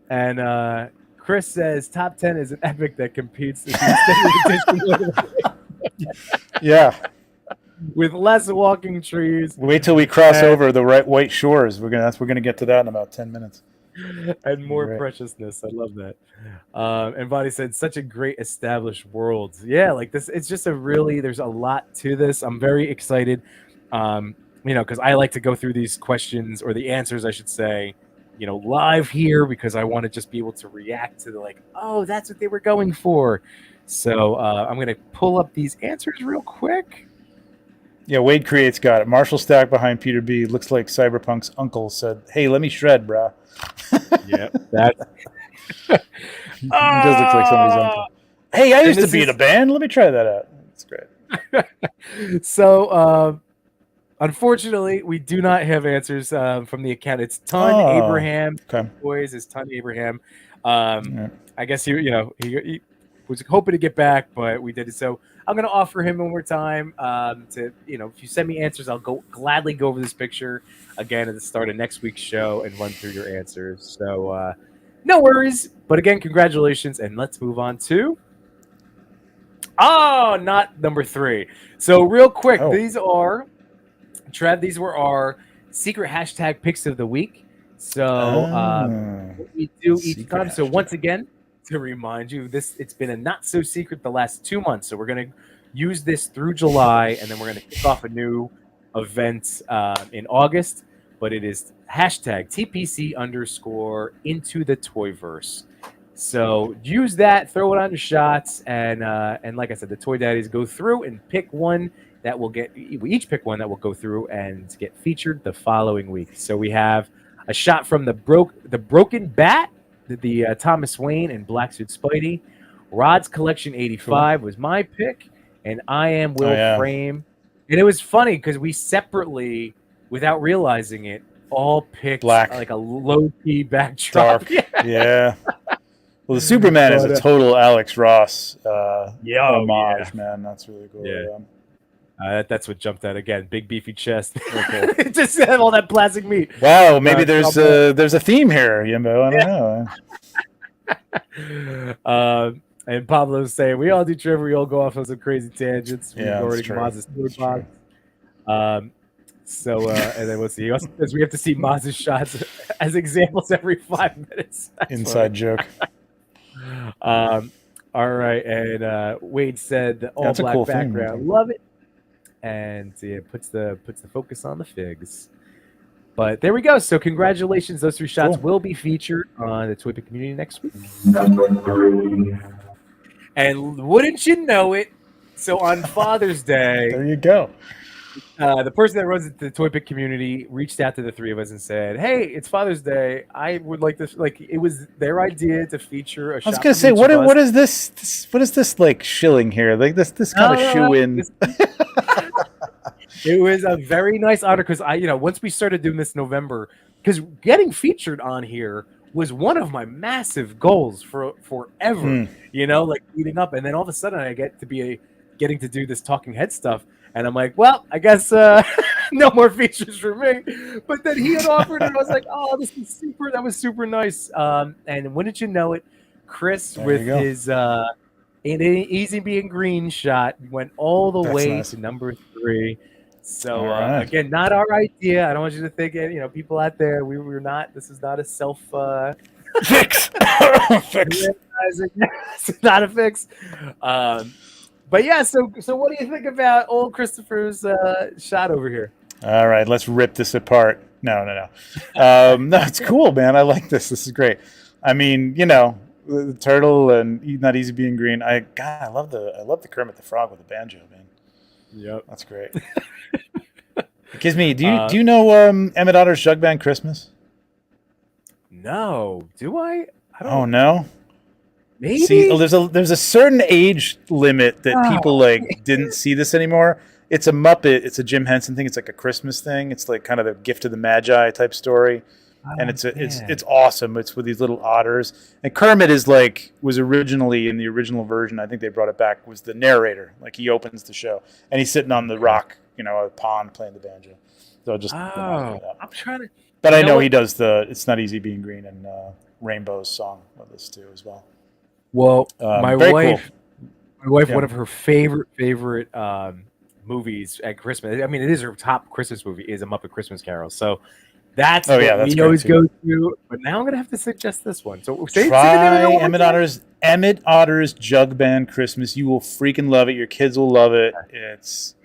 and Chris says top 10 is an epic that competes. Yeah, with less walking trees. Wait till we cross over the right white shores. We're gonna get to that in about 10 minutes. And more preciousness. I love that. And Bonnie said, such a great established world. Yeah, like this, it's just there's a lot to this. I'm very excited. Because I like to go through these questions, or the answers, I should say, live here, because I want to just be able to react to oh, that's what they were going for. So I'm going to pull up these answers real quick. Yeah, Wade Creates got it. Marshall Stack behind Peter B. Looks like Cyberpunk's uncle said, hey, let me shred, brah. Yeah, that He does look like somebody's uncle. Hey, I used to be in a band. Let me try that out. That's great. So, unfortunately, we do not have answers from the account. It's Ton Abraham. Okay. Boys is Ton Abraham. I guess he was hoping to get back, but we did it. So I'm going to offer him one more time to, if you send me answers, I'll gladly go over this picture again at the start of next week's show and run through your answers. So no worries. But again, congratulations. And let's move on to not number 3. So real quick, these are, Trev, these were our secret hashtag picks of the week. So what we do each time. So once again, to remind you, it's been a not so secret the last 2 months. So we're going to use this through July, and then we're going to kick off a new event in August. But it is hashtag TPC _ into the Toyverse. So use that, throw it on your shots, and like I said, the Toy Daddies go through and pick one that will we each pick one that will go through and get featured the following week. So we have a shot from the Broken Bat, the Thomas Wayne and Black Suit Spidey. Rod's Collection 85 was my pick, and I Am Will Frame. And it was funny because we separately, without realizing it, all picked like a low-key backdrop. Yeah. Well, the Superman is a total Alex Ross homage, man. That's really cool. Yeah. That's what jumped out again. Big beefy chest. Just have all that plastic meat. Wow, maybe there's a theme here, Yimbo. I don't know. And Pablo's saying we all do Trevor. We all go off on some crazy tangents. Yeah, that's true. So and then we'll see. Also, we have to see Maz's shots as examples every 5 minutes. That's inside joke. All right, and Wade said the all black cool background. Thing, love it. And it puts the focus on the figs. But there we go. So congratulations. Those 3 shots will be featured on the ToyPic Community next week. And wouldn't you know it, so on Father's Day, there you go. The person that runs the ToyPic Community reached out to the 3 of us and said, "Hey, it's Father's Day. I would like this." Like, it was their idea to feature a shot. I was gonna say, what is this? What is this like shilling here? Like this kind of shoe in. It was a very nice honor because once we started doing this November, because getting featured on here was one of my massive goals for forever. Like leading up, and then all of a sudden I get to be getting to do this talking head stuff, and I'm like, well, I guess no more features for me. But then he had offered it. I was like, oh, this is super. That was super nice. And wouldn't you know it, Chris There with you go. his easy being green shot went all the That's way nice. to number 3. So All right. again, not our idea. I don't want you to think, people out there, we're not. This is not a self Fix. Fix. It's not a fix. But yeah, so what do you think about old Christopher's shot over here? All right, let's rip this apart. No. No, it's cool, man. I like this. This is great. I mean, the turtle and not easy being green. I love the Kermit the Frog with the banjo, man. Yep, that's great. It gives me. Do you know Emmett Otter's Jug Band Christmas? No, do I? I don't. Oh no. Maybe. See, there's a certain age limit that people didn't see this anymore. It's a Muppet. It's a Jim Henson thing. It's like a Christmas thing. It's like kind of the Gift of the Magi type story, and it's awesome. It's with these little otters, and Kermit was originally in the original version. I think they brought it back. Was the narrator? Like he opens the show, and he's sitting on the rock, a pond playing the banjo. So just I'm trying to. But I know he does the "It's Not Easy Being Green" and Rainbow's song with this too as well. Well, my wife, cool. one of her favorite movies at Christmas. I mean, it is her top Christmas movie. Is A Muppet Christmas Carol. So that's what we always go to. But now I'm gonna have to suggest this one. So try Emmett Otter's Jug Band Christmas. You will freaking love it. Your kids will love it. It's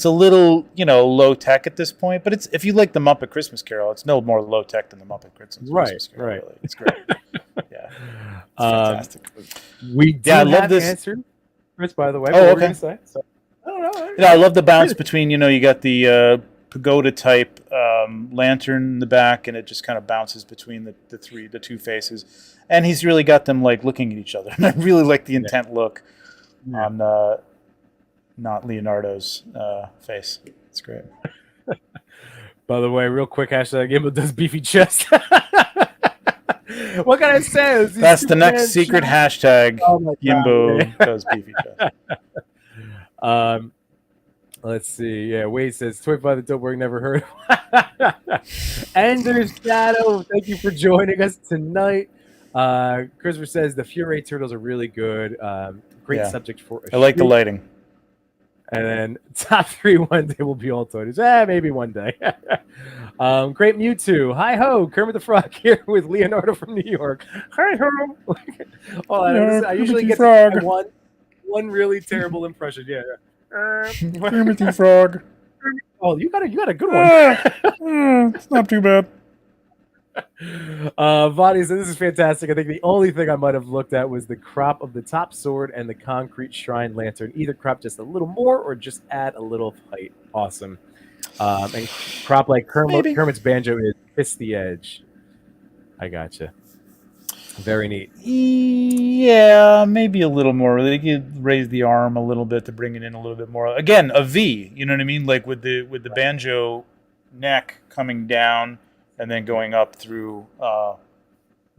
a little low tech at this point, but if you like the Muppet Christmas Carol, it's no more low tech than the Muppet Christmas Carol. Right. Really. It's great. Yeah. Fantastic. We did I love this answer, Chris, by the way. Oh, okay. Say, so, I don't know. Yeah, I love the bounce between, you got the pagoda type lantern in the back, and it just kind of bounces between the two faces. And he's really got them looking at each other. And I really like the intent look on not Leonardo's face. It's great. By the way, real quick, hashtag Gimbo does beefy chest. What can I say? That's the next secret hashtag. Gimbo does beefy chest. Let's see. Yeah, Wade says, Toy by the Dopework, never heard. Ender's Shadow, thank you for joining us tonight. Christopher says, the Fury Turtles are really good. Great subject for a I like the lighting. And then top 3 one day will be all toys. Maybe one day. Great Mewtwo. Hi ho, Kermit the Frog here with Leonardo from New York. Hi ho. I usually get one really terrible impression. Yeah. Kermit the Frog. Oh, you got a good one. It's not too bad. Vadi said, this is fantastic. I think the only thing I might have looked at was the crop of the top sword and the concrete shrine lantern. Either crop just a little more or just add a little height. Awesome. And crop like Kermit's banjo is kiss the edge. I gotcha. Very neat. Yeah, maybe a little more. They could raise the arm a little bit to bring it in a little bit more. Again, a V. You know what I mean? Like with the banjo neck coming down and then going up through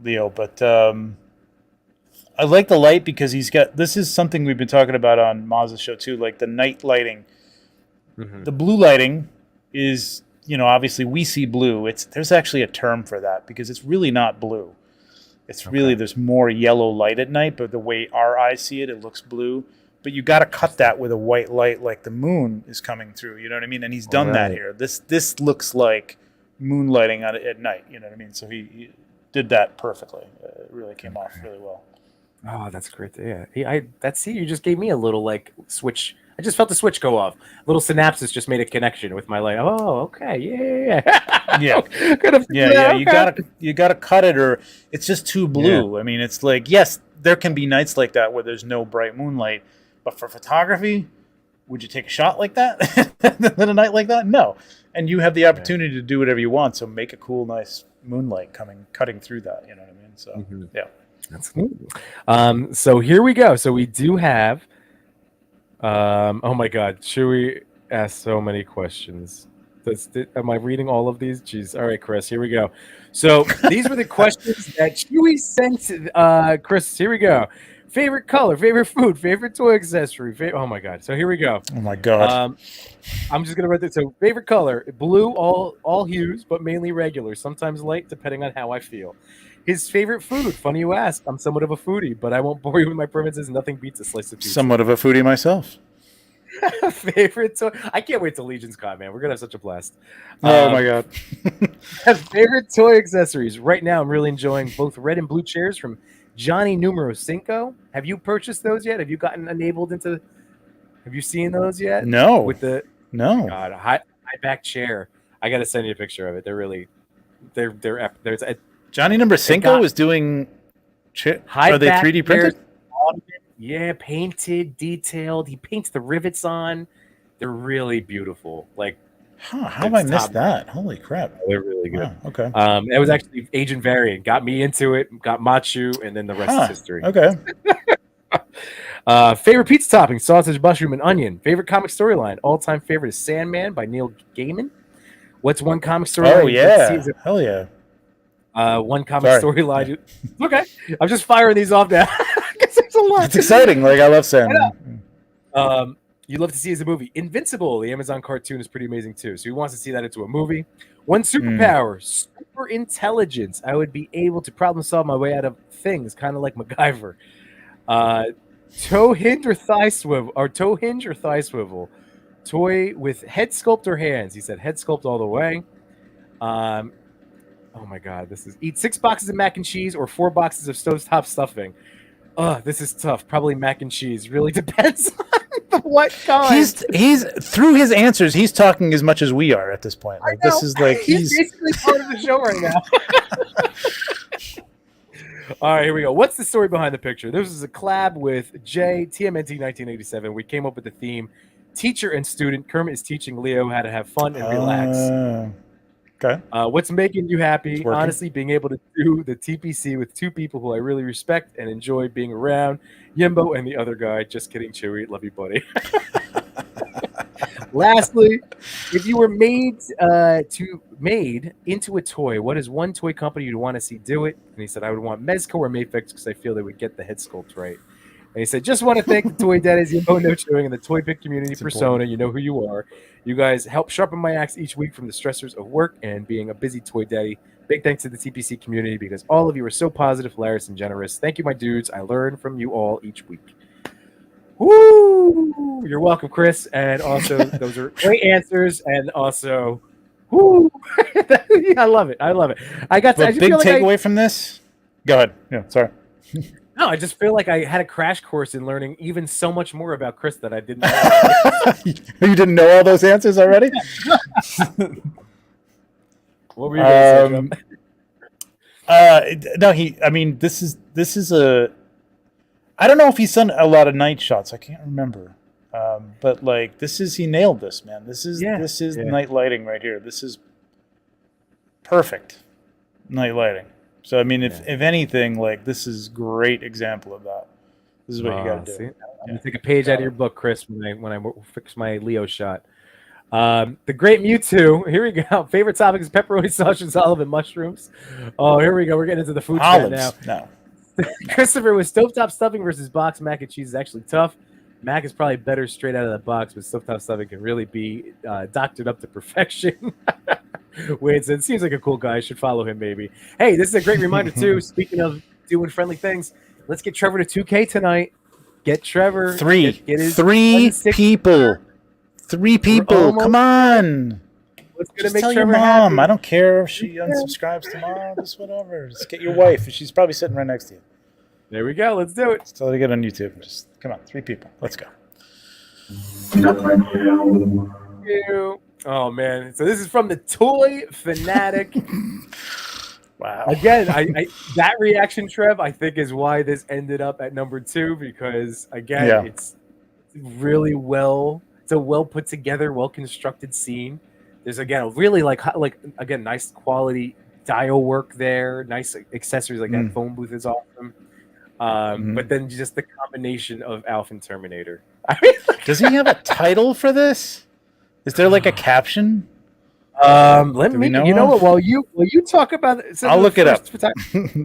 Leo. But I like the light because he's got. This is something we've been talking about on Maz's show too. Like the night lighting. Mm-hmm. The blue lighting is, obviously we see blue. There's actually a term for that because it's really not blue. It's really, there's more yellow light at night, but the way our eyes see it, it looks blue. But you got to cut that with a white light like the moon is coming through, you know what I mean? And he's done that here. This looks like moonlighting at night, you know what I mean? So he did that perfectly. It really came off really well. Oh, that's great. Yeah. You just gave me a little switch. I just felt the switch go off. Little synapses just made a connection with my light. Oh, okay. Yeah. You gotta cut it, or it's just too blue. Yeah. I mean, it's like, yes, there can be nights like that where there's no bright moonlight, but for photography, would you take a shot like that in a night like that? No. And you have the opportunity to do whatever you want. So make a cool, nice moonlight cutting through that. You know what I mean? So yeah, that's cool. So here we go. So we do have. Oh my God, Chewy asked so many questions. Am I reading all of these? Jeez. All right, Chris, here we go. So these were the questions that Chewy sent. Chris, here we go. Favorite color, favorite food, favorite toy accessory. Oh my god! So here we go. Oh my god. I'm just gonna write this. So favorite color, blue, all hues, but mainly regular. Sometimes light, depending on how I feel. His favorite food. Funny you ask. I'm somewhat of a foodie, but I won't bore you with my preferences. Nothing beats a slice of pizza. Somewhat of a foodie myself. Favorite toy. I can't wait to Legion's Con, man. We're gonna have such a blast. Oh my god. Favorite toy accessories. Right now, I'm really enjoying both red and blue chairs from Johnny Numero Cinco. Have you purchased those yet? Have you gotten enabled into? Have you seen those yet? No. With the no. God, a high back chair. I gotta send you a picture of it. There's Johnny Number Cinco is doing. Are they 3D printed? Yeah, painted, detailed. He paints the rivets on. They're really beautiful. Like, how have I missed that? Holy crap! They're really good. Oh, okay. It was actually Agent Variant got me into it. Got Machu, and then the rest is history. Okay. Favorite pizza topping: sausage, mushroom, and onion. Favorite comic storyline: all-time favorite is Sandman by Neil Gaiman. What's one comic storyline? Oh yeah, hell yeah. One comic storyline. Okay, I'm just firing these off now. There's a lot. It's exciting. Like I love Sandman. You'd love to see as a movie. Invincible, the Amazon cartoon, is pretty amazing too. So he wants to see that into a movie. One superpower: super intelligence. I would be able to problem solve my way out of things, kind of like MacGyver. Toe hinge or thigh swivel, or toe hinge or thigh swivel. Toy with head sculpt or hands. He said head sculpt all the way. Oh my god, this is eat 6 boxes of mac and cheese or 4 boxes of stovetop stuffing. This is tough. Probably mac and cheese. Really depends on what kind. He's through his answers. He's talking as much as we are at this point. Like this is like he's basically part of the show right now. All right, here we go. What's the story behind the picture? This is a collab with TMNT 1987. We came up with the theme: teacher and student. Kermit is teaching Leo how to have fun and relax. Okay. What's making you happy? Honestly, being able to do the TPC with 2 people who I really respect and enjoy being around. Yimbo and the other guy. Just kidding, Chewy. Love you, buddy. Lastly, if you were made into a toy, what is one toy company you'd want to see do it? And he said, I would want Mezco or Mayfix because I feel they would get the head sculpt right. And he said, just want to thank the Toy Daddies, Yimbo, No Chewing, and the ToyPic Community persona. You know who you are. You guys help sharpen my axe each week from the stressors of work and being a busy toy daddy. Big thanks to the TPC community because all of you are so positive, hilarious, and generous. Thank you, my dudes. I learn from you all each week. Woo! You're welcome, Chris. And also, those are great answers. And also, woo! I love it. I love it. I got to, big takeaway from this. Go ahead. Yeah, sorry. No, I just feel like I had a crash course in learning even so much more about Chris that I didn't know. You didn't know all those answers already? What were you going to say? No, I mean, this is a. I don't know if he's done a lot of night shots. I can't remember. But like, he nailed this, man. This is night lighting right here. This is perfect night lighting. So I mean, if anything, like this is great example of that. This is what you got to do. I'm gonna take a page out of your book, Chris, when I fix my Leo shot. The Great Mewtwo. Here we go. Favorite topic is pepperoni, sausage, olive, and mushrooms. Oh, here we go. We're getting into the food chat now. No. Christopher, with stovetop stuffing versus box mac and cheese is actually tough. Mac is probably better straight out of the box, but stovetop stuffing can really be doctored up to perfection. Wait, it seems like a cool guy. I should follow him, maybe. Hey, this is a great reminder, too. Speaking of doing friendly things, let's get Trevor to 2K tonight. Get Trevor. Three people. Come on. What's going to just make tell Trevor your mom. happy? I don't care if she unsubscribes tomorrow. Just whatever. Just get your wife. She's probably sitting right next to you. There we go. Let's do it. Just tell her to get on YouTube. Just come on. 3 people. Let's go. Oh man! So this is from the Toy Fanatic. Wow! Again, I that reaction, Trev, I think is why this ended up at number 2 because again, it's really it's a well put together, well constructed scene. There's again a really nice quality dial work there, nice accessories like that phone booth is awesome. But then just the combination of Alf and Terminator. I mean, does he have a title for this? Is there like a caption? Let Do me. we know You know of? what? While you talk about it, I'll look it up.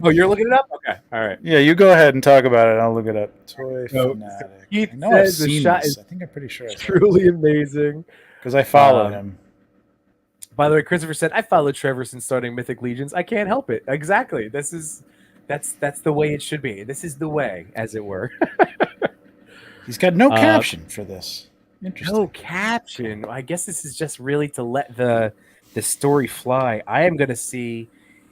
Oh, you're looking it up. Okay, all right. Yeah, you go ahead and talk about it. I'll look it up. Toy So, Fanatic. Keith I know I've says the seen shot this. is I think I'm pretty sure I saw truly amazing. because I follow him. By the way, Christopher said, "I followed Trevor since starting Mythic Legions. I can't help it." Exactly. That's the way it should be. This is the way, as it were. He's got no caption for this. Interesting. No caption. I guess this is just really to let the story fly. I am going to see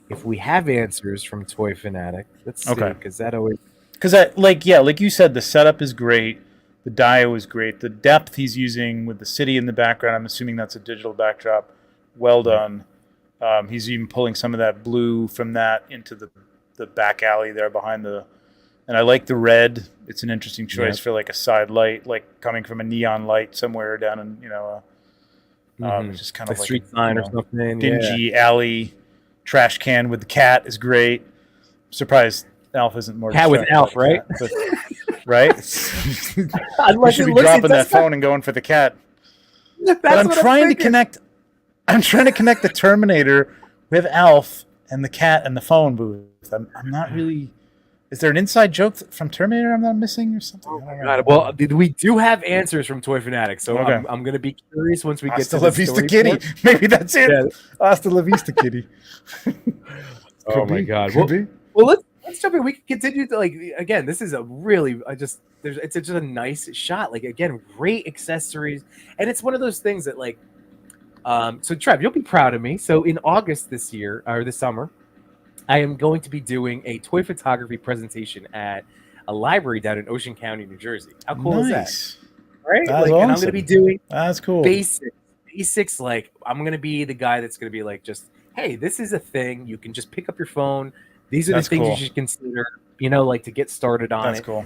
if we have answers from Toy Fanatic. Let's see, because that always. Because like you said, the setup is great. The dio is great. The depth he's using with the city in the background. I'm assuming that's a digital backdrop. Well done. He's even pulling some of that blue from that into the back alley there behind the. And I like the red. It's an interesting choice for like a side light, like coming from a neon light somewhere down in just kind of like street sign or something. Dingy alley. Trash can with the cat is great. I'm surprised Alf isn't more cat with Alf, right? Cat, but, right? We should be dropping that phone and going for the cat. But I'm trying to connect. I'm trying to connect the Terminator with Alf and the cat and the phone booth. I'm not really. Is there an inside joke from Terminator I'm not missing or something? Oh my God. Well, we do have answers from Toy Fanatic, so okay. I'm going to be curious once we get to the Vista Kitty. Maybe that's it. Yeah. Hasta la Vista Kitty. Oh my God. Well, let's jump in. We can continue to again. This is a really it's just a nice shot. Like again, great accessories, and it's one of those things that So Trev, you'll be proud of me. So in August this year or this summer, I am going to be doing a toy photography presentation at a library down in Ocean County, New Jersey. How cool is that? Right? That's awesome. And I'm going to be doing cool. Basics. Like I'm going to be the guy that's going to be like, just, hey, this is a thing. You can just pick up your phone. These are the things you should consider, to get started on it. That's cool.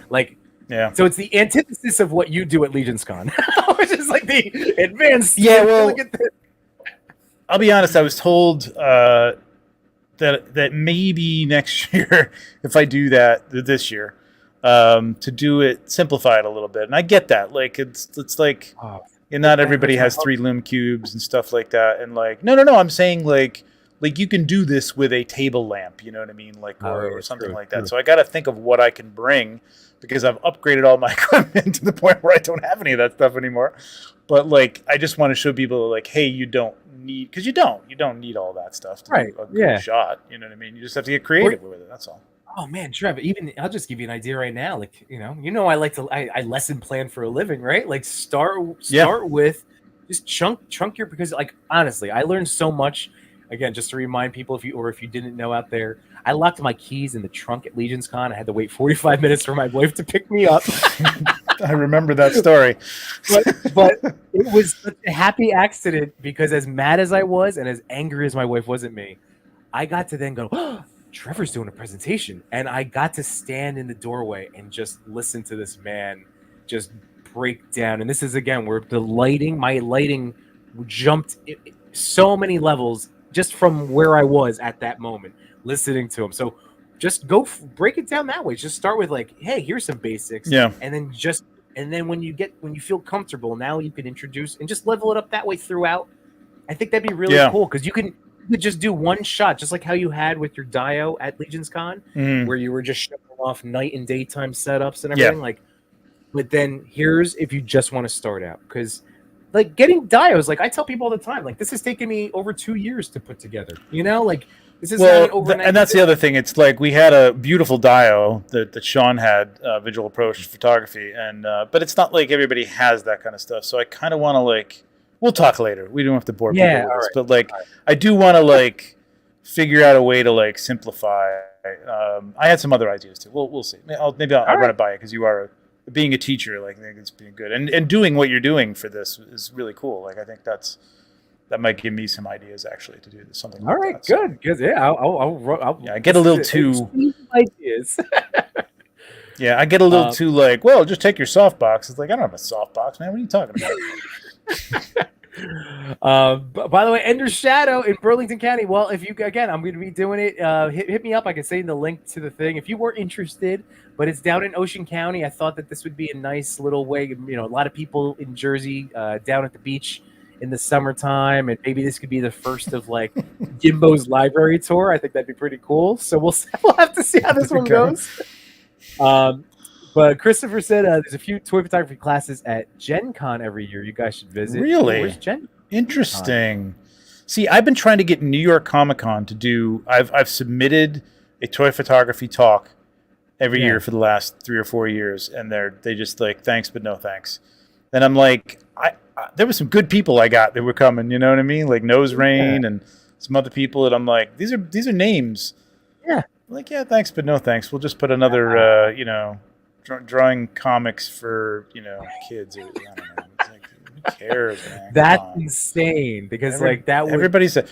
Yeah. So it's the antithesis of what you do at Legion's Con, which is like the advanced. Yeah, well, I'll be honest. I was told that maybe next year, if I do that this year, to do it, simplify it a little bit. And I get that. Like it's like, not everybody has 3 Loom cubes and stuff like that. And no. I'm saying like you can do this with a table lamp. You know what I mean? Or something like that. So I got to think of what I can bring because I've upgraded all my equipment to the point where I don't have any of that stuff anymore. But I just want to show people hey, you don't need, because you don't need all that stuff to do a good shot. You know what I mean? You just have to get creative with it. That's all. Oh man, Trevor, I'll just give you an idea right now. I like to I lesson plan for a living, right? Start with just chunk your, because honestly, I learned so much. Again, just to remind people, if you didn't know out there, I locked my keys in the trunk at Legion's Con. I had to wait 45 minutes for my wife to pick me up. I remember that story. but it was such a happy accident because as mad as I was and as angry as my wife was at me, I got to then go, oh, Trevor's doing a presentation. And I got to stand in the doorway and just listen to this man just break down. And this is, again, where my lighting jumped so many levels just from where I was at that moment, listening to him. So just go break it down that way. Just start with hey, here's some basics. Yeah. And then when you feel comfortable, now you can introduce and just level it up that way throughout. I think that'd be really cool because you could just do one shot, just like how you had with your dio at Legion's Con, where you were just showing off night and daytime setups and everything. But then here's if you just want to start out, because getting dios, I tell people all the time, this has taken me over 2 years to put together. This is not an overnight. And that's the other thing. It's we had a beautiful dio that Sean had, visual approach photography, and but it's not like everybody has that kind of stuff. So I kind of want to we'll talk later. We don't have to bore people with this, but I do want to figure out a way to simplify. I had some other ideas too. We'll see. I'll run it by you because you are being a teacher. I think it's being good and doing what you're doing for this is really cool. I think that might give me some ideas actually to do something. All right, good. Yeah, I'll I get a little too ideas. Yeah, I get a little too just take your softbox. It's I don't have a softbox, man. What are you talking about? By the way, Ender's Shadow in Burlington County. Well, if you again, I'm going to be doing it. Hit me up. I can send the link to the thing if you were interested. But it's down in Ocean County. I thought that this would be a nice little way. A lot of people in Jersey down at the beach in the summertime, and maybe this could be the first of like Jimbo's library tour. I think that'd be pretty cool. So we'll have to see how this one goes. But Christopher said there's a few toy photography classes at Gen Con every year. You guys should visit. Really? Where's Gen? Interesting. See, I've been trying to get New York Comic Con to do. I've submitted a toy photography talk every year for the last 3 or 4 years, and they just like thanks but no thanks. And I'm like, there were some good people I got that were coming. You know what I mean? Like Nose Rain and some other people that I'm like, these are names. Yeah. I'm like, yeah, thanks but no thanks. We'll just put another drawing comics for kids. Or, I don't know. It's like, who cares, man? That's insane because everybody said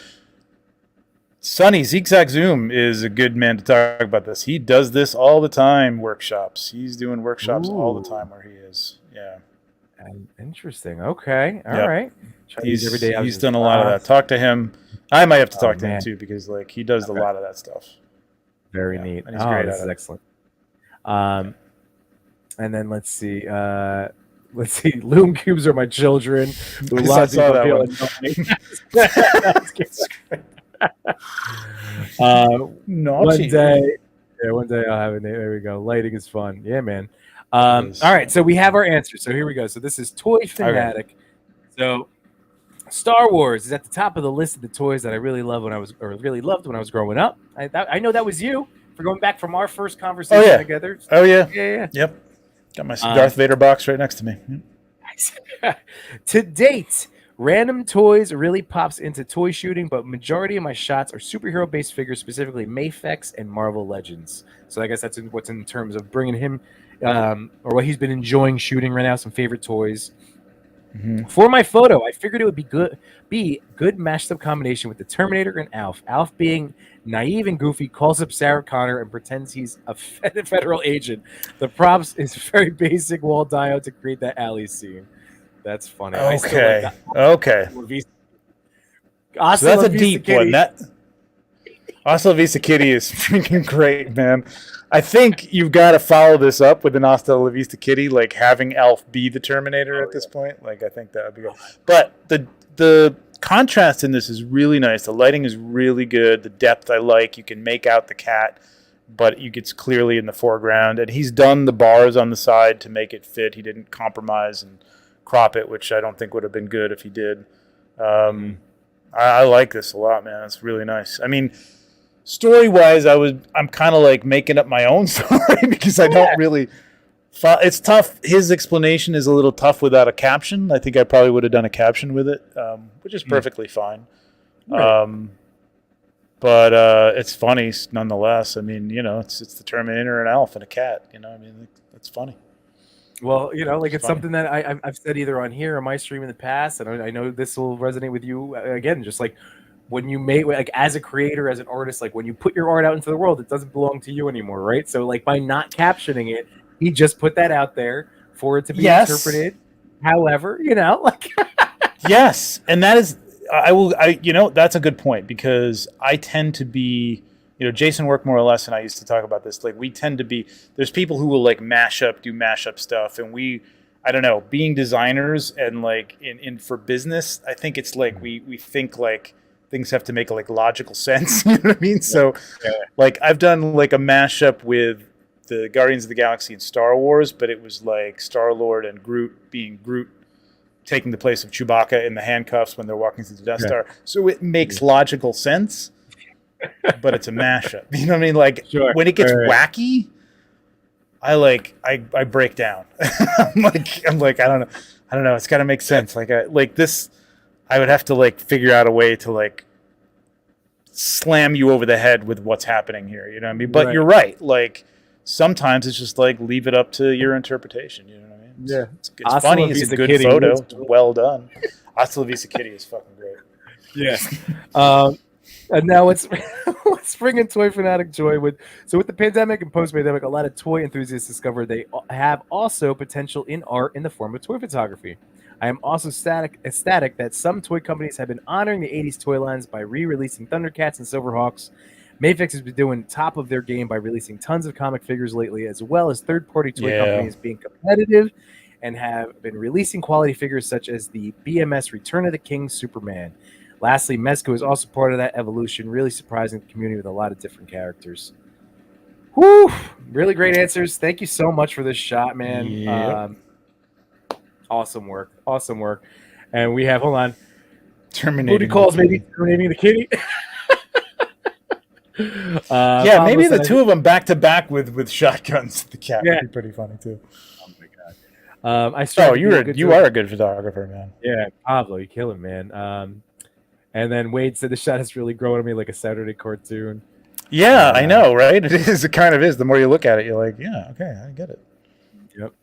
Sonny Zigzag Zoom is a good man to talk about this. He does this all the time. Workshops. He's doing workshops all the time where he is. Yeah. Interesting. Okay. All right. He's done a lot of that. Talk to him. I might have to talk to him too because like he does a lot of that stuff. Very neat. And he's great this at is it. excellent. And then let's see. Loom cubes are my children. I saw that one. One day I'll have it. There we go. Lighting is fun. Yeah, man. All right, so we have our answer. So here we go. So this is Toy Fanatic. Okay. So Star Wars is at the top of the list of the toys that I really loved when I was growing up. I know that was you for going back from our first conversation together. Oh yeah. Yeah. Yep. Got my Darth Vader box right next to me. To date, random toys really pops into toy shooting, but majority of my shots are superhero-based figures, specifically Mafex and Marvel Legends. So I guess that's what's in terms of bringing him, or what he's been enjoying shooting right now. Some favorite toys. Mm-hmm. For my photo, I figured it would be good mashed up combination with the Terminator and Alf. Alf being naive and goofy, calls up Sarah Connor and pretends he's a federal agent. The props is very basic wall diode to create that alley scene. That's funny. Okay. Okay. So that's a deep one. That Hasta La Vista Kitty is freaking great, man. I think you've got to follow this up with an Hasta La Vista Kitty, like having Alf be the Terminator at this point. Like I think that would be good. But the contrast in this is really nice. The lighting is really good. The depth I like. You can make out the cat, but it's clearly in the foreground. And he's done the bars on the side to make it fit. He didn't compromise and crop it, which I don't think would have been good if he did. I like this a lot, man. It's really nice. I mean, story-wise, I'm kind of like making up my own story because I don't really. It's tough. His explanation is a little tough without a caption. I think I probably would have done a caption with it, which is perfectly fine. Right. But it's funny nonetheless. I mean, it's the Terminator and Alf and a cat. I mean, that's funny. Well, it's something that I've said either on here or my stream in the past, and I know this will resonate with you again. Just like when you make, like as a creator, as an artist, like when you put your art out into the world, it doesn't belong to you anymore, right? So, like by not captioning it, he just put that out there for it to be interpreted. However, like yes, and that is that's a good point because I tend to be. Jason worked more or less, and I used to talk about this. Like, we tend to be, there's people who will like do mashup stuff, and I don't know, being designers and like in for business, I think it's like we think like things have to make like logical sense. You know what I mean? So, like, I've done like a mashup with the Guardians of the Galaxy and Star Wars, but it was like Star-Lord and Groot being Groot taking the place of Chewbacca in the handcuffs when they're walking through the Death Star. So it makes logical sense. But it's a mashup. You know what I mean? Like when it gets wacky, I break down. I'm like I don't know. It's got to make sense. Like this, I would have to like figure out a way to like slam you over the head with what's happening here. You know what I mean? But you're right. Like sometimes it's just like leave it up to your interpretation. You know what I mean? Yeah, it's funny. It's a good photo. It's well done. Hasta La Vista Kitty is fucking great. Yeah. And now let's bring in Toy Fanatic joy with the pandemic and post-pandemic, a lot of toy enthusiasts discovered they have also potential in art in the form of toy photography. I am also ecstatic that some toy companies have been honoring the 80s toy lines by re-releasing Thundercats and Silverhawks. Mafex has been doing top of their game by releasing tons of comic figures lately, as well as third-party toy companies being competitive and have been releasing quality figures such as the BMS Return of the King Superman. Lastly, Mezco is also part of that evolution, really surprising the community with a lot of different characters. Whew! Really great answers. Thank you so much for this shot, man. Yep. Awesome work. Awesome work. And we have, hold on. Terminating. Booty calls maybe terminating the kitty. Yeah, maybe the two of them back to back with shotguns. The cat would be pretty funny too. Oh my god! You are a good photographer, man. Yeah, Pablo, you kill him, man. And then Wade said the shot is really growing on me like a Saturday cartoon. Yeah, I know, right? It is. It kind of is. The more you look at it, you're like, yeah, okay, I get it. Yep.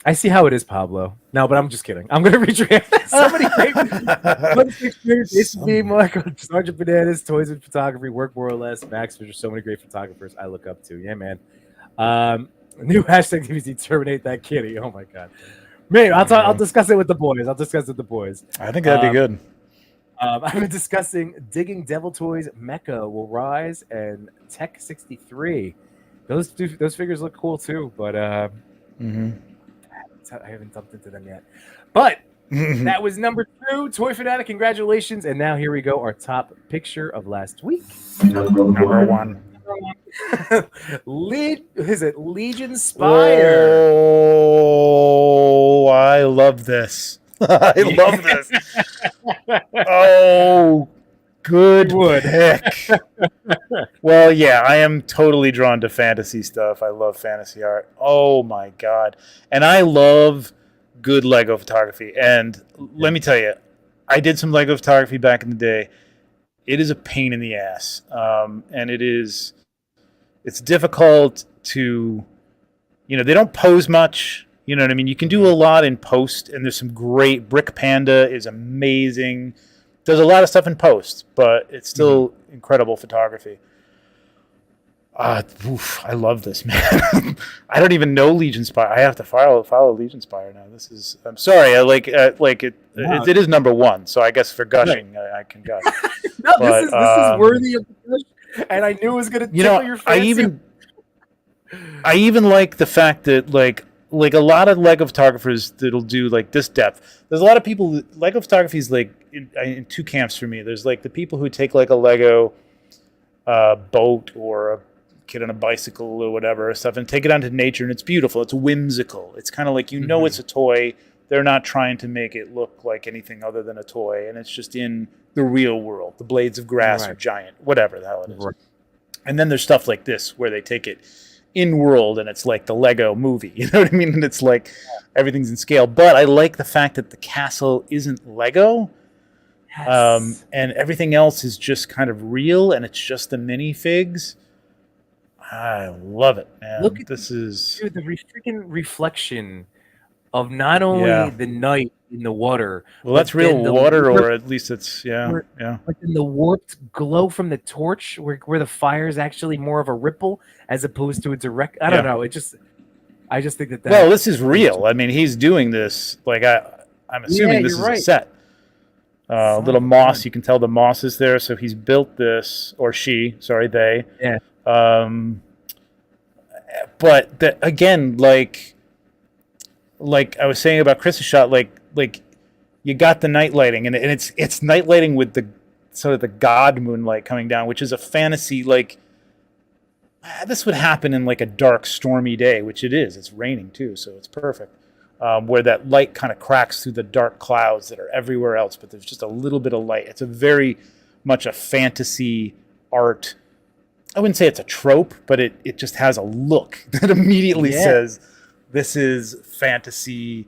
I see how it is, Pablo. No, but I'm just kidding. I'm gonna read your hand. Somebody me, Michael, Sergeant Bananas, Toys and Photography, work more or less. Max, there's so many great photographers I look up to. Yeah, man. New hashtag TPC, terminate that kitty. Oh my god. Maybe I'll discuss it with the boys. I think that'd be good. I've been discussing Digging Devil Toys, Mecha Will Rise, and Tech 63. Those figures look cool too, but I haven't jumped into them yet. But that was number 2, Toy Fanatic. Congratulations! And now here we go, our top picture of last week. Number one. Is it Legion Spire? Oh, I love this. I love this. Oh, good pick. Well, yeah, I am totally drawn to fantasy stuff. I love fantasy art. Oh my god. And I love good Lego photography. And let me tell you, I did some Lego photography back in the day. It is a pain in the ass. And it's difficult to, they don't pose much. You know what I mean? You can do a lot in post, and there's some great. Brick Panda is amazing. Does a lot of stuff in post, but it's still incredible photography. I love this, man. I don't even know Legion Spire. I have to follow Legion Spire now. This is. I'm sorry. I like it. It is number one, so I guess for gushing, I can gush. No, but, this is worthy of the gush, and I knew it was going to tickle your fancy. I even like the fact that like a lot of Lego photographers that'll do like this depth. There's a lot of people. Lego photography is like in two camps for me. There's like the people who take like a Lego boat or a kid on a bicycle or whatever stuff and take it out into nature, and it's beautiful. It's whimsical. It's kind of like it's a toy. They're not trying to make it look like anything other than a toy, and it's just in the real world. The blades of grass are giant, whatever the hell it is. Right. And then there's stuff like this where they take it in world and it's like the Lego movie, you know what I mean? And it's like everything's in scale. But I like the fact that the castle isn't Lego. Yes. And everything else is just kind of real, and it's just the minifigs. I love it, man. Look at the freaking reflection of not only the night in the water. Well, that's real water, or at least it's But then the warped glow from the torch, where the fire is actually more of a ripple as opposed to a direct. I don't know. I just think that. Well, this is real. I mean, he's doing this. Like I'm assuming this is a set. Little moss. You can tell the moss is there, so he's built this, or she. Sorry, they. Yeah. But again, like I was saying about Chris's shot, like you got the night lighting, and it's night lighting with the sort of the god moonlight coming down, which is a fantasy. Like this would happen in like a dark, stormy day, which it is. It's raining too, so it's perfect. Where that light kind of cracks through the dark clouds that are everywhere else, but there's just a little bit of light. It's a very much a fantasy art. I wouldn't say it's a trope, but it just has a look that immediately says this is fantasy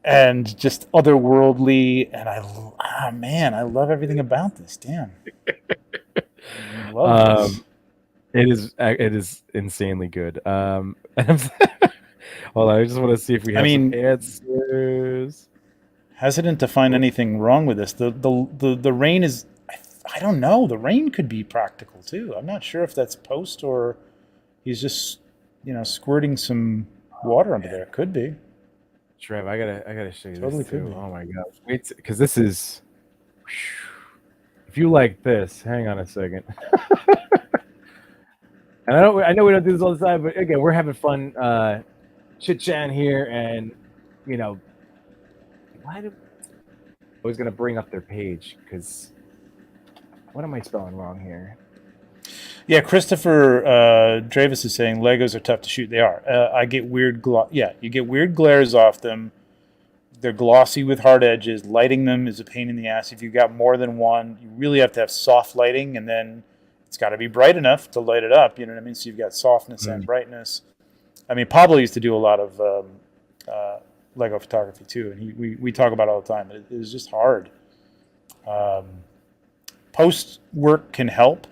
and just otherworldly. And I love everything about this. Damn. I love this. It is insanely good. Hold on, I just want to see if we have some answers. Hesitant to find anything wrong with this. The rain is. I don't know. The rain could be practical too. I'm not sure if that's post or he's just, squirting some water under there. Could be. Trev, I gotta show you totally this too. Could be. Oh my gosh! Wait, because this is. If you like this, hang on a second. And I know we don't do this all the time, but again, we're having fun chit-chatting here, and I was gonna bring up their page because what am I spelling wrong here? Yeah, Christopher Dravis is saying Legos are tough to shoot. They are. I get weird. You get weird glares off them. They're glossy with hard edges. Lighting them is a pain in the ass. If you've got more than one, you really have to have soft lighting, and then it's got to be bright enough to light it up. You know what I mean? So you've got softness and brightness. I mean, Pablo used to do a lot of Lego photography too, and we talk about it all the time. It was just hard. Post work can help,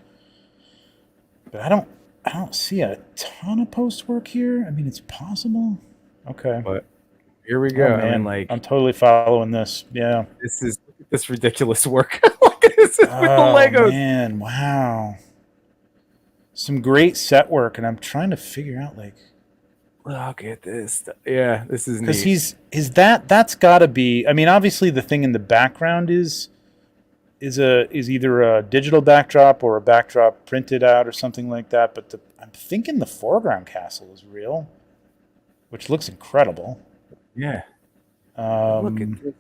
but I don't see a ton of post work here. I mean, it's possible. Okay, but here we go. Oh, man. I mean, I'm totally following this. Yeah, this ridiculous work. Look at this with the Legos. Man, wow, some great set work, and I'm trying to figure out look at this. Yeah, this is neat. Because that's got to be. I mean, obviously the thing in the background is either a digital backdrop or a backdrop printed out or something like that. But I'm thinking the foreground castle is real, which looks incredible. Yeah. Look at this.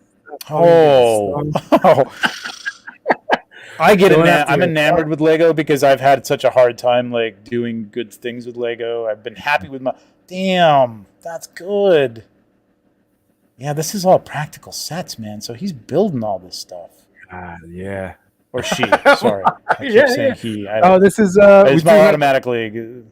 I get it. I'm enamored with Lego because I've had such a hard time doing good things with Lego. I've been happy with my. Damn, that's good. Yeah, this is all practical sets, man. So he's building all this stuff. Yeah. Or she. Sorry. I keep saying he. This is it's automatically.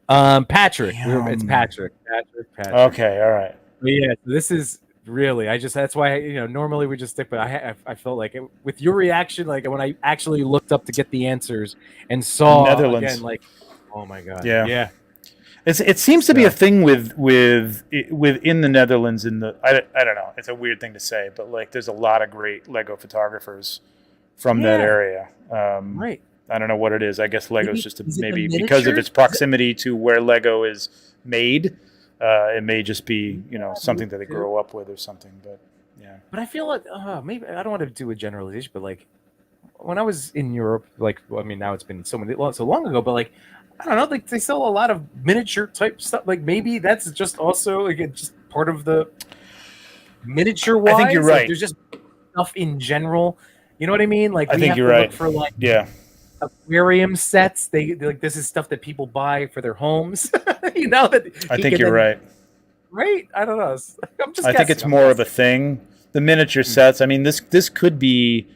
Patrick. It's Patrick. Patrick. Okay. All right. Yeah. This is really. That's why normally we just stick. But I felt like with your reaction, when I actually looked up to get the answers and saw Netherlands. Again, oh my god. Yeah. Yeah. It seems to be a thing within the Netherlands. I don't know. It's a weird thing to say, but there's a lot of great Lego photographers from that area. Right. I don't know what it is. I guess Lego's just maybe because of its proximity to where Lego is made. It may just be something that they grow up with or something. But yeah. But I feel like maybe I don't want to do a generalization, but when I was in Europe, now it's been so long ago, but I don't know, they sell a lot of miniature type stuff. Maybe that's just also just part of the miniature wise. I think you're right. There's just stuff in general. You know what I mean? I think you're right. For aquarium sets. They this is stuff that people buy for their homes. I think you're right. Right? I don't know. I think it's more of a thing. The miniature sets. I mean, this could be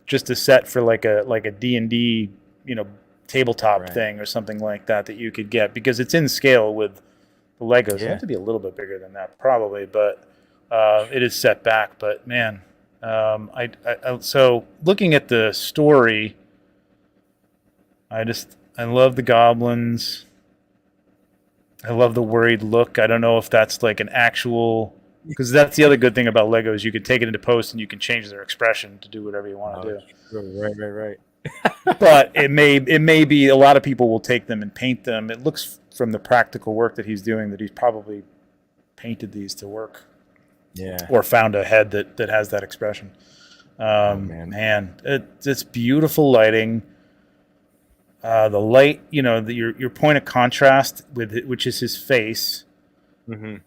just a set for a D&D, tabletop thing or something like that you could get because it's in scale with the Legos. It have to be a little bit bigger than that probably, but it is set back. But man, so looking at the story, I love the goblins. I love the worried look. I don't know if that's an actual, because that's the other good thing about Legos. You can take it into post and you can change their expression to do whatever you want to do. Right. But it may be a lot of people will take them and paint them. It looks from the practical work that he's doing that he's probably painted these to work. Yeah. Or found a head that has that expression. Man, it's beautiful lighting. The light, your point of contrast with it, which is his face. Mm-hmm.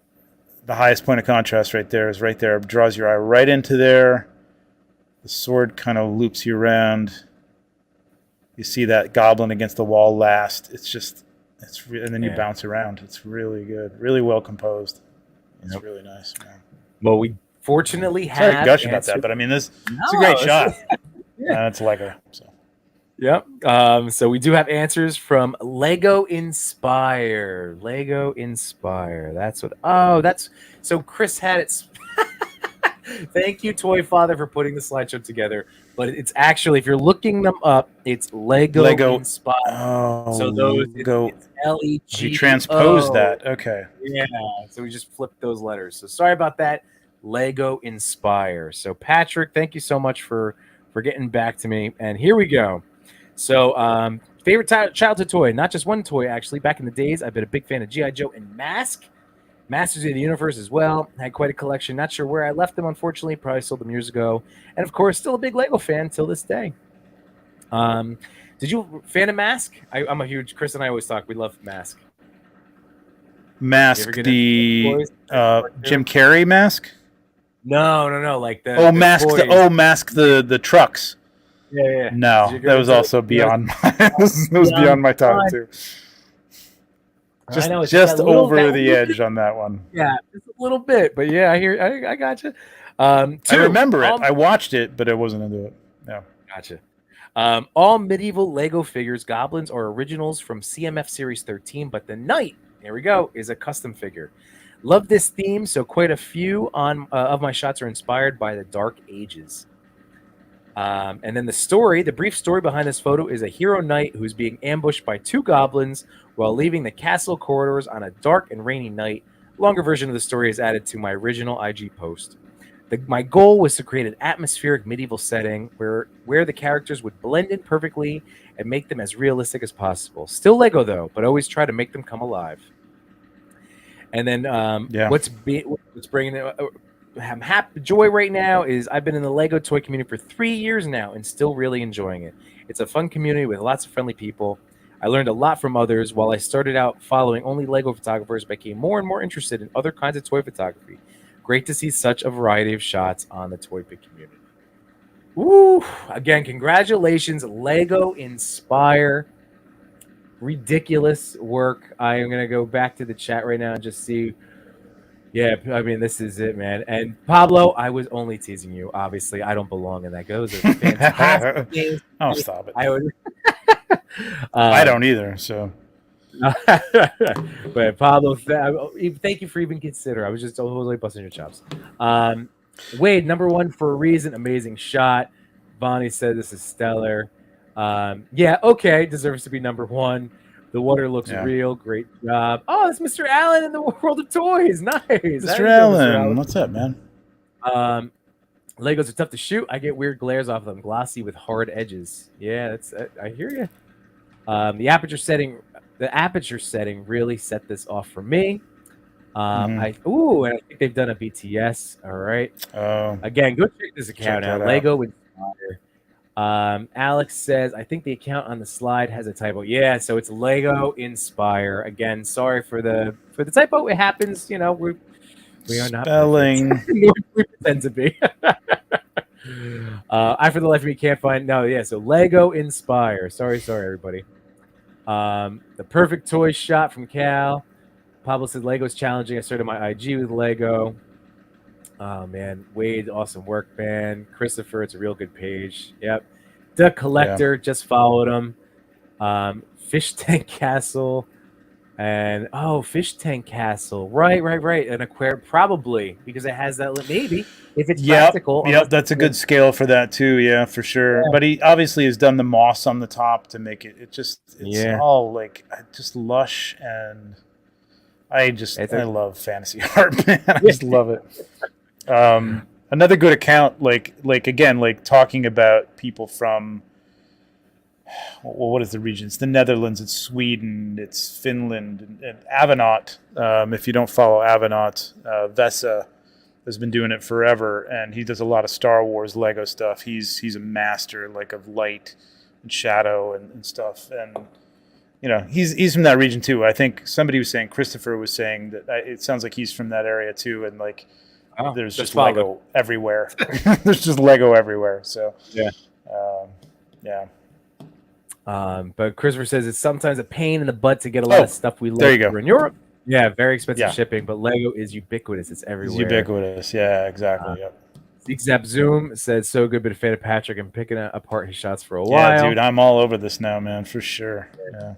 The highest point of contrast right there is right there. It draws your eye right into there. The sword kind of loops you around. You see that goblin against the wall last. And then you bounce around. It's really good. Really well composed. It's really nice, man. Well, we fortunately have. Sorry to gush about that, but I mean, it's a great shot. It's Lego. So. Yep. So we do have answers from Lego Inspire. Lego Inspire. That's what. So Chris had it. Thank you, Toy Father, for putting the slideshow together. But it's actually, if you're looking them up, it's Lego Inspire. Oh, so those it's L-E-G. You transposed that. Okay. Yeah. So we just flipped those letters. So sorry about that. Lego Inspire. So Patrick, thank you so much for getting back to me. And here we go. So favorite childhood toy, not just one toy, actually. Back in the days, I've been a big fan of G.I. Joe and Mask. Masters of the Universe as well. Had quite a collection. Not sure where I left them, unfortunately. Probably sold them years ago. And, of course, still a big Lego fan till this day. Did you fan of Mask? I'm a huge... Chris and I always talk. We love Mask. mask, the Jim Carrey mask. No. Like the mask the trucks. Yeah. No, that was also beyond my beyond my time too. Just over the edge on that one. Yeah, just a little bit, but yeah, I gotcha. I remember it. I watched it, but I wasn't into it. Yeah, gotcha. All medieval Lego figures, goblins are originals from CMF Series 13, but the knight, here we go, is a custom figure. Love this theme, so quite a few of my shots are inspired by the Dark Ages. And then the brief story behind this photo is a hero knight who's being ambushed by 2 goblins while leaving the castle corridors on a dark and rainy night. Longer version of the story is added to my original IG post. My goal was to create an atmospheric medieval setting where the characters would blend in perfectly and make them as realistic as possible. Still Lego though, but always try to make them come alive. And then what's bringing it? I'm happy joy right now is I've been in the Lego toy community for 3 years now and still really enjoying it. It's a fun community with lots of friendly people. I learned a lot from others. While I started out following only Lego photographers, I became more and more interested in other kinds of toy photography. Great to see such a variety of shots on the ToyPic community. Woo! Again, congratulations, Lego Inspire. Ridiculous work. I am going to go back to the chat right now and just see. Yeah, I mean, this is it, man. And Pablo, I was only teasing you. Obviously, I don't belong in that. Those are fantastic games. Oh, stop it. I don't either, so. But Pablo, thank you for even considering. I was just totally busting your chops. Wade, number 1 for a reason. Amazing shot. Bonnie said this is stellar. Yeah, okay. Deserves to be number 1. The water looks real. Great job. Oh, it's Mr. Allen in the world of toys. Nice. Mr. Allen. What's up, man? Legos are tough to shoot. I get weird glares off them. Glossy with hard edges. Yeah, I hear you. The aperture setting really set this off for me. And I think they've done a BTS. All right. Again, go check this account out. Lego Inspire. Alex says, I think the account on the slide has a typo. Yeah, so it's Lego Inspire. Again, sorry for the typo. It happens. You know, we are not spelling. We pretend to be. I for the life of me can't find. No, yeah. So Lego Inspire. Sorry, everybody. The perfect toy shot from Cal. Pablo said Lego's challenging. I started my IG with Lego. Oh man, Wade, awesome work, man. Christopher, it's a real good page. Yep. The Collector, just followed him. Fish Tank Castle. And Fish Tank Castle. Right. An aquarium, probably, because it has that maybe if it's practical. Yep, that's a good scale for that too, yeah, for sure. Yeah. But he obviously has done the moss on the top to make it's all like just lush, and I love fantasy art, man. I just love it. Another good account, like talking about people from, well, what is the region? It's the Netherlands, it's Sweden, it's Finland, and Avanaut. If you don't follow Avanaut, Vesa has been doing it forever, and he does a lot of Star Wars Lego stuff. He's a master of light and shadow and stuff, and he's from that region too. I think somebody was saying, Christopher was saying that it sounds like he's from that area too, and there's just Lego everywhere. There's just Lego everywhere. So yeah. But Christopher says it's sometimes a pain in the butt to get a lot of stuff we love in Europe. Yeah, very expensive shipping, but Lego is ubiquitous. It's everywhere. It's ubiquitous. Yeah, exactly. Zeke Zap Zoom says so good, but a fan of Patrick and picking apart his shots for a while. Yeah, dude, I'm all over this now, man, for sure. Yeah.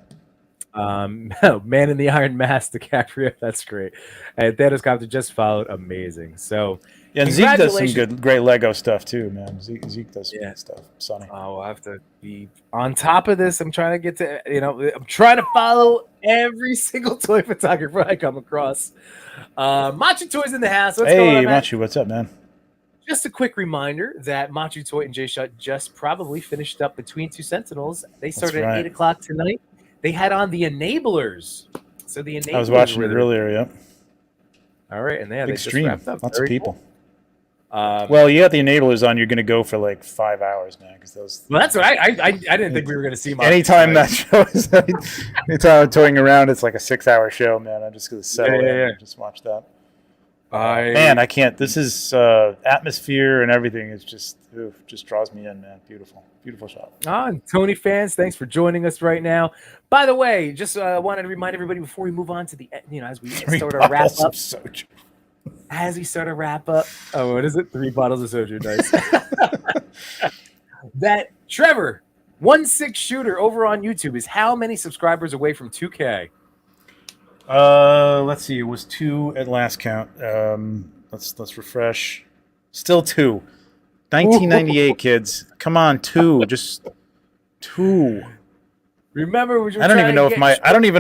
Man in the Iron Mask, DiCaprio. That's great. And Thanos Copter just followed. Amazing. So, yeah, and Zeke does some great Lego stuff too, man. Zeke does some good stuff. Sonny. Oh, I have to be on top of this. I'm trying to get to, I'm trying to follow every single toy photographer I come across. Machu Toys in the house. What's going on, Machu? What's up, man? Just a quick reminder that Machu Toy and J-Shot just probably finished up Between Two Sentinels. They started at 8 o'clock tonight. They had on the Enablers. So the Enablers. I was watching it earlier, yeah. All right, and they just stream. wrapped up. Lots of people. Well, you got the enablers on. You're going to go for like 5 hours, man. Because those. Well, that's what I didn't think we were going to see much. Anytime that show is, anytime I'm toying around, it's like a 6-hour show, man. I'm just going to settle in and just watch that. Man, I can't. This is atmosphere and everything. It's just draws me in, man. Beautiful shot. And Tony fans, thanks for joining us right now. By the way, just wanted to remind everybody before we move on to the as we start our wrap up. As we start a wrap up, what is it? 3 bottles of soju, nice. That Trevor, 1/6 shooter over on YouTube is how many subscribers away from 2K? Let's see. It was 2 at last count. Let's refresh. Still 2. 1998, kids. Come on, 2. Just 2. Remember, I don't even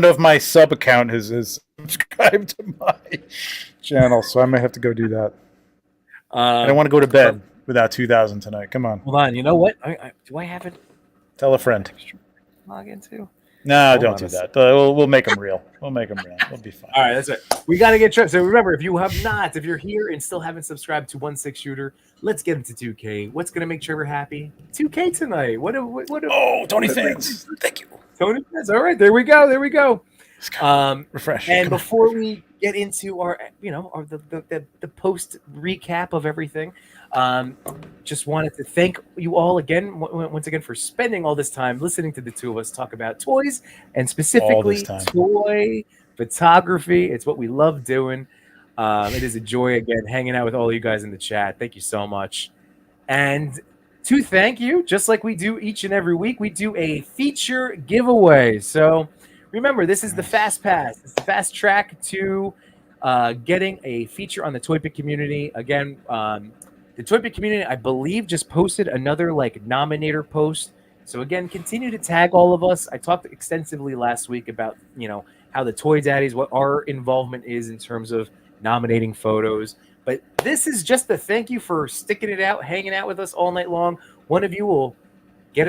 know if my sub account is subscribed to my channel, so I might have to go do that. I don't want to go to bed without 2,000 tonight. Come on. Hold on. You know what? Do I have it? Tell a friend. Log into. No, don't do that. We'll make them real. We'll be fine. All right, that's it. We got to get Trevor. So remember, if you're here and still haven't subscribed to 1/6 shooter, let's get him to 2K. What's going to make Trevor happy? 2K tonight. Tony fans. Thank you. Tony fans. All right, there we go. Refresh. And before we get into our the post recap of everything, just wanted to thank you all once again for spending all this time listening to the two of us talk about toys and specifically toy photography. It's what we love doing. It is a joy again hanging out with all you guys in the chat. Thank you so much. And to thank you, just like we do each and every week, we do a feature giveaway. So remember, this is the fast pass. It's the fast track to getting a feature on the ToyPic community. Again, the ToyPic community, I believe, just posted another nominator post. So again, continue to tag all of us. I talked extensively last week about how the Toy Daddies, what our involvement is in terms of nominating photos. But this is just a thank you for sticking it out, hanging out with us all night long. One of you will get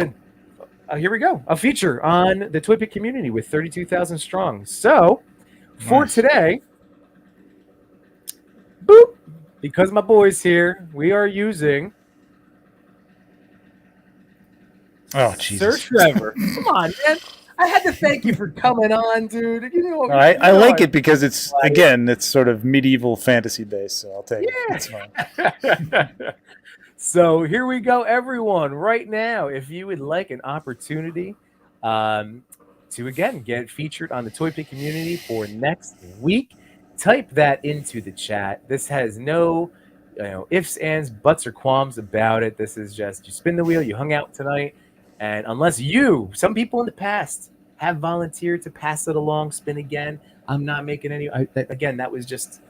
here we go, a feature on the ToyPic community with 32,000 strong. So for today, boop, because my boy's here, we are using Jesus. Sir Trevor. Come on, man. I had to thank you for coming on, dude. I like it because it's sort of medieval fantasy based, so I'll take it. That's fine. So here we go, everyone. Right now, if you would like an opportunity to again get featured on the ToyPic community for next week, type that into the chat. This has no ifs, ands, buts, or qualms about it. This is just you spin the wheel, you hung out tonight, and unless some people in the past have volunteered to pass it along, spin again. I'm not making any. It's just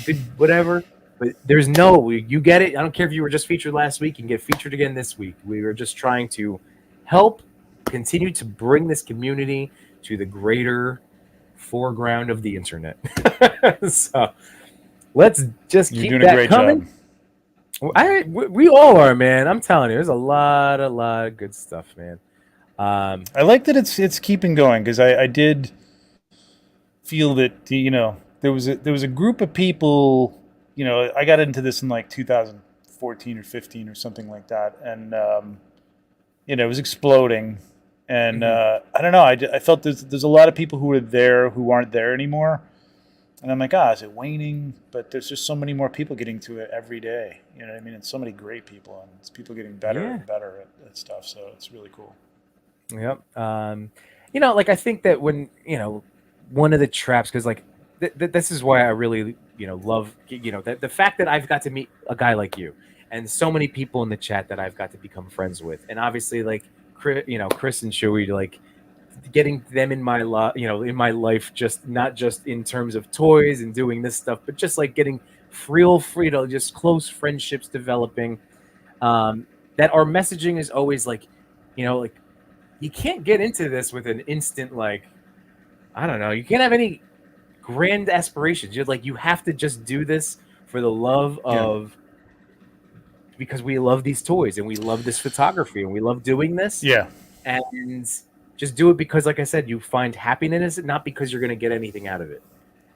been whatever. But there's you get it. I don't care if you were just featured last week. You can get featured again this week. We were just trying to help continue to bring this community to the greater foreground of the internet. So let's just keep that coming. We all are, man. I'm telling you, there's a lot of good stuff, man. I like that it's keeping going because I did feel that there was a group of people. I got into this in 2014 or 15 or something like that, and it was exploding. And I don't know. I felt there's a lot of people who were there who aren't there anymore, and I'm like, is it waning? But there's just so many more people getting to it every day. You know what I mean? And so many great people, and it's people getting better and better at stuff. So it's really cool. Yep. I think that when one of the traps, because this is why I really love the fact that I've got to meet a guy like you and so many people in the chat that I've got to become friends with, and obviously Chris and Chewy, getting them in my life, just not just in terms of toys and doing this stuff, but just getting free to just close friendships developing. That our messaging is always you can't get into this with an instant I don't know. You can't have any grand aspirations. You have to just do this for the love of because we love these toys and we love this photography and we love doing this. Yeah. And just do it because, like I said, you find happiness in it, not because you're going to get anything out of it.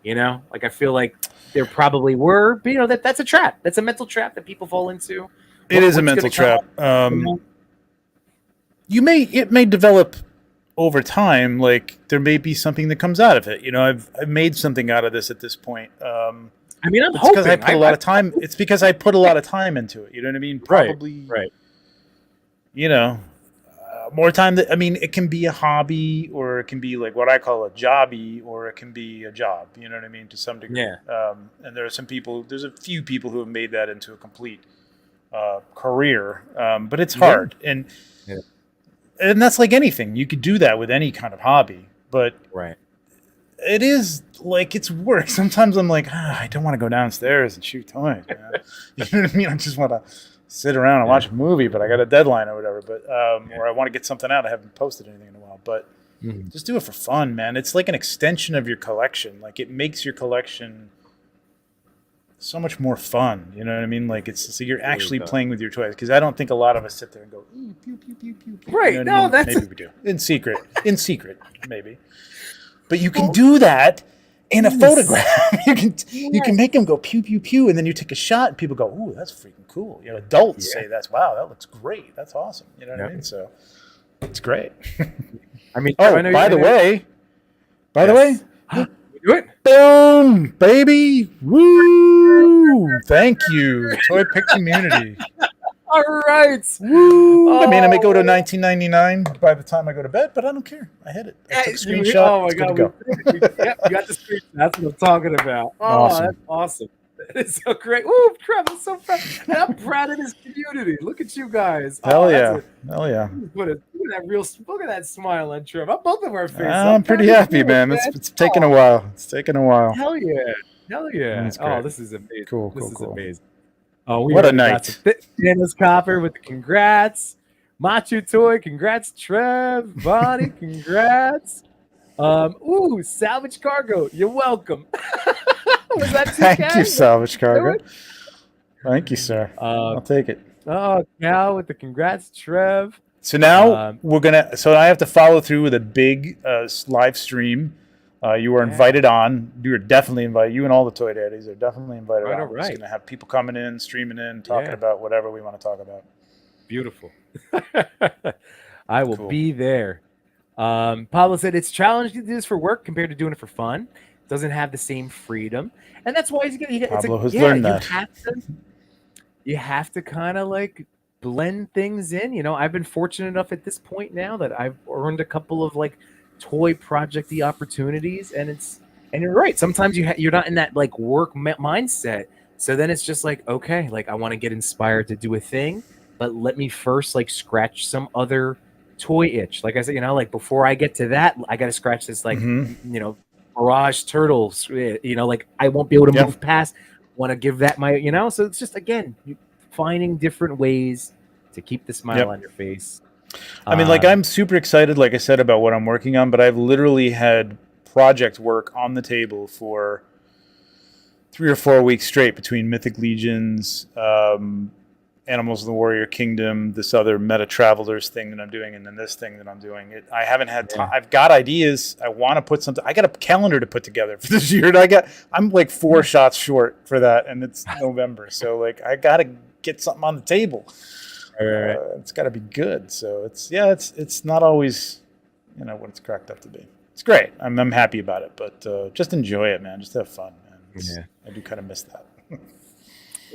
You know, like I feel like there probably were, but that's a trap. That's a mental trap that people fall into. It is a mental trap. It may develop over time. Like there may be something that comes out of it. I've made something out of this at this point. I'm hoping because I put a lot of time. It's because I put a lot of time into it. You know what I mean? Probably. Right. More time it can be a hobby, or it can be like what I call a jobby, or it can be a job. You know what I mean? To some degree. Yeah. And there's a few people who have made that into a complete career. But it's hard. And that's like anything. You could do that with any kind of hobby, but it is like it's work. Sometimes I'm like, I don't want to go downstairs and shoot toys, man. You know what I mean? I just want to sit around and watch a movie, but I got a deadline or whatever. But or I want to get something out. I haven't posted anything in a while, but just do it for fun, man. It's like an extension of your collection. Like it makes your collection so much more fun. You know what I mean? Like so you're actually playing with your toys, because I don't think a lot of us sit there and go pew pew pew pew pew. Right? You know No, maybe we do in secret maybe. But you can do that in a photograph. You can make them go pew pew pew, and then you take a shot, and people go, "Ooh, that's freaking cool." Adults say that's that looks great. That's awesome. You know what I mean? So it's great. I mean, by the way, do it. Boom, baby! Woo! Thank you, ToyPic Community. All right. Woo! I may go to $19.99 by the time I go to bed, but I don't care. I hit it. I took a screenshot. Oh my it's god! Good to go. Yep, you got the screenshot. That's what I'm talking about. Oh, Awesome. That's awesome. That is so great. Ooh, Trev, I'm so proud. And I'm proud of this community. Look at you guys. Hell yeah! Look at that smile on Trev. Both of our faces. I'm pretty happy, man. It's taken a while. Hell yeah! Oh, this is amazing. Cool. This is cool. amazing. Oh, What a night. Dennis Copper with the congrats. Machu Toy, congrats, Trev. Bonnie, congrats. Salvage Cargo, you're welcome. Was that Thank you, Salvage Cargo. Thank you, sir. I'll take it. Oh, Cal with the congrats, Trev. So now so I have to follow through with a big live stream. You are invited on. You are definitely invited. You and all the Toy Daddies are definitely invited on. We're just going to have people coming in, streaming in, talking about whatever we want to talk about. Beautiful. I will be there. Pablo said it's challenging to do this for work compared to doing it for fun. It doesn't have the same freedom. And that's why Pablo has learned that. You have to kind of like blend things in. I've been fortunate enough at this point now that I've earned a couple of like toy projecty opportunities, and you're right. Sometimes you're not in that like work mindset, so then it's just like, okay, like I want to get inspired to do a thing, but let me first like scratch some other toy itch. Like I said, like before I get to that, I got to scratch this like Mirage Turtles. Like I won't be able to move past. Want to give that my so it's just again finding different ways to keep the smile on your face. I mean, like I'm super excited, like I said, about what I'm working on, but I've literally had project work on the table for 3 or 4 weeks straight between Mythic Legions, Animals of the Warrior Kingdom, this other Meta Travelers thing that I'm doing, and then this thing that I'm doing. I haven't had time. I've got ideas. I want to put something. I got a calendar to put together for this year. And I'm like 4 shots short for that, and it's November. So like I got to get something on the table. Right. It's got to be good. So it's not always what it's cracked up to be. It's great. I'm happy about it, but just enjoy it, man. Just have fun, man. I do kind of miss that.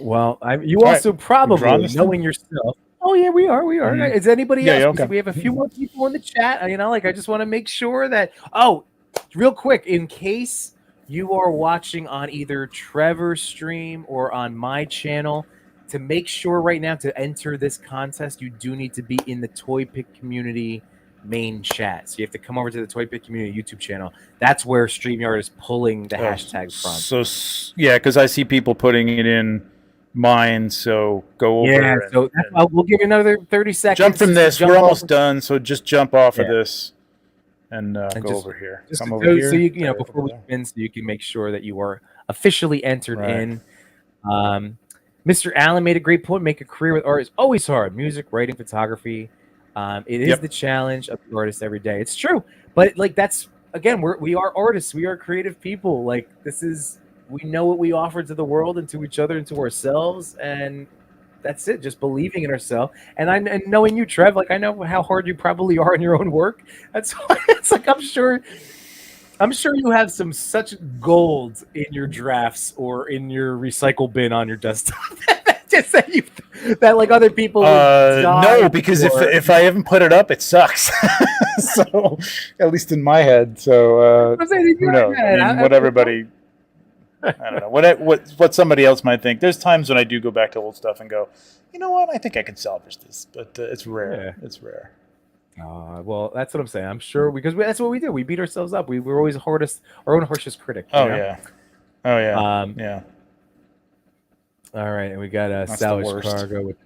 Well, you also probably knowing yourself. Oh yeah, we are. Mm-hmm. Is anybody else? Okay. We have a few more people in the chat. I just want to make sure that. Oh, real quick, in case you are watching on either Trevor's stream or on my channel, to make sure right now to enter this contest, you do need to be in the ToyPic Community main chat. So you have to come over to the ToyPic Community YouTube channel. That's where StreamYard is pulling the hashtags from. So yeah, because I see people putting it in mine. So go over. Yeah. So we'll give you another 30 seconds. Jump from this. We're almost done. So just jump off of this and go over here. Come over here. So you before we begin, so you can make sure that you are officially entered in. Mr. Allen made a great point. Make a career with art is always hard. Music, writing, photography. It is the challenge of the artist every day. It's true, but like that's again, we are artists. We are creative people. Like we know what we offer to the world and to each other and to ourselves, and that's it. Just believing in ourselves. And knowing you, Trev, like I know how hard you probably are in your own work. That's why it's like I'm sure you have such gold in your drafts or in your recycle bin on your desktop. Just that like other people. No, because if I haven't put it up, it sucks. So at least in my head. So who knows? I mean, what everybody. I don't know what somebody else might think. There's times when I do go back to old stuff and go, you know what? I think I can salvage this, but it's rare. Yeah. It's rare. Well, that's what I'm saying. I'm sure because that's what we do. We beat ourselves up. We're always our own harshest critic. Yeah. Yeah. All right, and we got Salvage Cargo with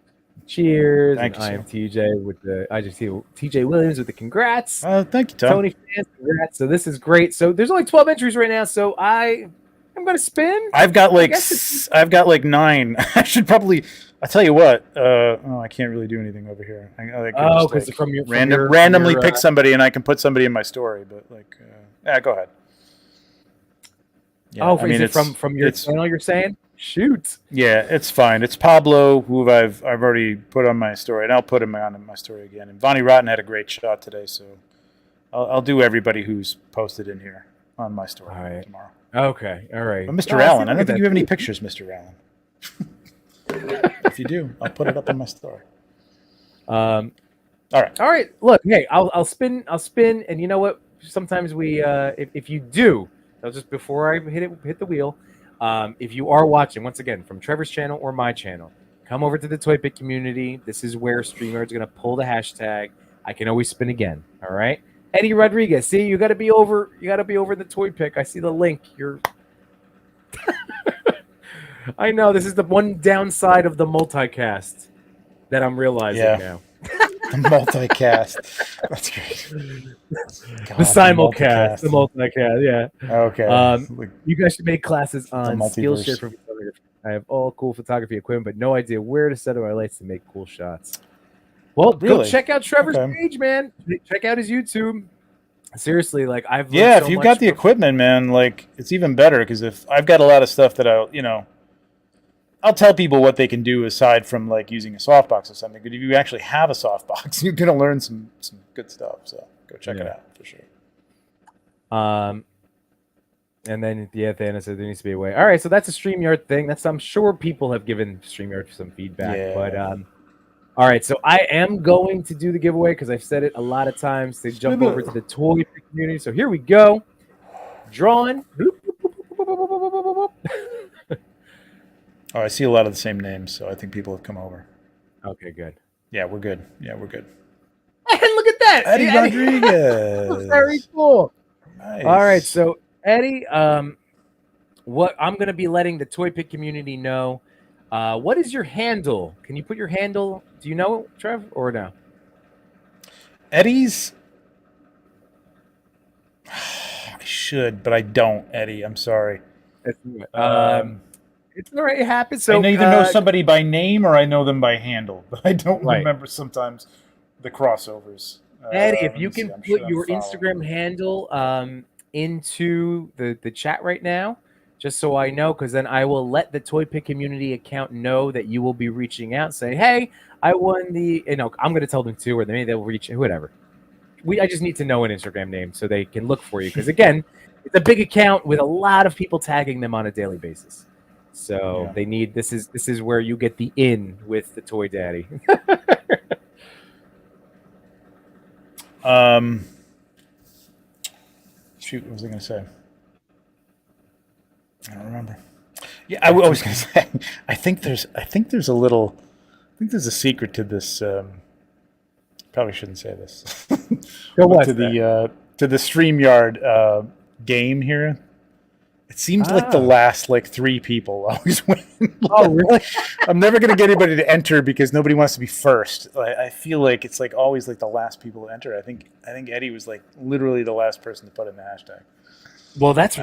cheers. Thank and you, I am TJ with the TJ Williams with the congrats. Thank you, Tom. Tony fans, congrats. So this is great. So there's only 12 entries right now. So I'm gonna spin. I've got like 9. I should probably. I tell you what. I can't really do anything over here. Because randomly pick somebody and I can put somebody in my story. But go ahead. Yeah, is it from your channel? You're saying? Shoot. Yeah, it's fine. It's Pablo, who I've already put on my story, and I'll put him on my story again. And Vonnie Rotten had a great shot today, so I'll do everybody who's posted in here on my story tomorrow. Okay, all right. But Mr. Allen, I don't think you have any pictures, Mr. Allen. If you do, I'll put it up on my story. All right. Look, hey, I'll spin, and you know what? Sometimes we, if you do, just before I hit the wheel. If you are watching, once again, from Trevor's channel or my channel, come over to the ToyPic community. This is where StreamYard's going to pull the hashtag. I can always spin again. All right. Eddie Rodriguez, see, you got to be over the ToyPic. I see the link. I know this is the one downside of the multicast that I'm realizing now. The multicast. That's great. God, the simulcast. The multicast, yeah. Okay. You guys should make classes on Skillshare for photography. I have all cool photography equipment, but no idea where to set up my lights to make cool shots. Well, go check out Trevor's page, man. Check out his YouTube. Seriously, like I've learned if you've got the equipment, man, like it's even better because if I've got a lot of stuff that I'll tell people what they can do aside from like using a softbox or something. But if you actually have a softbox, you're gonna learn some good stuff. So go check it out for sure. And then Thanos said there needs to be a way. All right, so that's a StreamYard thing. I'm sure people have given StreamYard some feedback. Yeah. But all right, so I am going to do the giveaway because I've said it a lot of times to jump over to the ToyPic community. So here we go. Drawing. Oh, I see a lot of the same names, so I think people have come over. Okay, good. Yeah, we're good. And look at that. Eddie Rodriguez. Very cool. Nice. All right, so Eddie, what I'm going to be letting the ToyPic community know. What is your handle? Can you put your handle? Do you know, Trev, or no? Eddie's. I should, but I don't, Eddie. I'm sorry. It's all right. It happens. So I either know somebody by name or I know them by handle, but I don't remember sometimes the crossovers. Eddie, if you can put your Instagram handle into the chat right now, just so I know, because then I will let the ToyPic community account know that you will be reaching out, say, hey, I won the, I'm going to tell them too, or maybe they'll reach, whatever. I just need to know an Instagram name so they can look for you, because again, it's a big account with a lot of people tagging them on a daily basis. So they need this is where you get the in with the Toy Daddy. Shoot, what was I going to say? I don't remember. Yeah, I was going to say. I think there's a secret to this. Probably shouldn't say this. To the StreamYard game here. It seems like the last 3 people always win. Oh, really? I'm never going to get anybody to enter because nobody wants to be first. I feel like it's always the last people to enter. I think Eddie was literally the last person to put in the hashtag. Well, that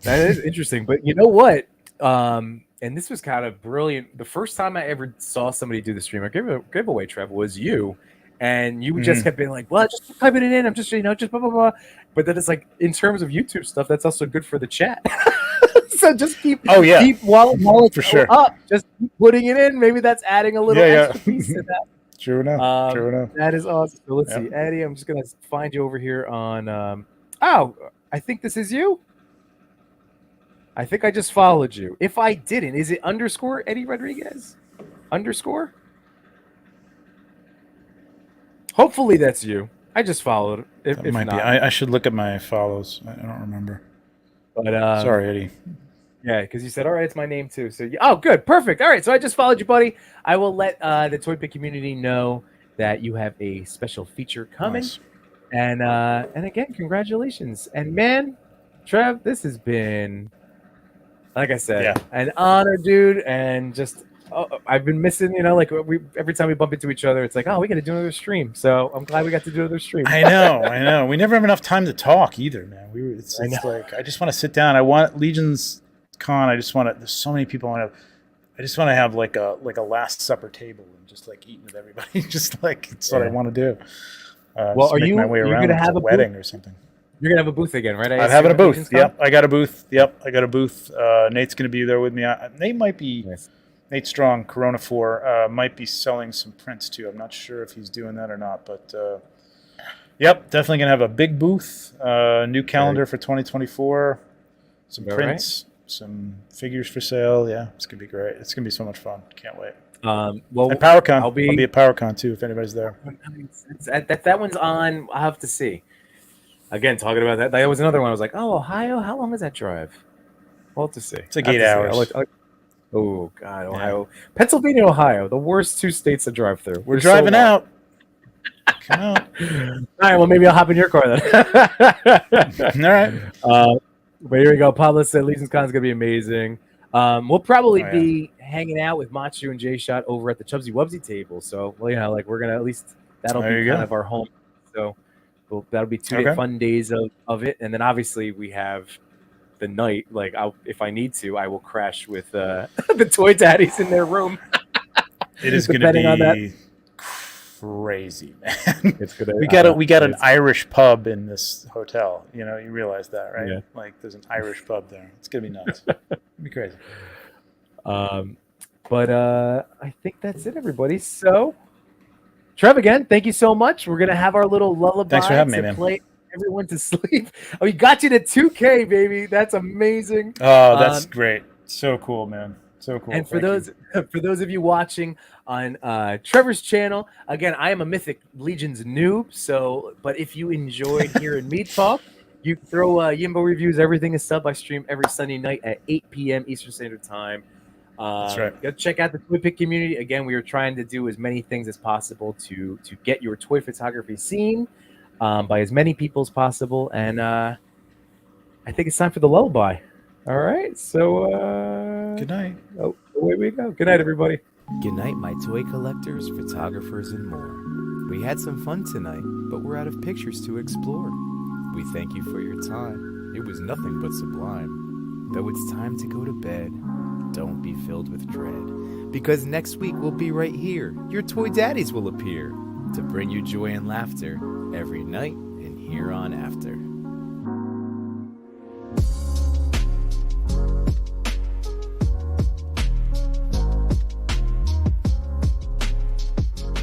is interesting. But you know what? And this was kind of brilliant. The first time I ever saw somebody do the streamer giveaway, Trev, was you. And you just kept being like, well, just typing it in. I'm just, just blah, blah, blah. But then it's like, in terms of YouTube stuff, that's also good for the chat. So just keep while it's for sure up, just keep putting it in. Maybe that's adding a little extra piece to that. True enough. True enough. That is awesome. So let's see, Eddie. I'm just gonna find you over here on. I think this is you. I think I just followed you. If I didn't, is it _ Eddie Rodriguez? _ Hopefully that's you. I just followed. If might not, be. I should look at my follows. I don't remember. But sorry, Eddie. Yeah, because you said, all right, it's my name too. So good, perfect. All right, so I just followed you, buddy. I will let the ToyPic community know that you have a special feature coming. Nice. And again, congratulations. And man, Trev, this has been, like I said, an honor, dude. And just I've been missing, like every time we bump into each other, it's like, oh, we got to do another stream. So I'm glad we got to do another stream. I know. We never have enough time to talk either, man. It's like I just want to sit down. I want Legion's Con. I just want to. There's so many people. I just want to have like a Last Supper table and just like eating with everybody. Just like it's what I want to do. Well, are you going to have a wedding or something? You're gonna have a booth again, right? I'm having a booth. Yep, I got a booth. Nate's gonna be there with me. Nate might be. Nice. Nate Strong, Corona 4, might be selling some prints too. I'm not sure if he's doing that or not, but definitely gonna have a big booth. New calendar for 2024. Some prints, some figures for sale. Yeah, it's gonna be great. It's gonna be so much fun. Can't wait. Well, at PowerCon, I'll be at PowerCon too if anybody's there. That one's on. I'll have to see. Again, talking about that, that was another one. I was like, oh, Ohio. How long is that drive? We'll have to see. It's like 8 hours. Oh God, Ohio, Pennsylvania, Ohio, the worst two states to drive through. We're driving out. Come on. All right, well maybe I'll hop in your car then. All right. But here we go. Pablo said Legion's Con is gonna be amazing. We'll probably be hanging out with Machu and Jay Shot over at the Chubsy Wubsy table. So well, we're gonna at least that'll be kind of our home. So that'll be 2 fun days of it, and then obviously we have the night, if I need to, I will crash with the Toy Daddies in their room. It is going to be crazy, man. We got an Irish pub in this hotel. You realize that, right? Yeah. Like there's an Irish pub there. It's going to be nuts. It'll be crazy. But I think that's it, everybody. So, Trev, again, thank you so much. We're gonna have our little lullaby. Thanks for having me, man. Play everyone to sleep. Oh, we got you to 2K, baby. That's amazing. Oh, that's great. So cool, man. So cool. And for those of you watching on Trevor's channel, again, I am a Mythic Legions noob. So, but if you enjoyed hearing me talk, you can throw Yimbo reviews. Everything is sub. I stream every Sunday night at 8 p.m. Eastern Standard Time. That's right. Go check out the ToyPic community. Again, we are trying to do as many things as possible to get your toy photography seen by as many people as possible. And I think it's time for the lullaby. All right. So good night. Oh, away we go. Good night, everybody. Good night, my toy collectors, photographers, and more. We had some fun tonight, but we're out of pictures to explore. We thank you for your time. It was nothing but sublime. Though it's time to go to bed, don't be filled with dread, because next week we'll be right here. Your Toy Daddies will appear to bring you joy and laughter every night and here on after.